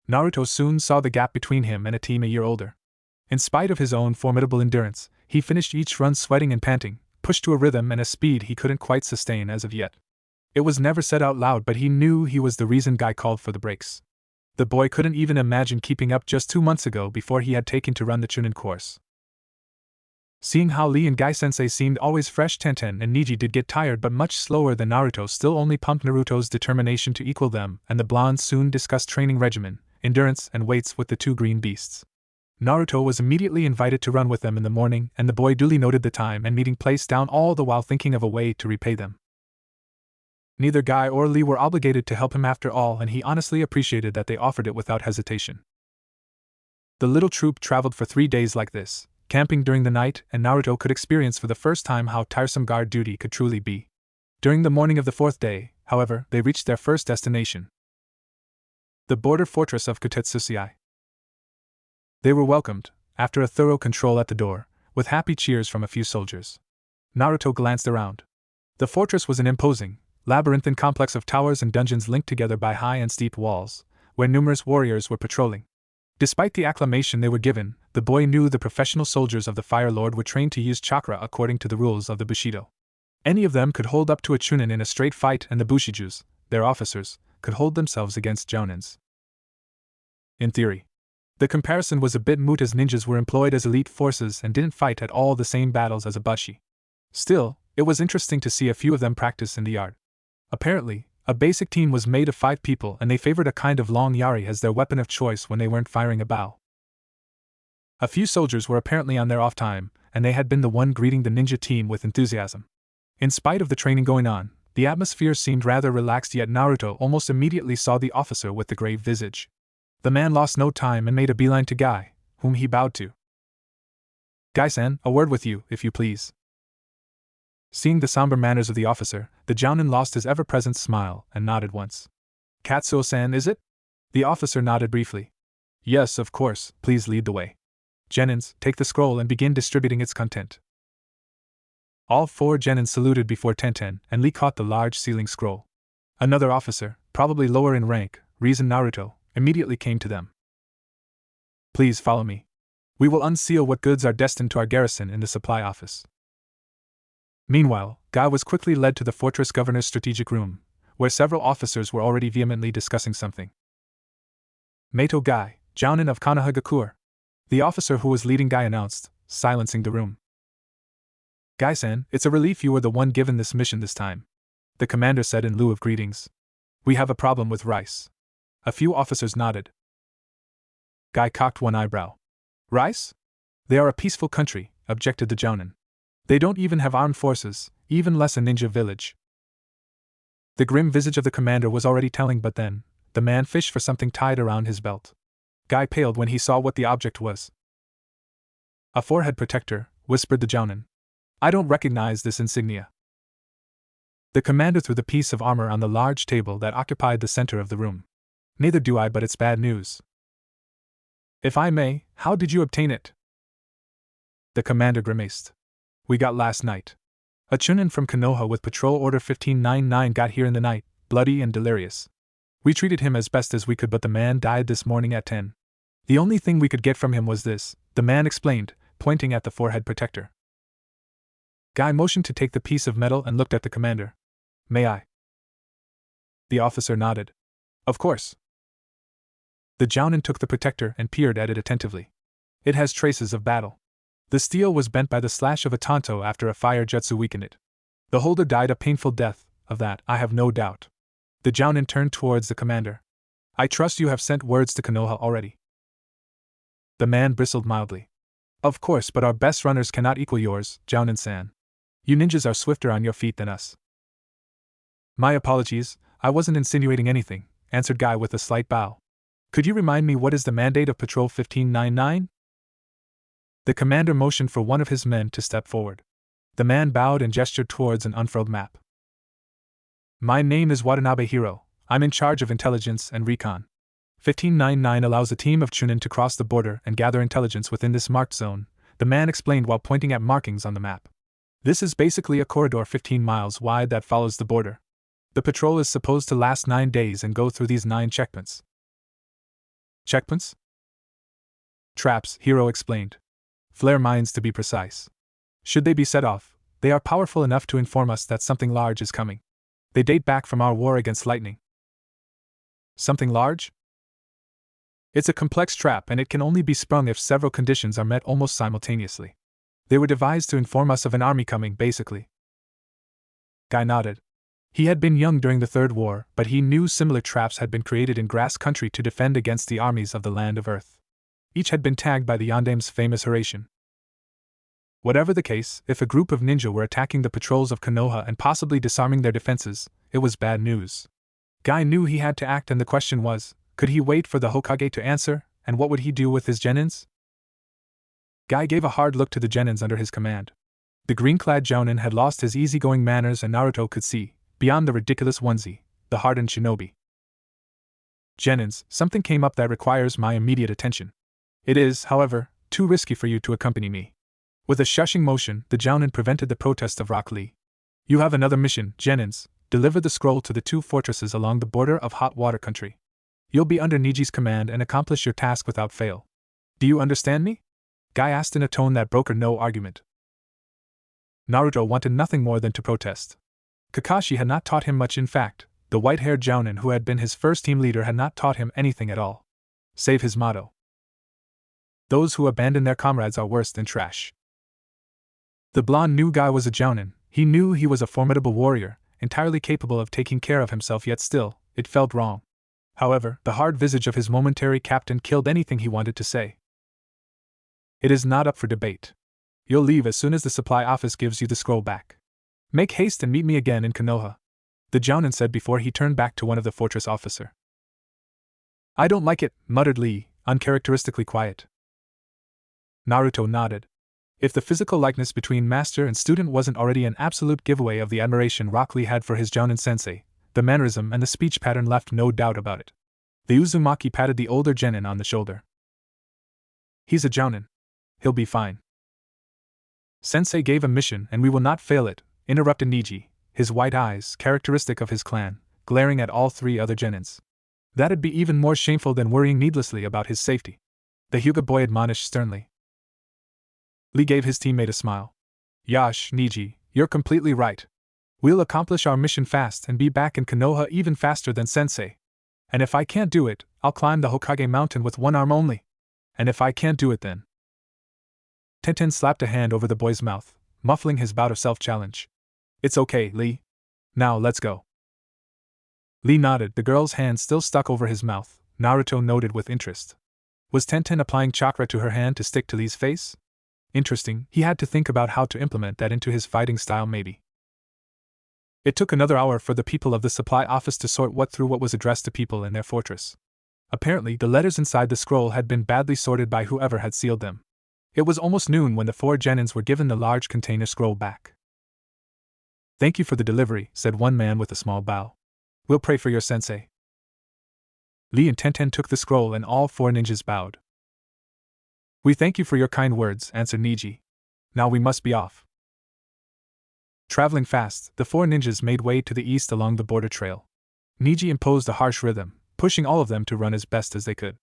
Naruto soon saw the gap between him and a team a year older. In spite of his own formidable endurance, he finished each run sweating and panting, pushed to a rhythm and a speed he couldn't quite sustain as of yet. It was never said out loud, but he knew he was the reason Guy called for the brakes. The boy couldn't even imagine keeping up just 2 months ago before he had taken to run the Chunin course. Seeing how Lee and Guy-sensei seemed always fresh, Tenten and Niji did get tired, but much slower than Naruto still only pumped Naruto's determination to equal them, and the blonde soon discussed training regimen, endurance and weights with the 2 green beasts. Naruto was immediately invited to run with them in the morning, and the boy duly noted the time and meeting place down, all the while thinking of a way to repay them. Neither Guy or Lee were obligated to help him after all, and he honestly appreciated that they offered it without hesitation. The little troop traveled for 3 days like this, camping during the night, and Naruto could experience for the first time how tiresome guard duty could truly be. During the morning of the 4th day, however, they reached their first destination, the border fortress of Kotetsusi. They were welcomed, after a thorough control at the door, with happy cheers from a few soldiers. Naruto glanced around. The fortress was an imposing, labyrinthine complex of towers and dungeons linked together by high and steep walls, where numerous warriors were patrolling. Despite the acclamation they were given, the boy knew the professional soldiers of the Fire Lord were trained to use chakra according to the rules of the Bushido. Any of them could hold up to a Chunin in a straight fight, and the Bushijus, their officers, could hold themselves against Jounins. In theory, the comparison was a bit moot, as ninjas were employed as elite forces and didn't fight at all the same battles as a Bushi. Still, it was interesting to see a few of them practice in the yard. Apparently, a basic team was made of 5 people, and they favored a kind of long yari as their weapon of choice when they weren't firing a bow. A few soldiers were apparently on their off time, and they had been the one greeting the ninja team with enthusiasm. In spite of the training going on, the atmosphere seemed rather relaxed, yet Naruto almost immediately saw the officer with the grave visage. The man lost no time and made a beeline to Guy, whom he bowed to. Guy-san, a word with you, if you please. Seeing the somber manners of the officer, the Jounin lost his ever-present smile and nodded once. Katsuo-san, is it? The officer nodded briefly. Yes, of course, please lead the way. Genins, take the scroll and begin distributing its content. All 4 genins saluted before Tenten, and Lee caught the large sealing scroll. Another officer, probably lower in rank, reasoned Naruto, immediately came to them. Please follow me. We will unseal what goods are destined to our garrison in the supply office. Meanwhile, Guy was quickly led to the fortress governor's strategic room, where several officers were already vehemently discussing something. Meito Guy, Jounin of Konohagakure. The officer who was leading Guy announced, silencing the room. Guy-san, it's a relief you were the one given this mission this time, the commander said in lieu of greetings. We have a problem with rice. A few officers nodded. Guy cocked one eyebrow. Rice? They are a peaceful country, objected the Jounin. They don't even have armed forces, even less a ninja village. The grim visage of the commander was already telling, but then, the man fished for something tied around his belt. Guy paled when he saw what the object was. A forehead protector, whispered the Jounin. I don't recognize this insignia. The commander threw the piece of armor on the large table that occupied the center of the room. Neither do I, but it's bad news. If I may, how did you obtain it? The commander grimaced. We got last night. A Chunin from Konoha with Patrol Order 1599 got here in the night, bloody and delirious. We treated him as best as we could, but the man died this morning at 10. The only thing we could get from him was this, the man explained, pointing at the forehead protector. Guy motioned to take the piece of metal and looked at the commander. May I? The officer nodded. Of course. The Jounin took the protector and peered at it attentively. It has traces of battle. The steel was bent by the slash of a tanto after a fire jutsu weakened it. The holder died a painful death, of that I have no doubt. The Jounin turned towards the commander. I trust you have sent words to Konoha already. The man bristled mildly. Of course, but our best runners cannot equal yours, Jounin-san. You ninjas are swifter on your feet than us. My apologies, I wasn't insinuating anything, answered Guy with a slight bow. Could you remind me what is the mandate of Patrol 1599? The commander motioned for one of his men to step forward. The man bowed and gestured towards an unfurled map. My name is Watanabe Hiro. I'm in charge of intelligence and recon. 1599 allows a team of Chunin to cross the border and gather intelligence within this marked zone, the man explained while pointing at markings on the map. This is basically a corridor 15 miles wide that follows the border. The patrol is supposed to last 9 days and go through these 9 checkpoints. Checkpoints? Traps, Hiro explained. Flare mines to be precise. Should they be set off, they are powerful enough to inform us that something large is coming. They date back from our war against lightning. Something large? It's a complex trap and it can only be sprung if several conditions are met almost simultaneously. They were devised to inform us of an army coming, basically. Guy nodded. He had been young during the Third War, but he knew similar traps had been created in grass country to defend against the armies of the Land of Earth. Each had been tagged by the Yondame's famous Horatian. Whatever the case, if a group of ninja were attacking the patrols of Konoha and possibly disarming their defenses, it was bad news. Guy knew he had to act, and the question was, could he wait for the Hokage to answer, and what would he do with his genins? Guy gave a hard look to the genins under his command. The green-clad Jounin had lost his easygoing manners, and Naruto could see, beyond the ridiculous onesie, the hardened shinobi. Genins, something came up that requires my immediate attention. It is, however, too risky for you to accompany me. With a shushing motion, the Jounin prevented the protest of Rock Lee. You have another mission, genins. Deliver the scroll to the 2 fortresses along the border of hot water country. You'll be under Niji's command and accomplish your task without fail. Do you understand me? Guy asked in a tone that brokered no argument. Naruto wanted nothing more than to protest. Kakashi had not taught him much. In fact, the white-haired Jounin who had been his first team leader had not taught him anything at all. Save his motto. Those who abandon their comrades are worse than trash. The blonde new guy was a Jounin. He knew he was a formidable warrior, entirely capable of taking care of himself, yet still, it felt wrong. However, the hard visage of his momentary captain killed anything he wanted to say. It is not up for debate. You'll leave as soon as the supply office gives you the scroll back. Make haste and meet me again in Konoha, the Jounin said before he turned back to one of the fortress officer. I don't like it, muttered Lee, uncharacteristically quiet. Naruto nodded. If the physical likeness between master and student wasn't already an absolute giveaway of the admiration Rock Lee had for his Jounin sensei, the mannerism and the speech pattern left no doubt about it. The Uzumaki patted the older genin on the shoulder. He's a Jounin. He'll be fine. Sensei gave a mission and we will not fail it, interrupted Niji, his white eyes, characteristic of his clan, glaring at all 3 other genins. That'd be even more shameful than worrying needlessly about his safety, the Hyuga boy admonished sternly. Lee gave his teammate a smile. Yash, Niji, you're completely right. We'll accomplish our mission fast and be back in Konoha even faster than Sensei. And if I can't do it, I'll climb the Hokage mountain with one arm only. And if I can't do it then... Tenten slapped a hand over the boy's mouth, muffling his bout of self-challenge. It's okay, Lee. Now let's go. Lee nodded, the girl's hand still stuck over his mouth. Naruto noted with interest. Was Tenten applying chakra to her hand to stick to Lee's face? Interesting, he had to think about how to implement that into his fighting style maybe. It took another hour for the people of the supply office to sort through what was addressed to people in their fortress. Apparently, the letters inside the scroll had been badly sorted by whoever had sealed them. It was almost noon when the 4 genins were given the large container scroll back. Thank you for the delivery, said one man with a small bow. We'll pray for your sensei. Lee and Tenten took the scroll and all 4 ninjas bowed. We thank you for your kind words, answered Niji. Now we must be off. Traveling fast, the 4 ninjas made way to the east along the border trail. Niji imposed a harsh rhythm, pushing all of them to run as best as they could.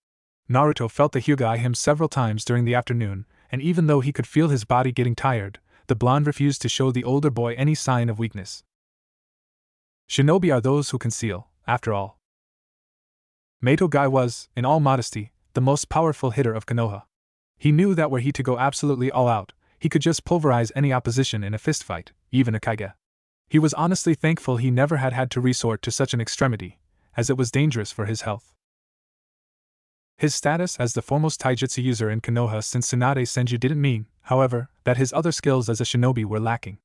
Naruto felt the Hyuga eye him several times during the afternoon, and even though he could feel his body getting tired, the blonde refused to show the older boy any sign of weakness. Shinobi are those who conceal, after all. Mato Guy was, in all modesty, the most powerful hitter of Konoha. He knew that were he to go absolutely all out, he could just pulverize any opposition in a fistfight, even a Kaige. He was honestly thankful he never had to resort to such an extremity, as it was dangerous for his health. His status as the foremost taijutsu user in Konoha since Tsunade Senju didn't mean, however, that his other skills as a shinobi were lacking.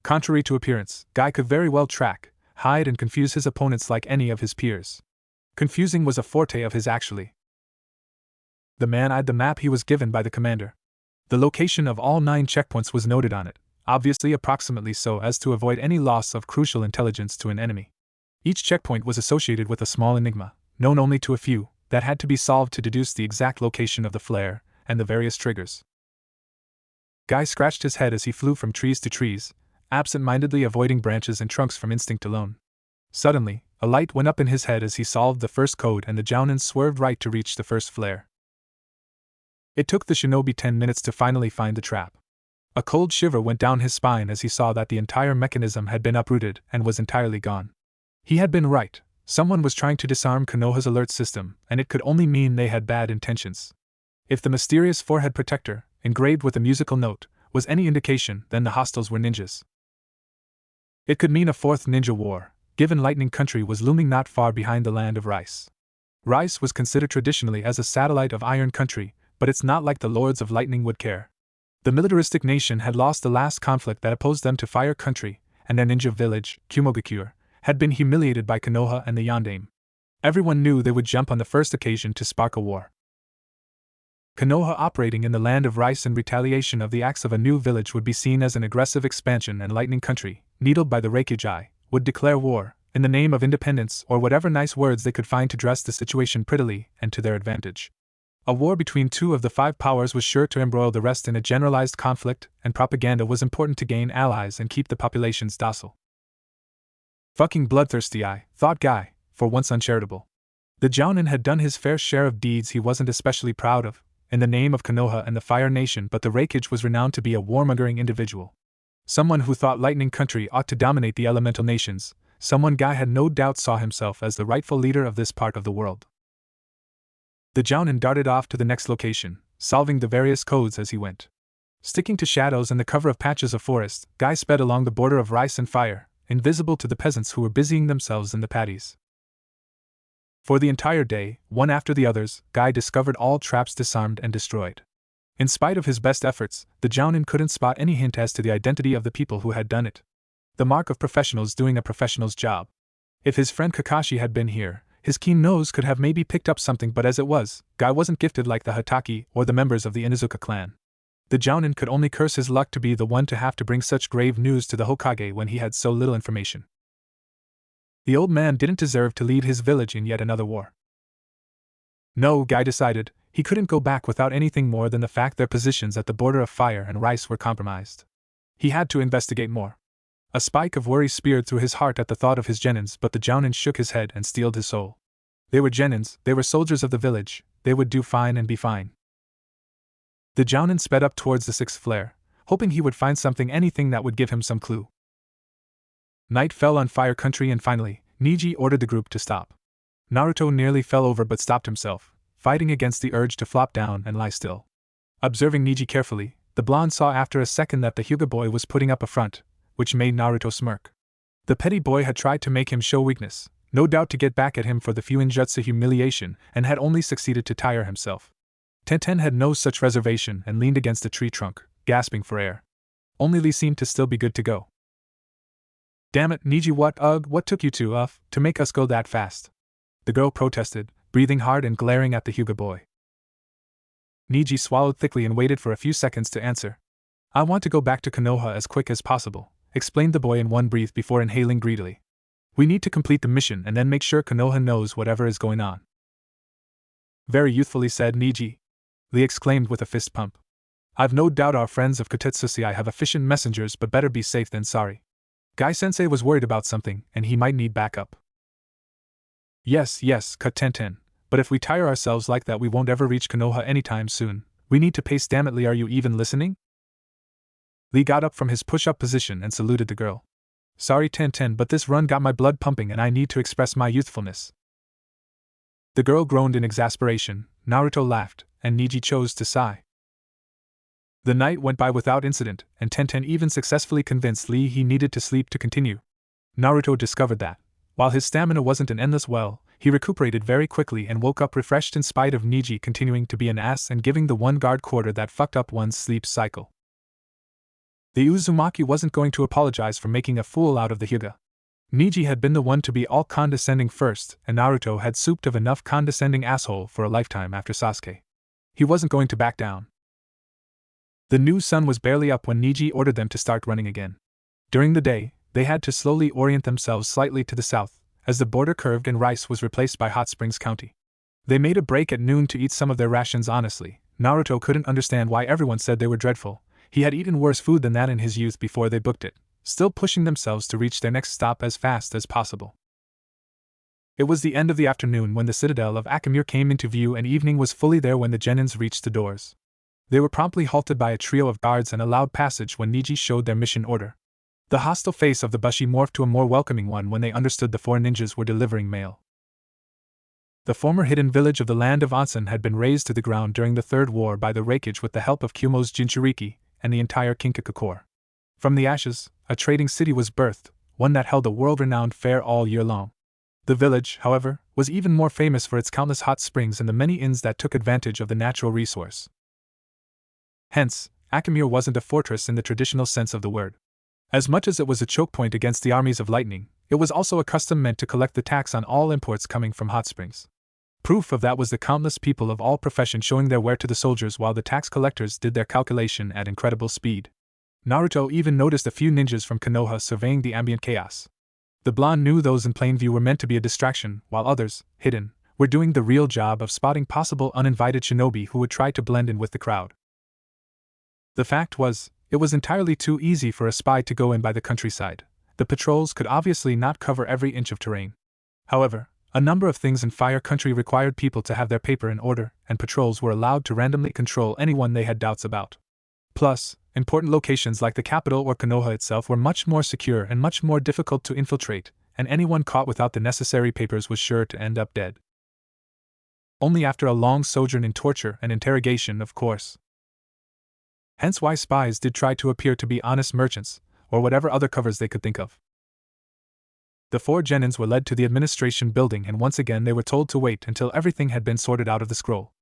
Contrary to appearance, Guy could very well track, hide and confuse his opponents like any of his peers. Confusing was a forte of his actually. The man eyed the map he was given by the commander. The location of all 9 checkpoints was noted on it, obviously approximately so as to avoid any loss of crucial intelligence to an enemy. Each checkpoint was associated with a small enigma, known only to a few, that had to be solved to deduce the exact location of the flare and the various triggers. Guy scratched his head as he flew from trees to trees, absent-mindedly avoiding branches and trunks from instinct alone. Suddenly, a light went up in his head as he solved the first code and the Jounin swerved right to reach the first flare. It took the shinobi 10 minutes to finally find the trap. A cold shiver went down his spine as he saw that the entire mechanism had been uprooted and was entirely gone. He had been right. Someone was trying to disarm Konoha's alert system, and it could only mean they had bad intentions. If the mysterious forehead protector, engraved with a musical note, was any indication, then the hostiles were ninjas. It could mean a fourth ninja war, given Lightning Country was looming not far behind the land of Rice. Rice was considered traditionally as a satellite of Iron Country, but it's not like the Lords of Lightning would care. The militaristic nation had lost the last conflict that opposed them to Fire Country, and their ninja village, Kumogakure, had been humiliated by Konoha and the Yondaime. Everyone knew they would jump on the first occasion to spark a war. Konoha operating in the land of Rice in retaliation of the acts of a new village would be seen as an aggressive expansion, and Lightning Country, needled by the Reikijai, would declare war, in the name of independence or whatever nice words they could find to dress the situation prettily and to their advantage. A war between 2 of the 5 powers was sure to embroil the rest in a generalized conflict, and propaganda was important to gain allies and keep the populations docile. Fucking bloodthirsty, thought Guy, for once uncharitable. The Jounin had done his fair share of deeds he wasn't especially proud of, in the name of Konoha and the Fire Nation, but the Reikage was renowned to be a warmongering individual. Someone who thought Lightning Country ought to dominate the elemental nations, someone Guy had no doubt saw himself as the rightful leader of this part of the world. The Jounin darted off to the next location, solving the various codes as he went. Sticking to shadows and the cover of patches of forest, Guy sped along the border of Rice and Fire, invisible to the peasants who were busying themselves in the paddies. For the entire day, one after the others, Guy discovered all traps disarmed and destroyed. In spite of his best efforts, the Jounin couldn't spot any hint as to the identity of the people who had done it. The mark of professionals doing a professional's job. If his friend Kakashi had been here, his keen nose could have maybe picked up something, but as it was, Guy wasn't gifted like the Hataki or the members of the Inuzuka clan. The Jounin could only curse his luck to be the one to have to bring such grave news to the Hokage when he had so little information. The old man didn't deserve to lead his village in yet another war. No, Guy decided, he couldn't go back without anything more than the fact their positions at the border of Fire and Rice were compromised. He had to investigate more. A spike of worry speared through his heart at the thought of his genins, but the Jounin shook his head and steeled his soul. They were genins, they were soldiers of the village, they would do fine and be fine. The Jounin sped up towards the 6th flare, hoping he would find anything that would give him some clue. Night fell on Fire Country and finally, Niji ordered the group to stop. Naruto nearly fell over but stopped himself, fighting against the urge to flop down and lie still. Observing Niji carefully, the blonde saw after a second that the Hyuga boy was putting up a front, which made Naruto smirk. The petty boy had tried to make him show weakness, no doubt to get back at him for the Fuinjutsu humiliation, and had only succeeded to tire himself. Tenten had no such reservation and leaned against a tree trunk, gasping for air. Only Lee seemed to still be good to go. Damn it, Niji, what took you to make us go that fast? The girl protested, breathing hard and glaring at the Hyuga boy. Niji swallowed thickly and waited for a few seconds to answer. I want to go back to Konoha as quick as possible, explained the boy in one breath before inhaling greedily. We need to complete the mission and then make sure Konoha knows whatever is going on. Very youthfully said Niji. Lee exclaimed with a fist pump. I've no doubt our friends of Kotetsusi have efficient messengers, but better be safe than sorry. Guy-sensei was worried about something, and he might need backup. Yes, cut Tenten, but if we tire ourselves like that we won't ever reach Konoha anytime soon. We need to pace. Damn it, Lee, are you even listening? Lee got up from his push-up position and saluted the girl. Sorry Tenten, but this run got my blood pumping and I need to express my youthfulness. The girl groaned in exasperation, Naruto laughed, and Niji chose to sigh. The night went by without incident, and Tenten even successfully convinced Lee he needed to sleep to continue. Naruto discovered that, while his stamina wasn't an endless well, he recuperated very quickly and woke up refreshed in spite of Niji continuing to be an ass and giving the one guard quarter that fucked up one's sleep cycle. The Uzumaki wasn't going to apologize for making a fool out of the Hyuga. Niji had been the one to be all condescending first, and Naruto had souped of enough condescending asshole for a lifetime after Sasuke. He wasn't going to back down. The new sun was barely up when Niji ordered them to start running again. During the day, they had to slowly orient themselves slightly to the south, as the border curved and Rice was replaced by Hot Springs County. They made a break at noon to eat some of their rations honestly. Naruto couldn't understand why everyone said they were dreadful. He had eaten worse food than that in his youth before they booked it, still pushing themselves to reach their next stop as fast as possible. It was the end of the afternoon when the citadel of Akamure came into view and evening was fully there when the genins reached the doors. They were promptly halted by a trio of guards and allowed passage when Niji showed their mission order. The hostile face of the Bushi morphed to a more welcoming one when they understood the 4 ninjas were delivering mail. The former hidden village of the land of Onsen had been razed to the ground during the Third War by the Raikage with the help of Kyumo's Jinchuriki and the entire Kinkaku Corps. From the ashes, a trading city was birthed, one that held a world-renowned fair all year long. The village, however, was even more famous for its countless hot springs and the many inns that took advantage of the natural resource. Hence, Akamure wasn't a fortress in the traditional sense of the word. As much as it was a choke point against the armies of lightning, it was also a custom meant to collect the tax on all imports coming from hot springs. Proof of that was the countless people of all professions showing their ware to the soldiers while the tax collectors did their calculation at incredible speed. Naruto even noticed a few ninjas from Konoha surveying the ambient chaos. The blonde knew those in plain view were meant to be a distraction, while others, hidden, were doing the real job of spotting possible uninvited shinobi who would try to blend in with the crowd. The fact was, it was entirely too easy for a spy to go in by the countryside. The patrols could obviously not cover every inch of terrain. However, a number of things in Fire Country required people to have their paper in order, and patrols were allowed to randomly control anyone they had doubts about. Plus, important locations like the capital or Konoha itself were much more secure and much more difficult to infiltrate, and anyone caught without the necessary papers was sure to end up dead. Only after a long sojourn in torture and interrogation, of course. Hence why spies did try to appear to be honest merchants, or whatever other covers they could think of. The 4 genins were led to the administration building and once again they were told to wait until everything had been sorted out of the scroll.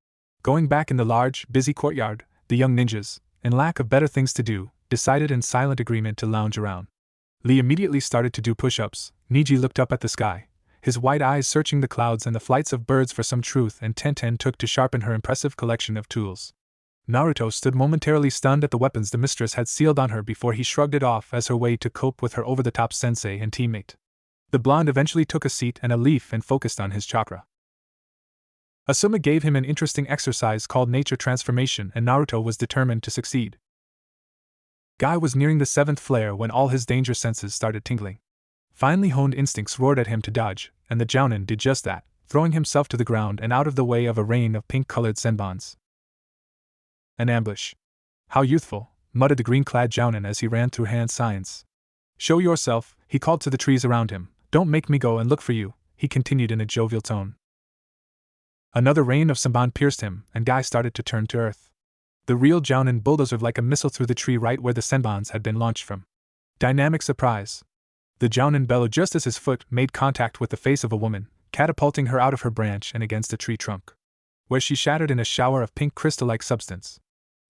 Going back in the large, busy courtyard, the young ninjas, in lack of better things to do, decided in silent agreement to lounge around. Lee immediately started to do push-ups. Niji looked up at the sky, his white eyes searching the clouds and the flights of birds for some truth, and Tenten took to sharpen her impressive collection of tools. Naruto stood momentarily stunned at the weapons the mistress had sealed on her before he shrugged it off as her way to cope with her over-the-top sensei and teammate. The blonde eventually took a seat and a leaf and focused on his chakra. Asuma gave him an interesting exercise called nature transformation and Naruto was determined to succeed. Guy was nearing the 7th flare when all his danger senses started tingling. Finely honed instincts roared at him to dodge, and the Jounin did just that, throwing himself to the ground and out of the way of a rain of pink-colored senbons. An ambush. How youthful, muttered the green-clad Jounin as he ran through hand signs. Show yourself, he called to the trees around him. Don't make me go and look for you, he continued in a jovial tone. Another rain of senbon pierced him, and Guy started to turn to earth. The real Jounin bulldozered like a missile through the tree right where the senbons had been launched from. Dynamic surprise. The Jounin bellowed just as his foot made contact with the face of a woman, catapulting her out of her branch and against a tree trunk, where she shattered in a shower of pink crystal-like substance.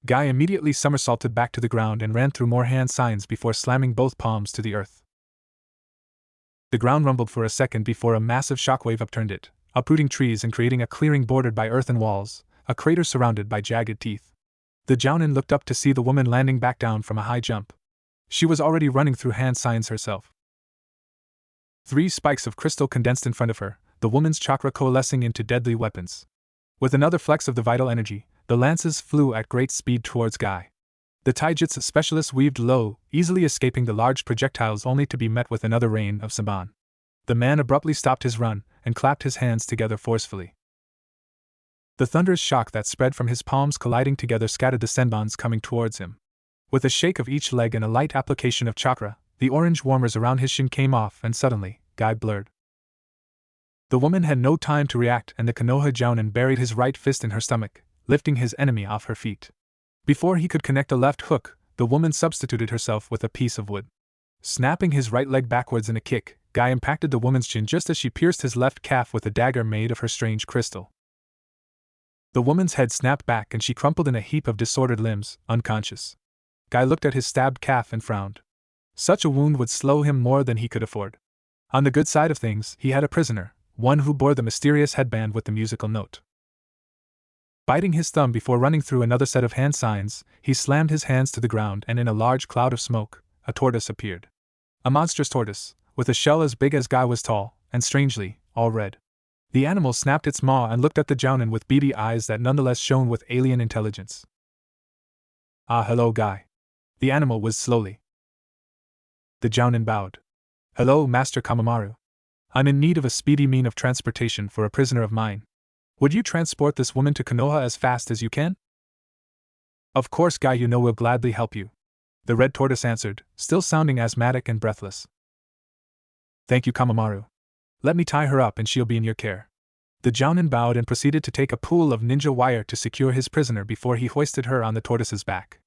Guy immediately somersaulted back to the ground and ran through more hand signs before slamming both palms to the earth. The ground rumbled for a second before a massive shockwave upturned it, uprooting trees and creating a clearing bordered by earthen walls, a crater surrounded by jagged teeth. The Jounin looked up to see the woman landing back down from a high jump. She was already running through hand signs herself. 3 spikes of crystal condensed in front of her, the woman's chakra coalescing into deadly weapons. With another flex of the vital energy, the lances flew at great speed towards Guy. The taijutsu specialist weaved low, easily escaping the large projectiles only to be met with another rain of senbon. The man abruptly stopped his run and clapped his hands together forcefully. The thunderous shock that spread from his palms colliding together scattered the senbons coming towards him. With a shake of each leg and a light application of chakra, the orange warmers around his shin came off, and suddenly, Guy blurred. The woman had no time to react, and the Konoha Jounin buried his right fist in her stomach, lifting his enemy off her feet. Before he could connect a left hook, the woman substituted herself with a piece of wood. Snapping his right leg backwards in a kick, Guy impacted the woman's chin just as she pierced his left calf with a dagger made of her strange crystal. The woman's head snapped back and she crumpled in a heap of disordered limbs, unconscious. Guy looked at his stabbed calf and frowned. Such a wound would slow him more than he could afford. On the good side of things, he had a prisoner, one who bore the mysterious headband with the musical note. Biting his thumb before running through another set of hand signs, he slammed his hands to the ground, and in a large cloud of smoke, a tortoise appeared. A monstrous tortoise, with a shell as big as Guy was tall, and strangely, all red. The animal snapped its maw and looked at the Jounin with beady eyes that nonetheless shone with alien intelligence. "Ah, hello, Guy." The animal whizzed slowly. The Jounin bowed. "Hello, Master Kamamaru. I'm in need of a speedy mean of transportation for a prisoner of mine. Would you transport this woman to Konoha as fast as you can?" "Of course, Guy, you know we'll gladly help you," the red tortoise answered, still sounding asthmatic and breathless. "Thank you, Kamamaru. Let me tie her up and she'll be in your care." The Jounin bowed and proceeded to take a pool of ninja wire to secure his prisoner before he hoisted her on the tortoise's back.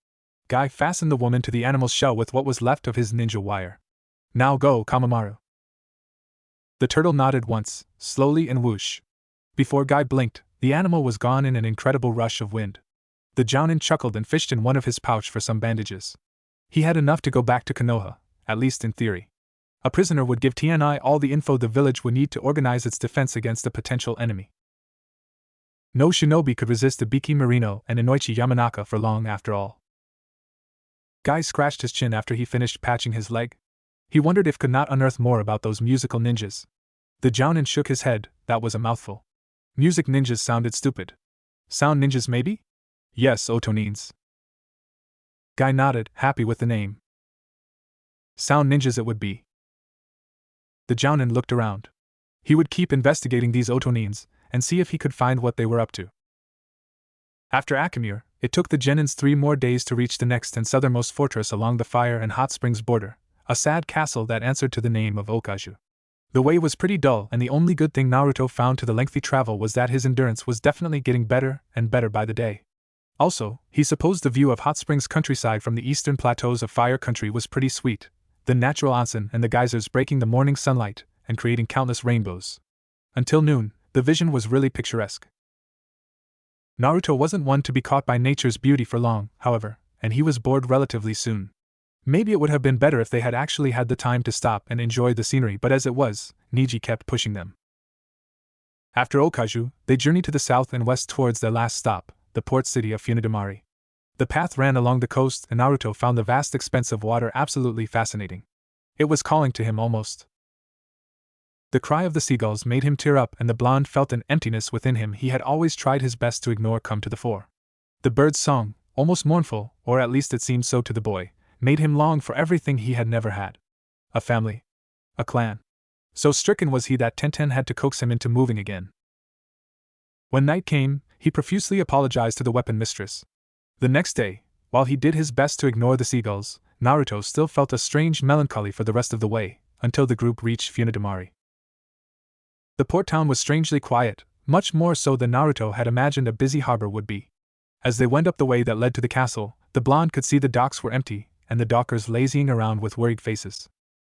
Guy fastened the woman to the animal's shell with what was left of his ninja wire. "Now go, Kamamaru." The turtle nodded once, slowly, and whoosh. Before Guy blinked, the animal was gone in an incredible rush of wind. The Jounin chuckled and fished in one of his pouch for some bandages. He had enough to go back to Konoha, at least in theory. A prisoner would give TNI all the info the village would need to organize its defense against a potential enemy. No shinobi could resist Ibiki Marino and Inoichi Yamanaka for long after all. Guy scratched his chin after he finished patching his leg. He wondered if could not unearth more about those musical ninjas. The Jounin shook his head. That was a mouthful. Music ninjas sounded stupid. Sound ninjas maybe? Yes, Otonines. Guy nodded, happy with the name. Sound ninjas it would be. The Jounin looked around. He would keep investigating these Otonines, and see if he could find what they were up to. After Akamure, it took the Genins 3 more days to reach the next and southernmost fortress along the fire and hot springs border, a sad castle that answered to the name of Okaju. The way was pretty dull, and the only good thing Naruto found to the lengthy travel was that his endurance was definitely getting better and better by the day. Also, he supposed the view of Hot Springs countryside from the eastern plateaus of Fire Country was pretty sweet, the natural onsen and the geysers breaking the morning sunlight and creating countless rainbows. Until noon, the vision was really picturesque. Naruto wasn't one to be caught by nature's beauty for long, however, and he was bored relatively soon. Maybe it would have been better if they had actually had the time to stop and enjoy the scenery, but as it was, Niji kept pushing them. After Okaju, they journeyed to the south and west towards their last stop, the port city of Funidamari. The path ran along the coast, and Naruto found the vast expanse of water absolutely fascinating. It was calling to him almost. The cry of the seagulls made him tear up, and the blonde felt an emptiness within him he had always tried his best to ignore come to the fore. The bird's song, almost mournful, or at least it seemed so to the boy, made him long for everything he had never had. A family. A clan. So stricken was he that Tenten had to coax him into moving again. When night came, he profusely apologized to the weapon mistress. The next day, while he did his best to ignore the seagulls, Naruto still felt a strange melancholy for the rest of the way, until the group reached Funidamari. The port town was strangely quiet, much more so than Naruto had imagined a busy harbor would be. As they went up the way that led to the castle, the blonde could see the docks were empty, and the dockers lazying around with worried faces.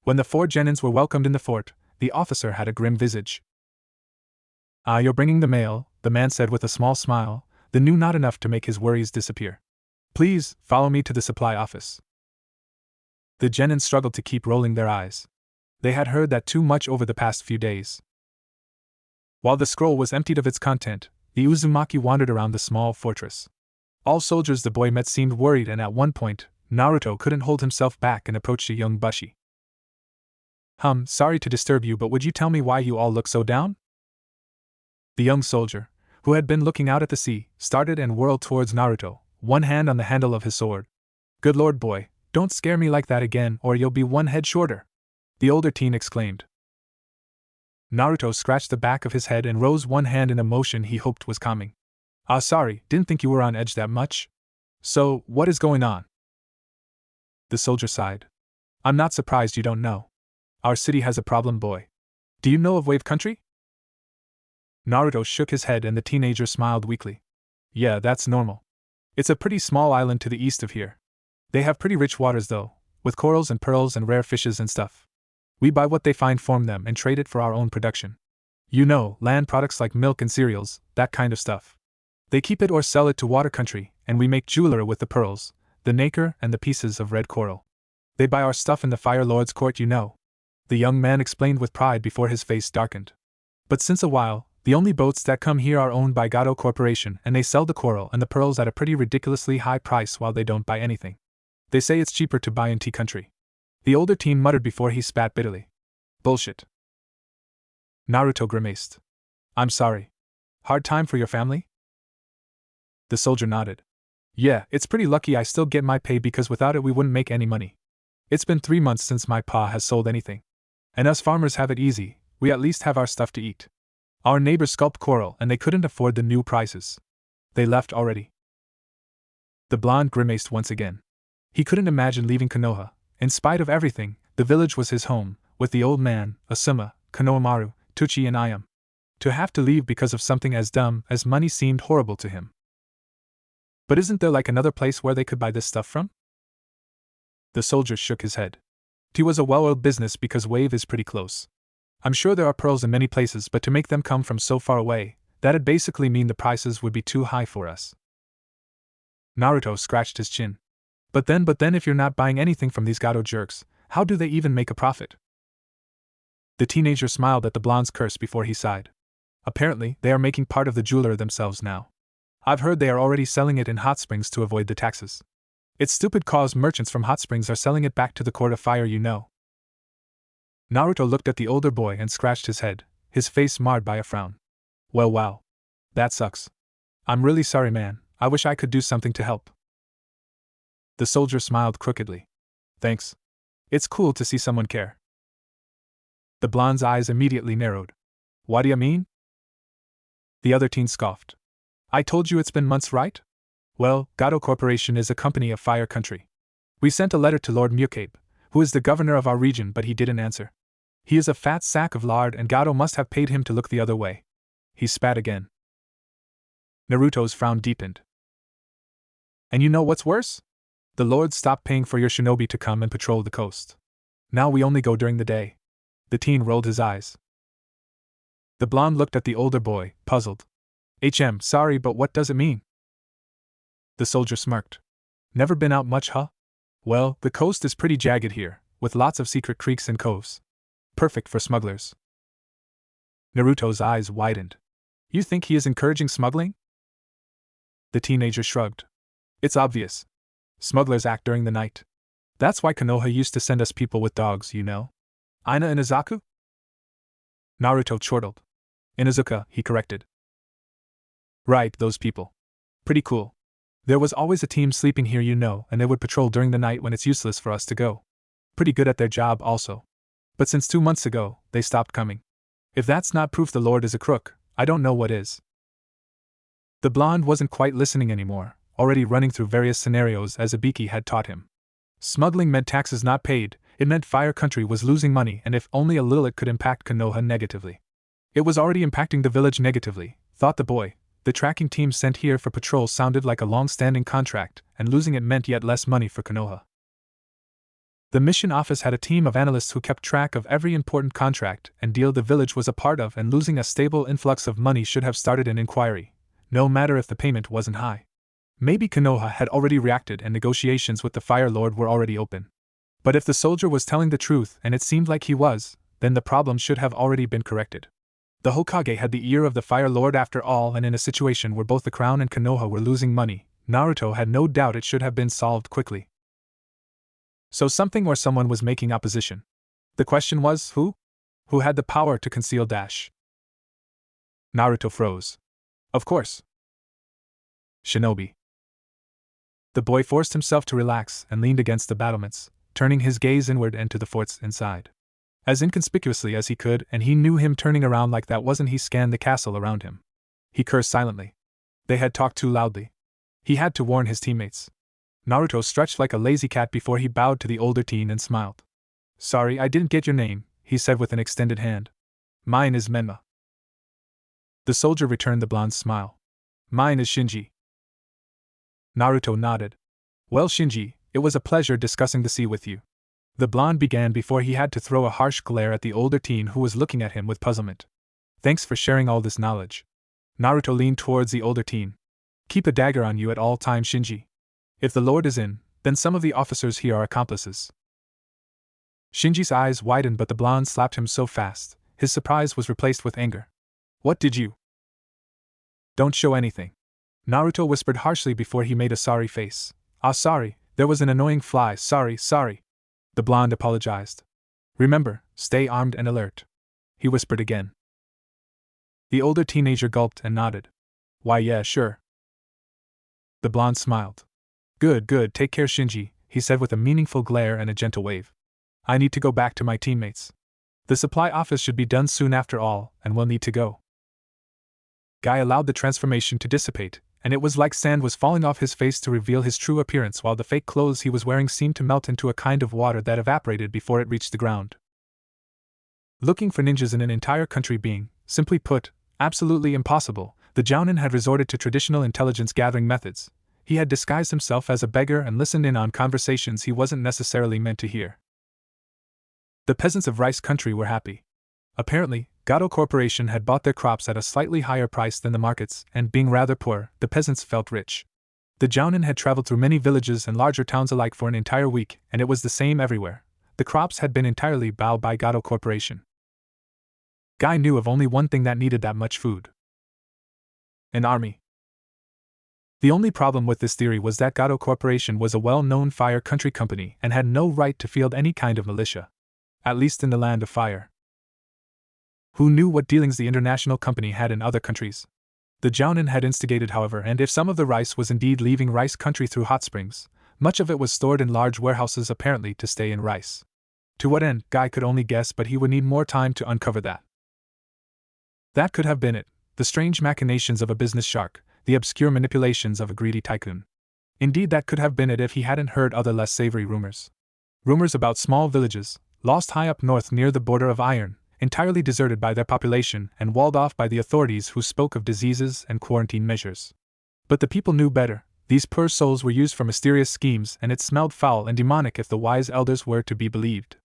When the 4 Genins were welcomed in the fort, the officer had a grim visage. "Ah, you're bringing the mail," the man said with a small smile, the new not enough to make his worries disappear. "Please, follow me to the supply office." The Genins struggled to keep rolling their eyes. They had heard that too much over the past few days. While the scroll was emptied of its content, the Uzumaki wandered around the small fortress. All soldiers the boy met seemed worried, and at one point, Naruto couldn't hold himself back and approached a young bushi. Sorry to disturb you, but would you tell me why you all look so down?" The young soldier, who had been looking out at the sea, started and whirled towards Naruto, one hand on the handle of his sword. "Good lord, boy, don't scare me like that again, or you'll be one head shorter," the older teen exclaimed. Naruto scratched the back of his head and rose one hand in a motion he hoped was calming. "Ah, sorry, didn't think you were on edge that much. So, what is going on?" The soldier sighed. I'm not surprised you don't know. Our city has a problem, boy. Do you know of Wave Country? Naruto shook his head and the teenager smiled weakly. Yeah, that's normal. It's a pretty small island to the east of here. They have pretty rich waters though, with corals and pearls and rare fishes and stuff. We buy what they find from them and trade it for our own production. You know, land products like milk and cereals, that kind of stuff. They keep it or sell it to water country, and we make jewelry with the pearls, the nacre, and the pieces of red coral. They buy our stuff in the Fire Lord's court, you know. The young man explained with pride before his face darkened. But since a while, the only boats that come here are owned by Gato Corporation, and they sell the coral and the pearls at a pretty ridiculously high price while they don't buy anything. They say it's cheaper to buy in tea country. The older teen muttered before he spat bitterly. Bullshit. Naruto grimaced. I'm sorry. Hard time for your family? The soldier nodded. Yeah, it's pretty lucky I still get my pay because without it we wouldn't make any money. It's been 3 months since my pa has sold anything. And us farmers have it easy, we at least have our stuff to eat. Our neighbors sculpt coral and they couldn't afford the new prices. They left already. The blonde grimaced once again. He couldn't imagine leaving Konoha. In spite of everything, the village was his home, with the old man, Asuma, Konohamaru, Tuchi and Ayam. To have to leave because of something as dumb as money seemed horrible to him. But isn't there like another place where they could buy this stuff from? The soldier shook his head. Tea was a well-oiled business because Wave is pretty close. I'm sure there are pearls in many places, but to make them come from so far away, that'd basically mean the prices would be too high for us. Naruto scratched his chin. But then if you're not buying anything from these Gato jerks, how do they even make a profit? The teenager smiled at the blonde's curse before he sighed. Apparently, they are making part of the jeweler themselves now. I've heard they are already selling it in hot springs to avoid the taxes. It's stupid cause merchants from hot springs are selling it back to the court of fire, you know. Naruto looked at the older boy and scratched his head, his face marred by a frown. Well, wow. That sucks. I'm really sorry, man. I wish I could do something to help. The soldier smiled crookedly. Thanks. It's cool to see someone care. The blonde's eyes immediately narrowed. What do you mean? The other teen scoffed. I told you it's been months, right? Well, Gato Corporation is a company of Fire Country. We sent a letter to Lord Mukabe, who is the governor of our region, but he didn't answer. He is a fat sack of lard and Gato must have paid him to look the other way. He spat again. Naruto's frown deepened. And you know what's worse? The Lord stopped paying for your shinobi to come and patrol the coast. Now we only go during the day. The teen rolled his eyes. The blonde looked at the older boy, puzzled. Sorry, but what does it mean? The soldier smirked. Never been out much, huh? Well, the coast is pretty jagged here, with lots of secret creeks and coves. Perfect for smugglers. Naruto's eyes widened. You think he is encouraging smuggling? The teenager shrugged. It's obvious. Smugglers act during the night. That's why Konoha used to send us people with dogs, you know. Ina and Izaku? Naruto chortled. Inuzuka, he corrected. Right, those people. Pretty cool. There was always a team sleeping here, you know, and they would patrol during the night when it's useless for us to go. Pretty good at their job also. But since 2 months ago, they stopped coming. If that's not proof the Lord is a crook, I don't know what is. The blonde wasn't quite listening anymore, already running through various scenarios as Ibiki had taught him. Smuggling meant taxes not paid, it meant Fire Country was losing money, and if only a little it could impact Konoha negatively. It was already impacting the village negatively, thought the boy. The tracking team sent here for patrol sounded like a long-standing contract, and losing it meant yet less money for Konoha. The mission office had a team of analysts who kept track of every important contract and deal the village was a part of, and losing a stable influx of money should have started an inquiry, no matter if the payment wasn't high. Maybe Konoha had already reacted and negotiations with the Fire Lord were already open. But if the soldier was telling the truth, and it seemed like he was, then the problem should have already been corrected. The Hokage had the ear of the Fire Lord after all, and in a situation where both the crown and Konoha were losing money, Naruto had no doubt it should have been solved quickly. So something or someone was making opposition. The question was, who? Who had the power to conceal Dash? Naruto froze. Of course. Shinobi. The boy forced himself to relax and leaned against the battlements, turning his gaze inward and to the forts inside. As inconspicuously as he could, and he knew him turning around like that wasn't he scanned the castle around him. He cursed silently. They had talked too loudly. He had to warn his teammates. Naruto stretched like a lazy cat before he bowed to the older teen and smiled. Sorry, I didn't get your name, he said with an extended hand. Mine is Menma. The soldier returned the blonde's smile. Mine is Shinji. Naruto nodded. Well, Shinji, it was a pleasure discussing the sea with you. The blonde began before he had to throw a harsh glare at the older teen who was looking at him with puzzlement. Thanks for sharing all this knowledge. Naruto leaned towards the older teen. Keep a dagger on you at all times, Shinji. If the Lord is in, then some of the officers here are accomplices. Shinji's eyes widened, but the blonde slapped him so fast, his surprise was replaced with anger. What did you? Don't show anything. Naruto whispered harshly before he made a sorry face. Ah, sorry, there was an annoying fly, sorry. The blonde apologized. Remember, stay armed and alert. He whispered again. The older teenager gulped and nodded. Why, yeah, sure. The blonde smiled. Good, take care, Shinji, he said with a meaningful glare and a gentle wave. I need to go back to my teammates. The supply office should be done soon after all, and we'll need to go. Guy allowed the transformation to dissipate, and it was like sand was falling off his face to reveal his true appearance, while the fake clothes he was wearing seemed to melt into a kind of water that evaporated before it reached the ground. Looking for ninjas in an entire country being, simply put, absolutely impossible, the Jounin had resorted to traditional intelligence-gathering methods. He had disguised himself as a beggar and listened in on conversations he wasn't necessarily meant to hear. The peasants of Rice Country were happy. Apparently, Gato Corporation had bought their crops at a slightly higher price than the markets, and being rather poor, the peasants felt rich. The Jounin had traveled through many villages and larger towns alike for an entire week, and it was the same everywhere. The crops had been entirely bought by Gato Corporation. Guy knew of only one thing that needed that much food. An army. The only problem with this theory was that Gato Corporation was a well-known fire country company and had no right to field any kind of militia. At least in the land of fire. Who knew what dealings the international company had in other countries? The Jounin had instigated, however, and if some of the rice was indeed leaving Rice Country through hot springs, much of it was stored in large warehouses apparently to stay in Rice. To what end, Guy could only guess, but he would need more time to uncover that. That could have been it, the strange machinations of a business shark, the obscure manipulations of a greedy tycoon. Indeed, that could have been it if he hadn't heard other less savory rumors. Rumors about small villages, lost high up north near the border of iron, entirely deserted by their population and walled off by the authorities who spoke of diseases and quarantine measures. But the people knew better. These poor souls were used for mysterious schemes, and it smelled foul and demonic if the wise elders were to be believed.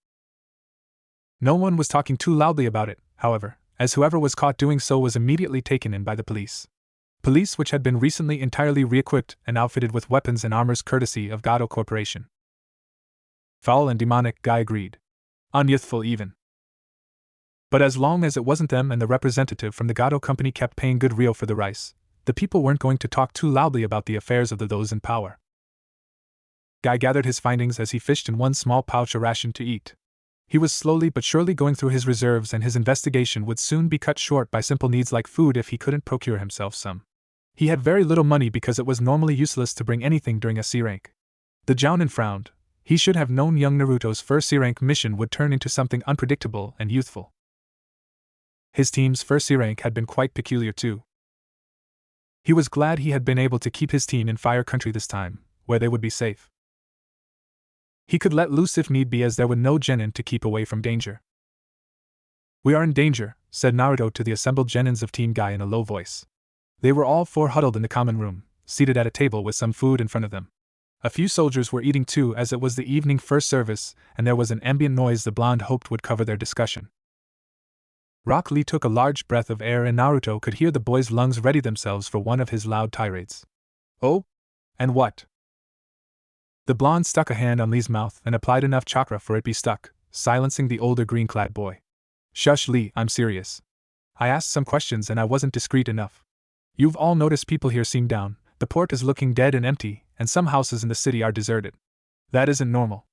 No one was talking too loudly about it, however, as whoever was caught doing so was immediately taken in by the police. Police which had been recently entirely re-equipped and outfitted with weapons and armors courtesy of Gato Corporation. Foul and demonic, Guy agreed. Unyouthful even. But as long as it wasn't them and the representative from the Gato company kept paying good real for the rice, the people weren't going to talk too loudly about the affairs of those in power. Guy gathered his findings as he fished in one small pouch a ration to eat. He was slowly but surely going through his reserves, and his investigation would soon be cut short by simple needs like food if he couldn't procure himself some. He had very little money because it was normally useless to bring anything during a C rank. The Jounin frowned. He should have known young Naruto's first C-rank mission would turn into something unpredictable and youthful. His team's first C-rank had been quite peculiar too. He was glad he had been able to keep his team in Fire Country this time, where they would be safe. He could let loose if need be, as there were no genin to keep away from danger. We are in danger, said Naruto to the assembled genins of Team Guy in a low voice. They were all four huddled in the common room, seated at a table with some food in front of them. A few soldiers were eating too, as it was the evening first service, and there was an ambient noise the blonde hoped would cover their discussion. Rock Lee took a large breath of air, and Naruto could hear the boy's lungs ready themselves for one of his loud tirades. Oh? And what? The blonde stuck a hand on Lee's mouth and applied enough chakra for it be stuck, silencing the older green-clad boy. Shush, Lee, I'm serious. I asked some questions and I wasn't discreet enough. You've all noticed people here seem down, the port is looking dead and empty, and some houses in the city are deserted. That isn't normal.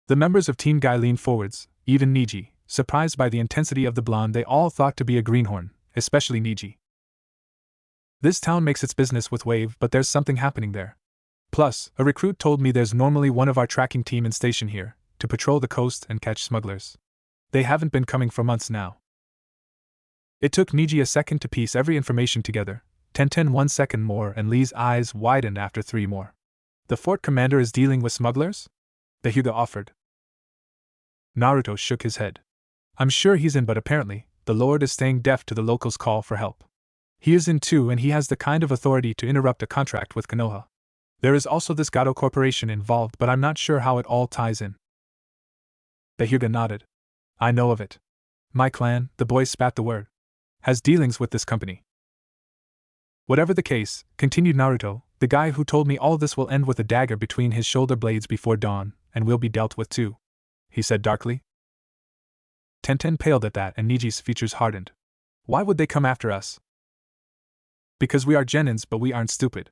The members of Team Guy leaned forwards, even Niji, surprised by the intensity of the blonde they all thought to be a greenhorn, especially Niji. This town makes its business with Wave, but there's something happening there. Plus, a recruit told me there's normally one of our tracking team in station here, to patrol the coast and catch smugglers. They haven't been coming for months now. It took Niji a second to piece every information together. 10 1 second more, and Lee's eyes widened after 3 more. The fort commander is dealing with smugglers? The Hyuga offered. Naruto shook his head. I'm sure he's in, but apparently, the Lord is staying deaf to the locals' call for help. He is in too, and he has the kind of authority to interrupt a contract with Konoha. There is also this Gato Corporation involved, but I'm not sure how it all ties in. The Hyuga nodded. I know of it. My clan, the boy spat the word, has dealings with this company. Whatever the case, continued Naruto, the guy who told me all this will end with a dagger between his shoulder blades before dawn, and will be dealt with too, he said darkly. Tenten paled at that, and Niji's features hardened. Why would they come after us? Because we are genins, but we aren't stupid.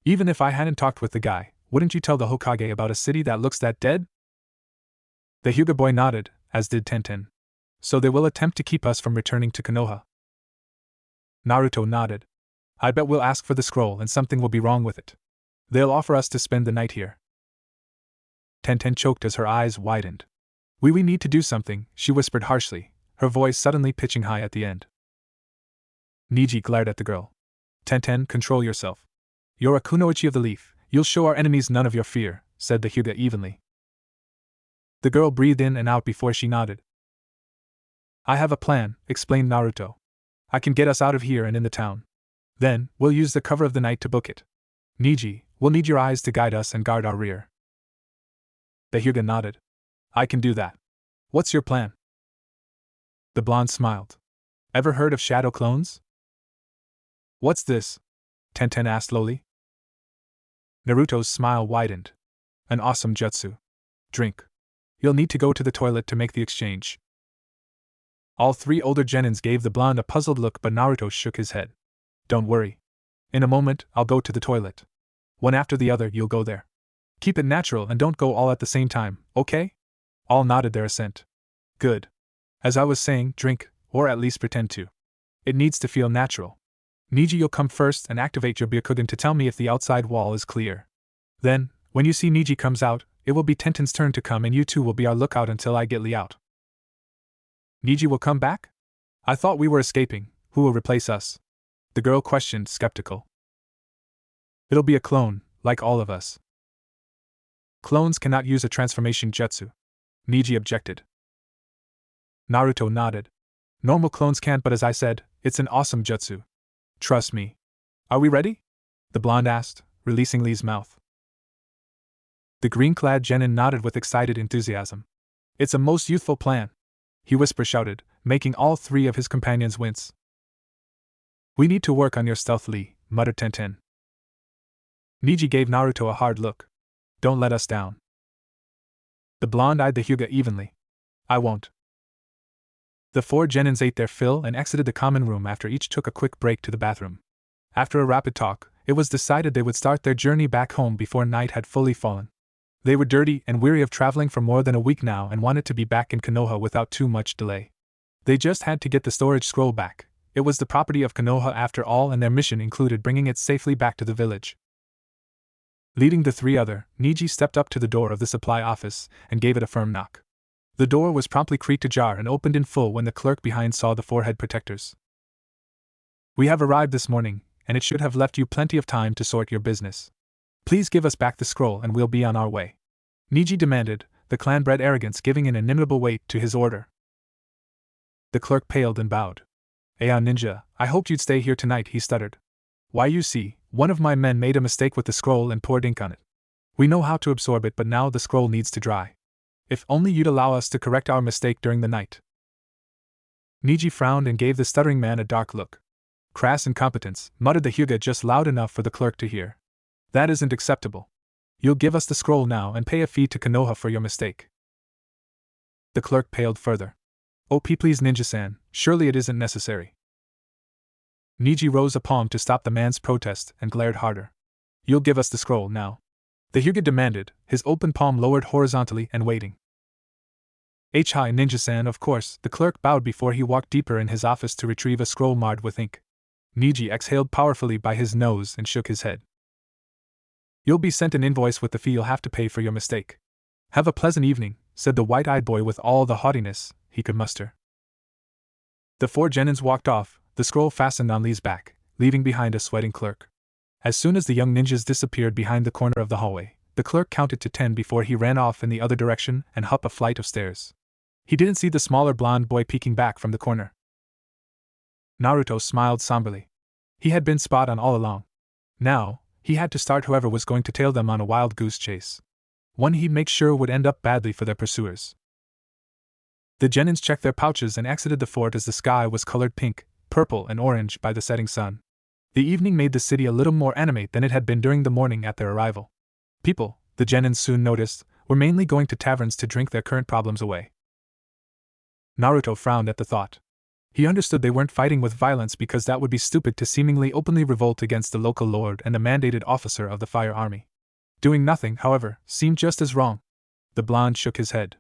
Even if I hadn't talked with the guy, wouldn't you tell the Hokage about a city that looks that dead? The Hyuga boy nodded, as did Tenten. So they will attempt to keep us from returning to Konoha. Naruto nodded. I bet we'll ask for the scroll and something will be wrong with it. They'll offer us to spend the night here. Tenten choked as her eyes widened. We need to do something, she whispered harshly, her voice suddenly pitching high at the end. Niji glared at the girl. Tenten, control yourself. You're a kunoichi of the leaf, you'll show our enemies none of your fear, said the Hyuga evenly. The girl breathed in and out before she nodded. I have a plan, explained Naruto. I can get us out of here and in the town. Then, we'll use the cover of the night to book it. Niji, we'll need your eyes to guide us and guard our rear. The Hyuga nodded. I can do that. What's your plan? The blonde smiled. Ever heard of shadow clones? What's this? Tenten asked lowly. Naruto's smile widened. An awesome jutsu. Drink. You'll need to go to the toilet to make the exchange. All three older genins gave the blonde a puzzled look, but Naruto shook his head. Don't worry. In a moment, I'll go to the toilet. One after the other, you'll go there. Keep it natural and don't go all at the same time, okay? All nodded their assent. Good. As I was saying, drink, or at least pretend to. It needs to feel natural. Niji, you'll come first and activate your Byakugan to tell me if the outside wall is clear. Then, when you see Niji comes out, it will be Tenten's turn to come and you two will be our lookout until I get Lee out. Niji will come back? I thought we were escaping. Who will replace us? The girl questioned, skeptical. It'll be a clone, like all of us. Clones cannot use a transformation jutsu. Niji objected. Naruto nodded. Normal clones can't, but as I said, it's an awesome jutsu. Trust me. Are we ready? The blonde asked, releasing Lee's mouth. The green-clad genin nodded with excited enthusiasm. It's a most youthful plan, he whisper-shouted, making all three of his companions wince. We need to work on your stealth, Lee, muttered Tenten. Niji gave Naruto a hard look. Don't let us down. The blonde eyed the Hyuga evenly. I won't. The four genins ate their fill and exited the common room after each took a quick break to the bathroom. After a rapid talk, it was decided they would start their journey back home before night had fully fallen. They were dirty and weary of traveling for more than a week now and wanted to be back in Konoha without too much delay. They just had to get the storage scroll back. It was the property of Konoha after all, and their mission included bringing it safely back to the village. Leading the three other, Niji stepped up to the door of the supply office and gave it a firm knock. The door was promptly creaked ajar and opened in full when the clerk behind saw the four head protectors. We have arrived this morning, and it should have left you plenty of time to sort your business. Please give us back the scroll and we'll be on our way. Niji demanded, the clan-bred arrogance giving an inimitable weight to his order. The clerk paled and bowed. Aya ninja, I hoped you'd stay here tonight, he stuttered. Why, you see, one of my men made a mistake with the scroll and poured ink on it. We know how to absorb it, but now the scroll needs to dry. If only you'd allow us to correct our mistake during the night. Niji frowned and gave the stuttering man a dark look. Crass incompetence, muttered the Hyuga just loud enough for the clerk to hear. That isn't acceptable. You'll give us the scroll now and pay a fee to Konoha for your mistake. The clerk paled further. Oh, please, ninja-san, surely it isn't necessary. Niji rose a palm to stop the man's protest and glared harder. You'll give us the scroll now. The Hyuga demanded, his open palm lowered horizontally and waiting. Hi, ninja-san, of course, the clerk bowed before he walked deeper in his office to retrieve a scroll marred with ink. Niji exhaled powerfully by his nose and shook his head. You'll be sent an invoice with the fee you'll have to pay for your mistake. Have a pleasant evening, said the white-eyed boy with all the haughtiness he could muster. The four genins walked off, the scroll fastened on Lee's back, leaving behind a sweating clerk. As soon as the young ninjas disappeared behind the corner of the hallway, The clerk counted to 10 before he ran off in the other direction and up a flight of stairs. He didn't see the smaller blonde boy peeking back from the corner. Naruto smiled somberly. He had been spot on all along. Now, he had to start whoever was going to tail them on a wild goose chase. One he'd make sure would end up badly for their pursuers. The genins checked their pouches and exited the fort as the sky was colored pink, purple, and orange by the setting sun. The evening made the city a little more animate than it had been during the morning at their arrival. People, the genins soon noticed, were mainly going to taverns to drink their current problems away. Naruto frowned at the thought. He understood they weren't fighting with violence because that would be stupid to seemingly openly revolt against the local lord and the mandated officer of the fire army. Doing nothing, however, seemed just as wrong. The blonde shook his head.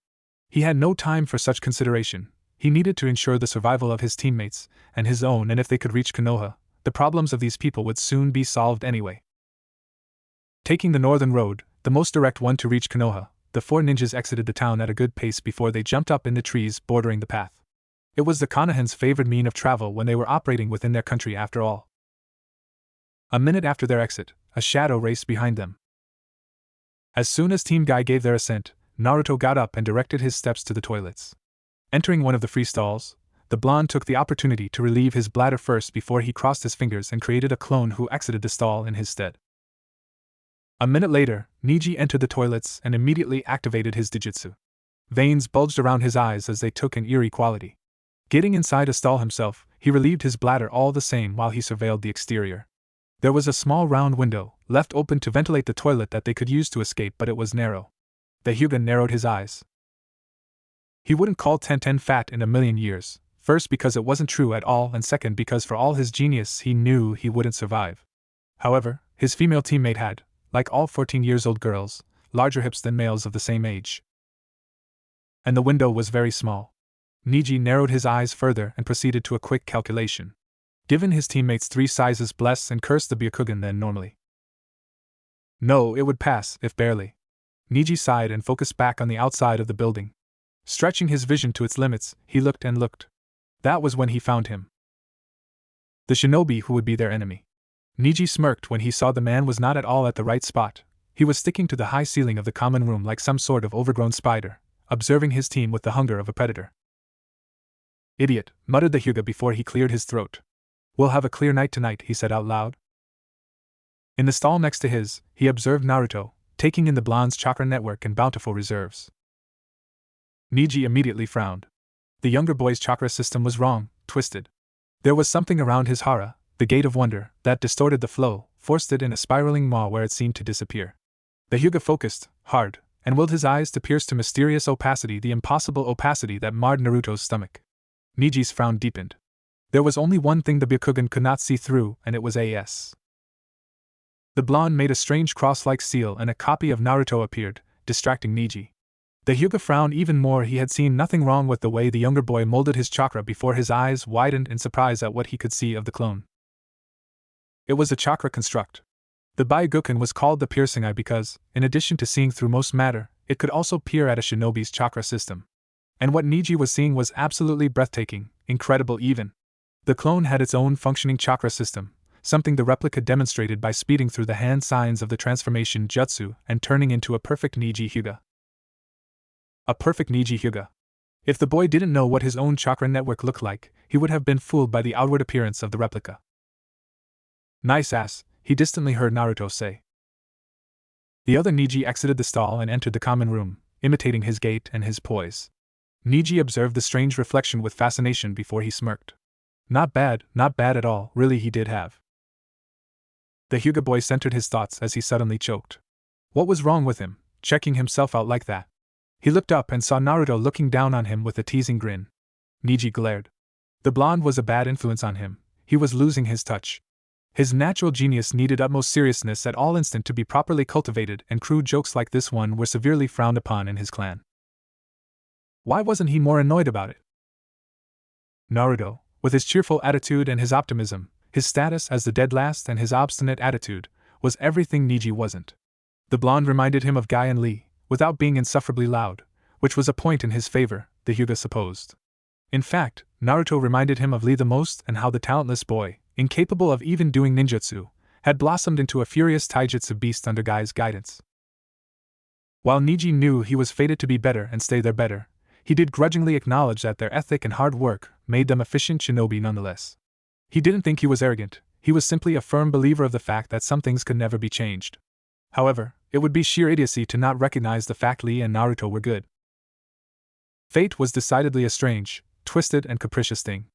He had no time for such consideration. He needed to ensure the survival of his teammates, and his own, and if they could reach Konoha, the problems of these people would soon be solved anyway. Taking the northern road, the most direct one to reach Konoha, the four ninjas exited the town at a good pace before they jumped up in the trees bordering the path. It was the Konohans' favored mean of travel when they were operating within their country after all. A minute after their exit, a shadow raced behind them. As soon as Team Guy gave their assent, Naruto got up and directed his steps to the toilets. Entering one of the free stalls, the blonde took the opportunity to relieve his bladder first before he crossed his fingers and created a clone who exited the stall in his stead. A minute later, Niji entered the toilets and immediately activated his Dijutsu. Veins bulged around his eyes as they took an eerie quality. Getting inside a stall himself, he relieved his bladder all the same while he surveilled the exterior. There was a small round window, left open to ventilate the toilet that they could use to escape, but it was narrow. The Hyuga narrowed his eyes. He wouldn't call Tenten fat in a million years, first because it wasn't true at all and second because for all his genius he knew he wouldn't survive. However, his female teammate had, like all 14-year-old girls, larger hips than males of the same age. And the window was very small. Niji narrowed his eyes further and proceeded to a quick calculation. Given his teammates 3 sizes, bless and curse the Byakugan then normally. No, it would pass, if barely. Niji sighed and focused back on the outside of the building. Stretching his vision to its limits, he looked and looked. That was when he found him. The shinobi who would be their enemy. Niji smirked when he saw the man was not at all at the right spot. He was sticking to the high ceiling of the common room like some sort of overgrown spider, observing his team with the hunger of a predator. Idiot, muttered the Hyuga before he cleared his throat. We'll have a clear night tonight, he said out loud. In the stall next to his, he observed Naruto, taking in the blonde's chakra network and bountiful reserves. Niji immediately frowned. The younger boy's chakra system was wrong, twisted. There was something around his hara, the gate of wonder, that distorted the flow, forced it in a spiraling maw where it seemed to disappear. The Hyuga focused, hard, and willed his eyes to pierce to mysterious opacity, the impossible opacity that marred Naruto's stomach. Niji's frown deepened. There was only one thing the Byakugan could not see through, and it was AS. The blonde made a strange cross-like seal and a copy of Naruto appeared, distracting Niji. The Hyuga frowned even more. He had seen nothing wrong with the way the younger boy molded his chakra before his eyes widened in surprise at what he could see of the clone. It was a chakra construct. The Byakugan was called the piercing eye because, in addition to seeing through most matter, it could also peer at a shinobi's chakra system. And what Niji was seeing was absolutely breathtaking, incredible even. The clone had its own functioning chakra system, something the replica demonstrated by speeding through the hand signs of the transformation jutsu and turning into a perfect Niji Hyuga. A perfect Niji Hyuga. If the boy didn't know what his own chakra network looked like, he would have been fooled by the outward appearance of the replica. Nice ass, he distantly heard Naruto say. The other Niji exited the stall and entered the common room, imitating his gait and his poise. Niji observed the strange reflection with fascination before he smirked. Not bad at all, really he did have. The Hyuga boy centered his thoughts as he suddenly choked. What was wrong with him, checking himself out like that? He looked up and saw Naruto looking down on him with a teasing grin. Niji glared. The blonde was a bad influence on him, he was losing his touch. His natural genius needed utmost seriousness at all instant to be properly cultivated, and crude jokes like this one were severely frowned upon in his clan. Why wasn't he more annoyed about it? Naruto, with his cheerful attitude and his optimism, his status as the dead last and his obstinate attitude, was everything Niji wasn't. The blonde reminded him of Guy and Lee, without being insufferably loud, which was a point in his favor, the Hyuga supposed. In fact, Naruto reminded him of Lee the most, and how the talentless boy, incapable of even doing ninjutsu, had blossomed into a furious taijutsu beast under Guy's guidance. While Niji knew he was fated to be better and stay there better, he did grudgingly acknowledge that their ethic and hard work made them efficient shinobi nonetheless. He didn't think he was arrogant, he was simply a firm believer of the fact that some things could never be changed. However, it would be sheer idiocy to not recognize the fact Lee and Naruto were good. Fate was decidedly a strange, twisted, and capricious thing.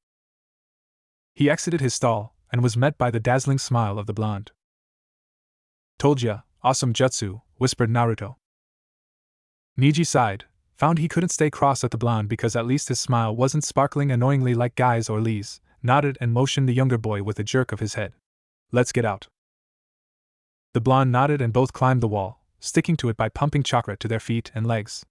He exited his stall, and was met by the dazzling smile of the blonde. "Told ya, awesome jutsu," whispered Naruto. Niji sighed, found he couldn't stay cross at the blonde because at least his smile wasn't sparkling annoyingly like Guy's or Lee's, nodded and motioned the younger boy with a jerk of his head. "Let's get out." The blonde nodded and both climbed the wall, sticking to it by pumping chakra to their feet and legs.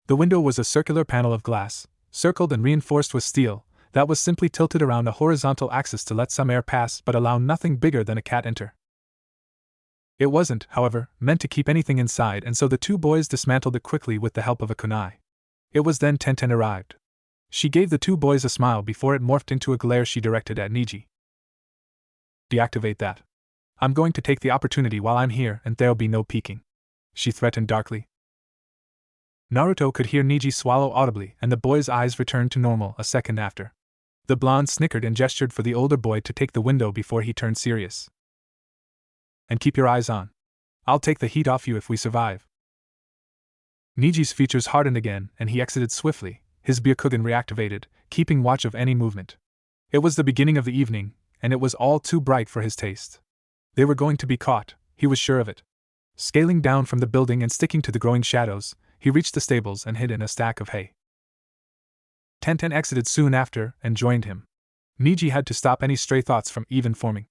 The window was a circular panel of glass, circled and reinforced with steel, that was simply tilted around a horizontal axis to let some air pass but allow nothing bigger than a cat enter. It wasn't, however, meant to keep anything inside, and so the two boys dismantled it quickly with the help of a kunai. It was then Tenten arrived. She gave the two boys a smile before it morphed into a glare she directed at Niji. "Deactivate that. I'm going to take the opportunity while I'm here and there'll be no peeking," she threatened darkly. Naruto could hear Niji swallow audibly, and the boy's eyes returned to normal a second after. The blonde snickered and gestured for the older boy to take the window before he turned serious. "And keep your eyes on. I'll take the heat off you if we survive." Niji's features hardened again, and he exited swiftly, his Byakugan reactivated, keeping watch of any movement. It was the beginning of the evening, and it was all too bright for his taste. They were going to be caught, he was sure of it. Scaling down from the building and sticking to the growing shadows, he reached the stables and hid in a stack of hay. Tenten exited soon after and joined him. Niji had to stop any stray thoughts from even forming.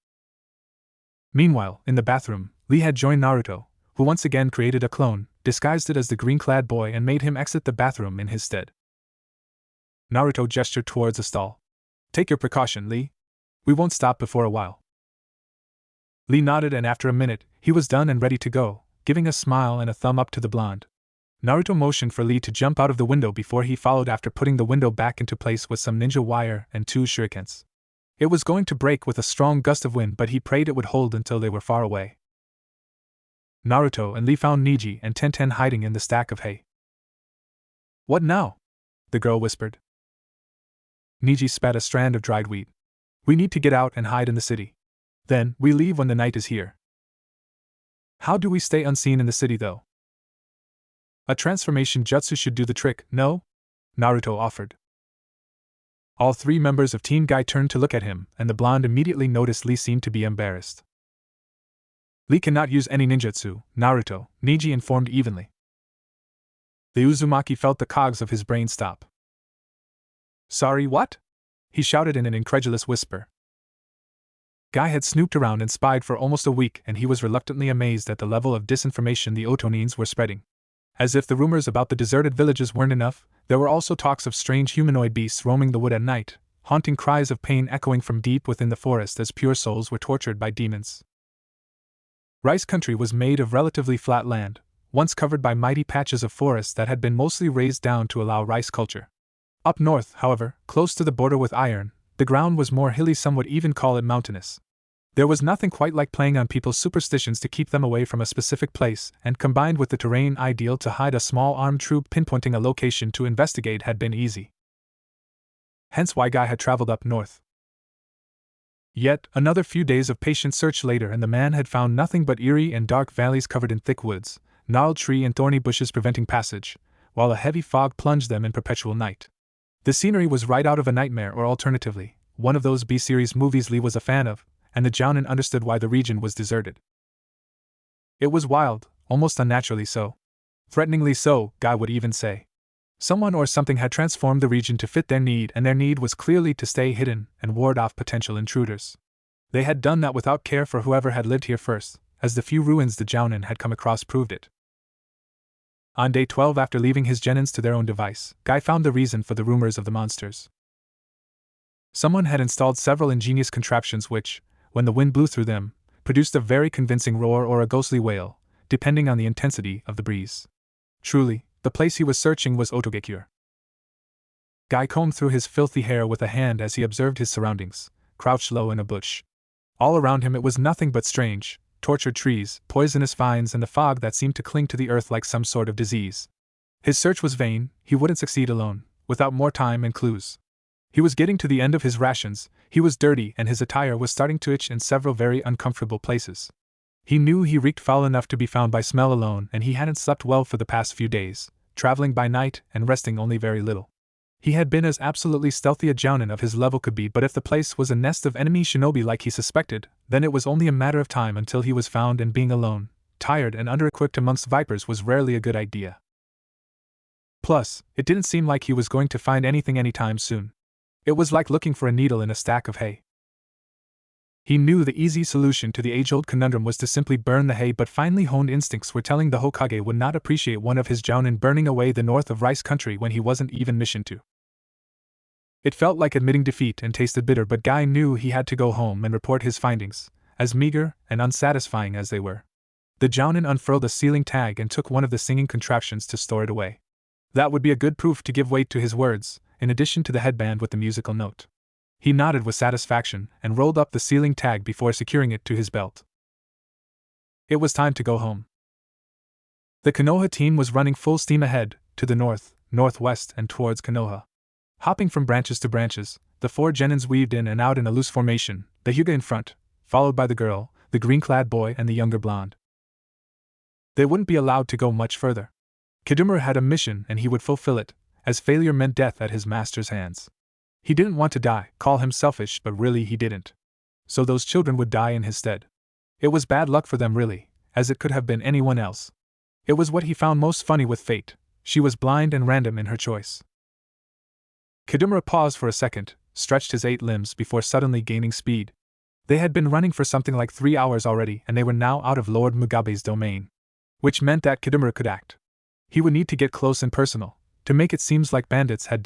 Meanwhile, in the bathroom, Lee had joined Naruto, who once again created a clone, disguised it as the green-clad boy and made him exit the bathroom in his stead. Naruto gestured towards a stall. "Take your precaution, Lee. We won't stop before a while." Lee nodded, and after a minute, he was done and ready to go, giving a smile and a thumb up to the blonde. Naruto motioned for Lee to jump out of the window before he followed after putting the window back into place with some ninja wire and 2 shurikens. It was going to break with a strong gust of wind, but he prayed it would hold until they were far away. Naruto and Lee found Niji and Tenten hiding in the stack of hay. "What now?" the girl whispered. Niji spat a strand of dried wheat. "We need to get out and hide in the city. Then, we leave when the night is here." "How do we stay unseen in the city, though?" "A transformation jutsu should do the trick, no?" Naruto offered. All 3 members of Team Guy turned to look at him, and the blonde immediately noticed Lee seemed to be embarrassed. "Lee cannot use any ninjutsu, Naruto," Niji informed evenly. The Uzumaki felt the cogs of his brain stop. "Sorry, what?" he shouted in an incredulous whisper. Guy had snooped around and spied for almost a week, and he was reluctantly amazed at the level of disinformation the Otonins were spreading. As if the rumors about the deserted villages weren't enough, there were also talks of strange humanoid beasts roaming the wood at night, haunting cries of pain echoing from deep within the forest as pure souls were tortured by demons. Rice country was made of relatively flat land, once covered by mighty patches of forest that had been mostly razed down to allow rice culture. Up north, however, close to the border with iron, the ground was more hilly, some would even call it mountainous. There was nothing quite like playing on people's superstitions to keep them away from a specific place, and combined with the terrain ideal to hide a small armed troop, pinpointing a location to investigate had been easy. Hence why Guy had traveled up north. Yet, another few days of patient search later, and the man had found nothing but eerie and dark valleys covered in thick woods, gnarled tree and thorny bushes preventing passage, while a heavy fog plunged them in perpetual night. The scenery was right out of a nightmare, or alternatively, one of those B-series movies Lee was a fan of, and the Jounin understood why the region was deserted. It was wild, almost unnaturally so. Threateningly so, Guy would even say. Someone or something had transformed the region to fit their need, and their need was clearly to stay hidden and ward off potential intruders. They had done that without care for whoever had lived here first, as the few ruins the Jounin had come across proved it. On day 12 after leaving his genins to their own device, Guy found the reason for the rumors of the monsters. Someone had installed several ingenious contraptions which, when the wind blew through them, produced a very convincing roar or a ghostly wail, depending on the intensity of the breeze. Truly, the place he was searching was Otogekure. Guy combed through his filthy hair with a hand as he observed his surroundings, crouched low in a bush. All around him it was nothing but strange, tortured trees, poisonous vines, and the fog that seemed to cling to the earth like some sort of disease. His search was vain, he wouldn't succeed alone, without more time and clues. He was getting to the end of his rations, he was dirty, and his attire was starting to itch in several very uncomfortable places. He knew he reeked foul enough to be found by smell alone, and he hadn't slept well for the past few days, traveling by night and resting only very little. He had been as absolutely stealthy a jounin of his level could be, but if the place was a nest of enemy shinobi like he suspected, then it was only a matter of time until he was found, and being alone, tired, and under-equipped amongst vipers was rarely a good idea. Plus, it didn't seem like he was going to find anything anytime soon. It was like looking for a needle in a stack of hay. He knew the easy solution to the age-old conundrum was to simply burn the hay, but finely honed instincts were telling the Hokage would not appreciate one of his jounin burning away the north of Rice Country when he wasn't even missioned to. It felt like admitting defeat and tasted bitter, but Guy knew he had to go home and report his findings, as meager and unsatisfying as they were. The jounin unfurled a sealing tag and took one of the singing contraptions to store it away. That would be a good proof to give weight to his words, in addition to the headband with the musical note. He nodded with satisfaction and rolled up the sealing tag before securing it to his belt. It was time to go home. The Konoha team was running full steam ahead, to the north, northwest, and towards Konoha. Hopping from branches to branches, the four genins weaved in and out in a loose formation, the Hyuga in front, followed by the girl, the green-clad boy, and the younger blonde. They wouldn't be allowed to go much further. Kidumura had a mission and he would fulfill it, as failure meant death at his master's hands. He didn't want to die, call him selfish, but really he didn't. So those children would die in his stead. It was bad luck for them really, as it could have been anyone else. It was what he found most funny with fate. She was blind and random in her choice. Kidumura paused for a second, stretched his 8 limbs before suddenly gaining speed. They had been running for something like 3 hours already, and they were now out of Lord Mugabe's domain. Which meant that Kidumura could act. He would need to get close and personal, to make it seem like bandits had